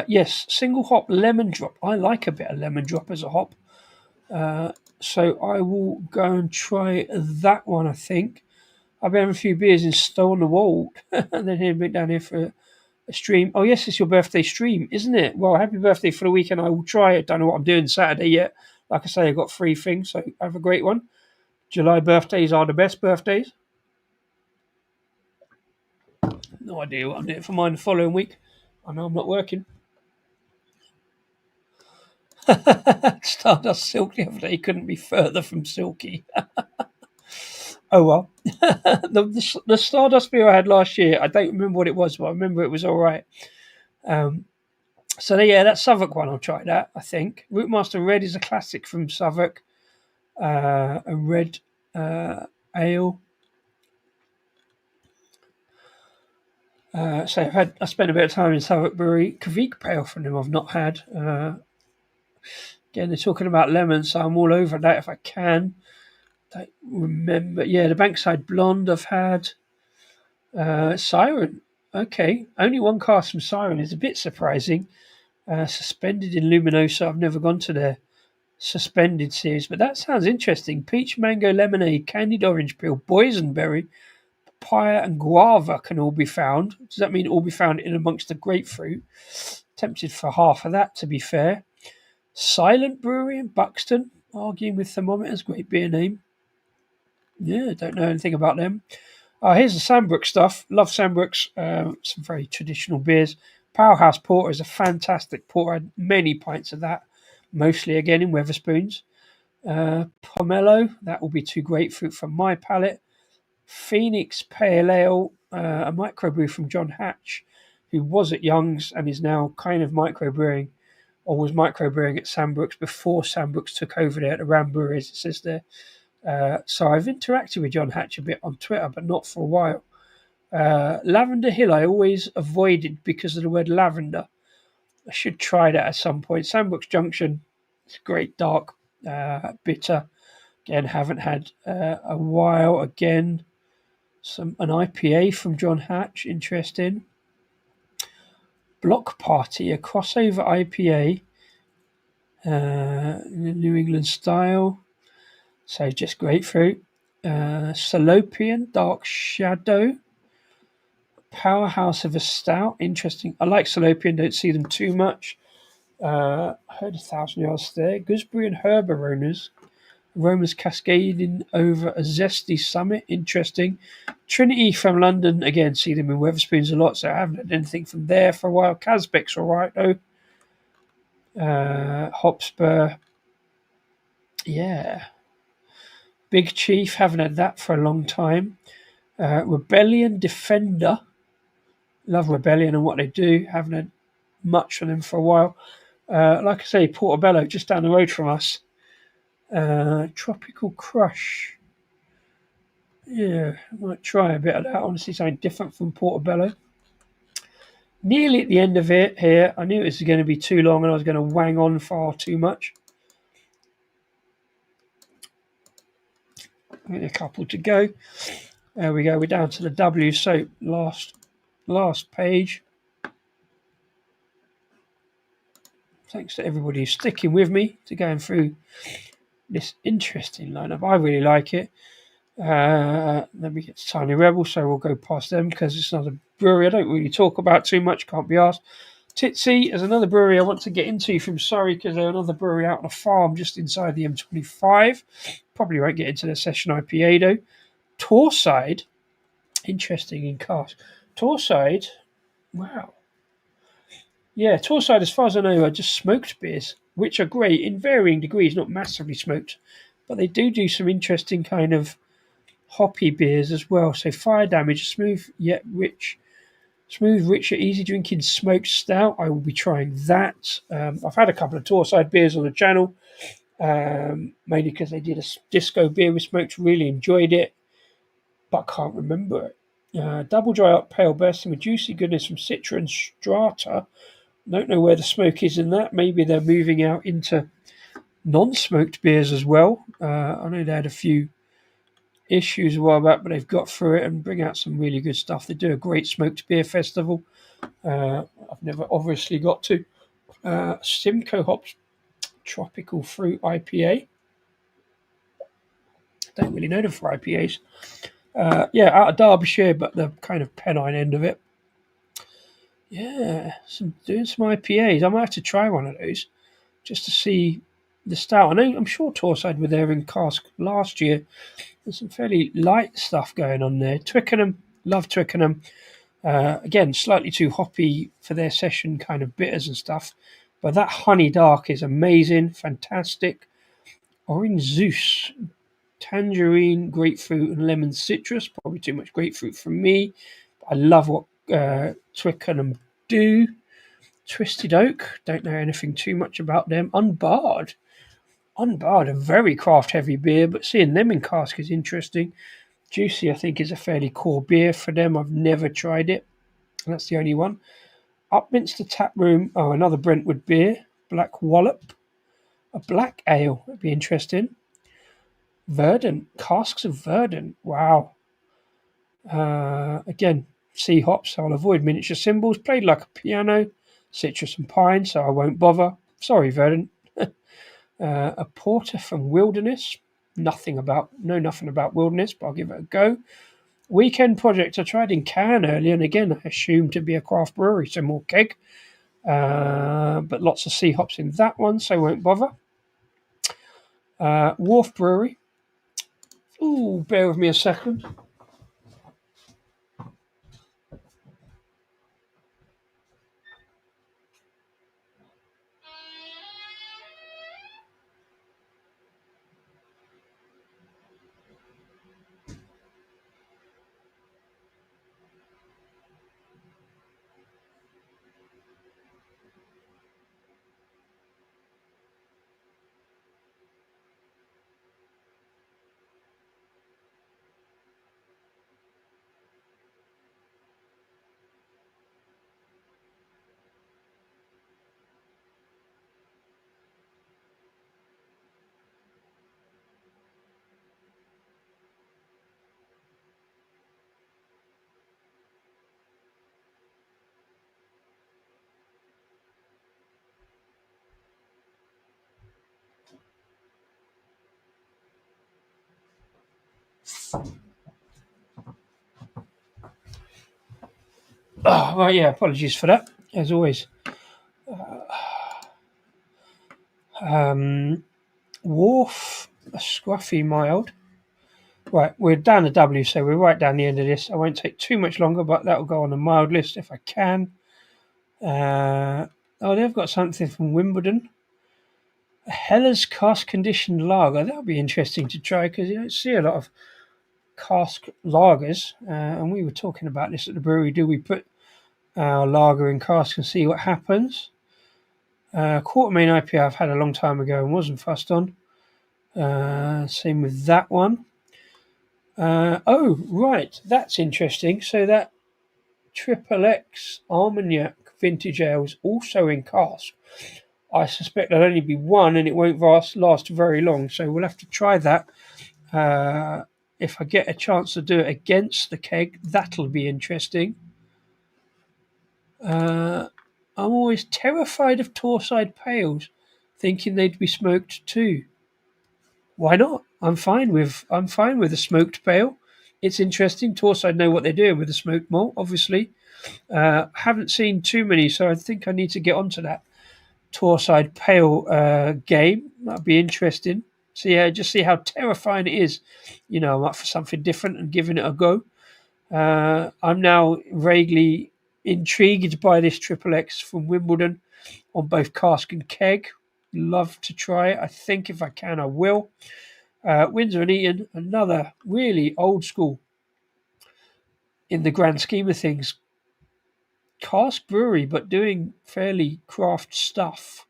Yes, single hop lemon drop. I like a bit of lemon drop as a hop. So I will go and try that one, I think. I've been having a few beers in Stow on the Wold and then heading down here for a stream. Oh, yes, it's your birthday stream, isn't it? Well, happy birthday for the weekend. I will try it. Don't know what I'm doing Saturday yet. Like I say, I've got 3 things, so have a great one. July birthdays are the best birthdays. No idea what I'm doing for mine the following week. I know I'm not working. Stardust Silky the other day couldn't be further from Silky. Oh well. the Stardust beer I had last year, I don't remember what it was, but I remember it was all right. So yeah, that Southwark one, I'll try that, I think. Rootmaster Red is a classic from Southwark. A red ale. So I spent a bit of time in Southwark Brewery. Kvik Pale from them I've not had. Again, they're talking about lemons, so I'm all over that if I can. Don't remember. Yeah, the Bankside Blonde I've had. Siren. Okay, only one cast from Siren is a bit surprising. Suspended in Luminosa. I've never gone to their suspended series, but that sounds interesting. Peach, mango, lemonade, candied orange peel, boysenberry, papaya, and guava can all be found. Does that mean all be found in amongst the grapefruit? Tempted for half of that, to be fair. Silent Brewery in Buxton, arguing with thermometers, great beer name. Yeah, don't know anything about them. Here's the Sandbrook stuff. Love Sandbrooks. Some very traditional beers. Powerhouse Porter is a fantastic porter. I had many pints of that, mostly again in Wetherspoons. Pomelo, that will be too grapefruit for my palate. Phoenix Pale Ale, a microbrew from John Hatch, who was at Young's and is now kind of microbrewing, or was microbrewing at Sandbrooks before Sandbrooks took over there at the Ram Breweries, it says there. So I've interacted with John Hatch a bit on Twitter, but not for a while. Lavender Hill I always avoided because of the word lavender. I should try that at some point. Sandbrooks Junction, it's great dark, bitter. Again, haven't had a while. Again, an IPA from John Hatch, interesting. Block Party, a crossover IPA, in the New England style. So just grapefruit. Salopian Dark Shadow, powerhouse of a stout. Interesting. I like Salopian, don't see them too much. I heard 1,000 yards there. Gooseberry and herb aromas cascading over a zesty summit. Interesting. Trinity from London, again, see them in Wetherspoons a lot, so I haven't had anything from there for a while. Casbeck's all right, though. Hopspur. Yeah. Big Chief, haven't had that for a long time. Rebellion Defender. Love Rebellion and what they do. Haven't had much from them for a while. Like I say, Portobello, just down the road from us. Tropical Crush. Yeah, I might try a bit of that. Honestly, something different from Portobello. Nearly at the end of it here. I knew it was going to be too long and I was going to wang on far too much. Only a couple to go. There we go. We're down to the W. So last page. Thanks to everybody who's sticking with me to going through this interesting lineup. I really like it. Then we get to Tiny Rebel, so we'll go past them because it's another brewery I don't really talk about too much, can't be asked. Titsy is another brewery I want to get into from Surrey because they're another brewery out on a farm just inside the M25. Probably won't get into their session IPA though. Torside, interesting in cask. Torside, wow. Yeah, Torside, as far as I know, are just smoked beers, which are great in varying degrees, not massively smoked, but they do some interesting kind of hoppy beers as well. So Fire Damage, smooth yet rich. Smooth, richer, easy drinking smoked stout. I will be trying that. I've had a couple of Torside beers on the channel, mainly because they did a disco beer with smoked. Really enjoyed it, but can't remember it. Double dry up pale bursting with juicy goodness from Citra and Strata. Don't know where the smoke is in that. Maybe they're moving out into non-smoked beers as well. I know they had a few issues a while back, but they've got through it and bring out some really good stuff. They do a great smoked beer festival. I've never obviously got to. Simcoe Hops Tropical Fruit IPA. Don't really know them for IPAs. Yeah, out of Derbyshire, but the kind of Pennine end of it. Yeah, doing some IPAs. I might have to try one of those just to see the stout. I'm sure Torside were there in cask last year. There's some fairly light stuff going on there. Twickenham, love Twickenham. Again, slightly too hoppy for their session kind of bitters and stuff. But that honey dark is amazing, fantastic. Orange Zeus, tangerine, grapefruit, and lemon citrus. Probably too much grapefruit for me. I love what Twickenham do. Twisted Oak, don't know anything too much about them. Unbarred, a very craft heavy beer, but seeing them in cask is interesting. Juicy, I think, is a fairly core beer for them. I've never tried it. And that's the only one. Upminster Tap Room, another Brentwood beer. Black Wallop, a black ale. That'd be interesting. Verdant, casks of Verdant. Wow. Again, sea hops, so I'll avoid miniature symbols. Played like a piano. Citrus and pine, so I won't bother. Sorry, Verdant. A porter from Wilderness. Nothing about Wilderness, but I'll give it a go. Weekend Project I tried in Cannes earlier, and again I assumed to be a craft brewery, so more keg. But lots of sea hops in that one, so I won't bother. Wharf Brewery. Ooh, bear with me a second. Oh, right, yeah, apologies for that, as always. Wharf, a scruffy mild. Right, we're down to W, so we're right down the end of this. I won't take too much longer, but that'll go on the mild list if I can. They've got something from Wimbledon. A Heller's cask conditioned lager. That'll be interesting to try because you don't see a lot of cask lagers. And we were talking about this at the brewery. Do we put our lager in cask and see what happens? Quartermain IPA I've had a long time ago and wasn't fussed on. Same with that one. Right, that's interesting. So that Triple X Armagnac Vintage Ale is also in cask. I suspect there'll only be one and it won't last very long, so we'll have to try that. If I get a chance to do it against the keg, that'll be interesting. I'm always terrified of Torside Pales, thinking they'd be smoked too. Why not? I'm fine with a smoked pale. It's interesting. Torside know what they're doing with the smoked malt, obviously. Haven't seen too many, so I think I need to get onto that Torside pale game. That'd be interesting. So yeah, just see how terrifying it is. You know, I'm up for something different and giving it a go. I'm now vaguely intrigued by this Triple X from Wimbledon on both cask and keg. Love to try it. I think if I can, I will. Windsor and Eton, another really old school in the grand scheme of things. Cask brewery, but doing fairly craft stuff,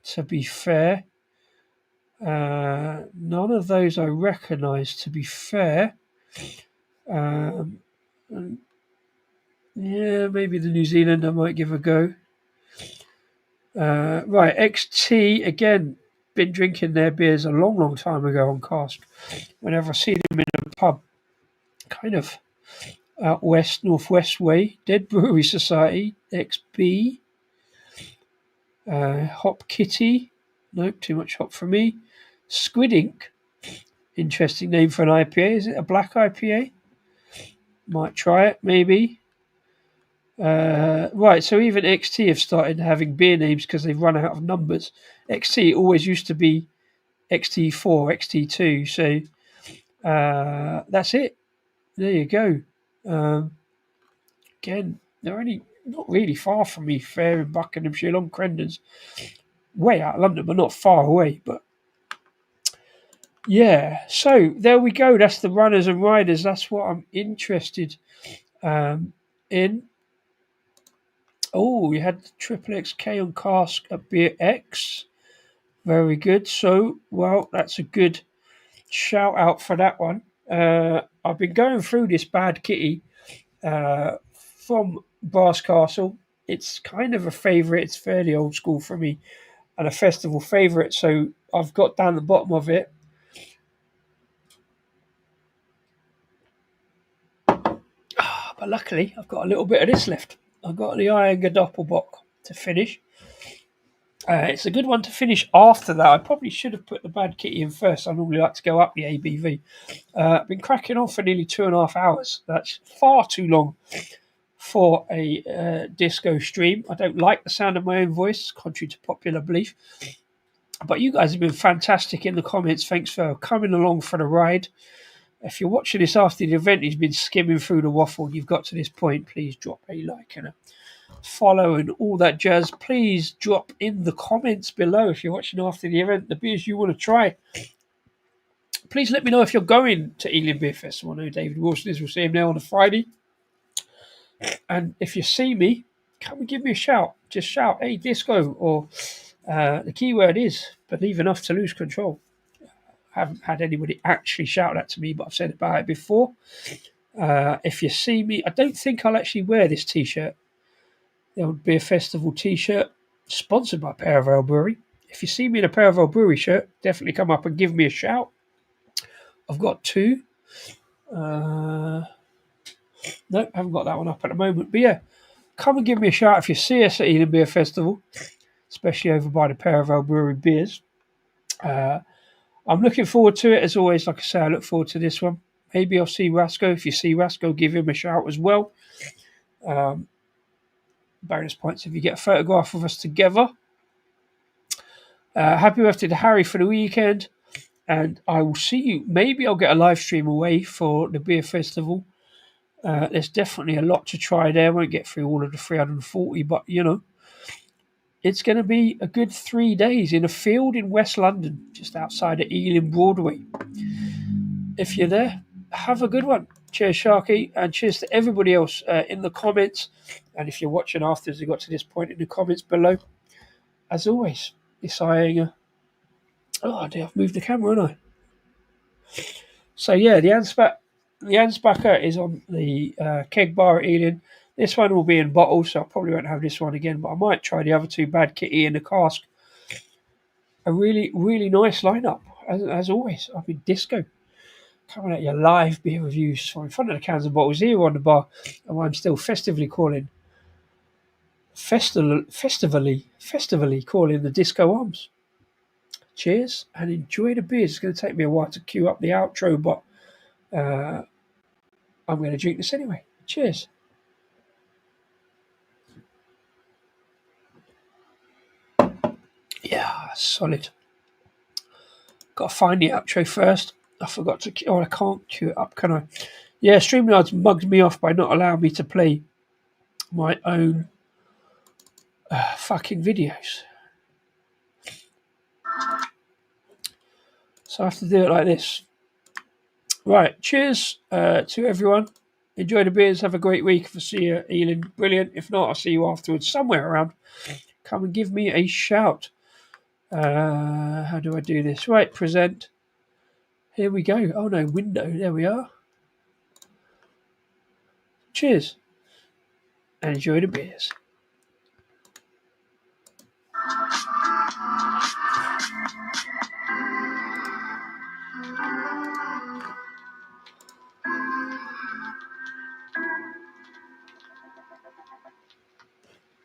to be fair. None of those I recognise, to be fair. Yeah, maybe the New Zealand I might give a go. Right, XT, again, been drinking their beers a long, long time ago on cask. Whenever I see them in a pub, kind of out west, northwest way. Dead Brewery Society, XB. Hop Kitty, nope, too much hop for me. Squid Ink, interesting name for an IPA. Is it a black IPA? Might try it, maybe. Right, so even XT have started having beer names because they've run out of numbers. XT always used to be XT4, XT2, so that's it. There you go. Again, they're only not really far from me, fair in Buckinghamshire, Long Crendons. Way out of London, but not far away. But yeah, so there we go. That's the runners and riders. That's what I'm interested in. Oh, we had the Triple XK on cask at Bayeriches. Very good. So, well, that's a good shout out for that one. I've been going through this bad kitty from Brass Castle. It's kind of a favourite. It's fairly old school for me and a festival favourite. So I've got down the bottom of it. But luckily, I've got a little bit of this left. I've got the Ayinger Doppelbock to finish. It's a good one to finish after that. I probably should have put the Bad Kitty in first. I normally like to go up the ABV. I've been cracking on for nearly 2.5 hours. That's far too long for a disco stream. I don't like the sound of my own voice, contrary to popular belief. But you guys have been fantastic in the comments. Thanks for coming along for the ride. If you're watching this after the event, he's been skimming through the waffle and you've got to this point, please drop a like and a follow and all that jazz. Please drop in the comments below if you're watching after the event the beers you want to try. Please let me know if you're going to Ealing Beer Festival. I know David Wilson is. We'll see him there on a Friday. And if you see me, come and give me a shout. Just shout, hey, disco, or the keyword is believe enough to lose control. I haven't had anybody actually shout that to me, but I've said about it before. If you see me, I don't think I'll actually wear this T-shirt. There would be a festival T-shirt sponsored by Paravel Brewery. If you see me in a Paravel Brewery shirt, definitely come up and give me a shout. I've got two. Nope, haven't got that one up at the moment. But yeah, come and give me a shout if you see us at Ealing Beer Festival, especially over by the Paravel Brewery beers. I'm looking forward to it, as always. Like I say, I look forward to this one. Maybe I'll see Rasko. If you see Rasko, give him a shout as well. Bonus points if you get a photograph of us together. Happy birthday to Harry for the weekend. And I will see you. Maybe I'll get a live stream away for the beer festival. There's definitely a lot to try there. I won't get through all of the 340, but it's going to be a good 3 days in a field in West London, just outside of Ealing Broadway. If you're there, have a good one. Cheers, Sharky, and cheers to everybody else in the comments. And if you're watching after as you got to this point, in the comments below. As always, it's Ayinger. Oh, dear, I've moved the camera, haven't I? So, yeah, the Ansbacher is on the keg bar at Ealing. This one will be in bottles, so I probably won't have this one again, but I might try the other two, Bad Kitty and the cask. A really, really nice lineup, as always. I've been Disco, coming at your live beer reviews from in front of the cans and bottles here on the bar, and I'm still festively calling calling the Disco Arms. Cheers, and enjoy the beers. It's going to take me a while to queue up the outro, but I'm going to drink this anyway. Cheers. Yeah, solid. Got to find the outro first. I forgot to. Oh, I can't queue it up, can I? Yeah, StreamYard's mugged me off by not allowing me to play my own fucking videos. So I have to do it like this. Right, cheers to everyone. Enjoy the beers. Have a great week. If I see you, Ealing, brilliant. If not, I'll see you afterwards somewhere around. Come and give me a shout. How do I do this? Right, present. Here we go. Oh no, window. There we are. Cheers. And enjoy the beers.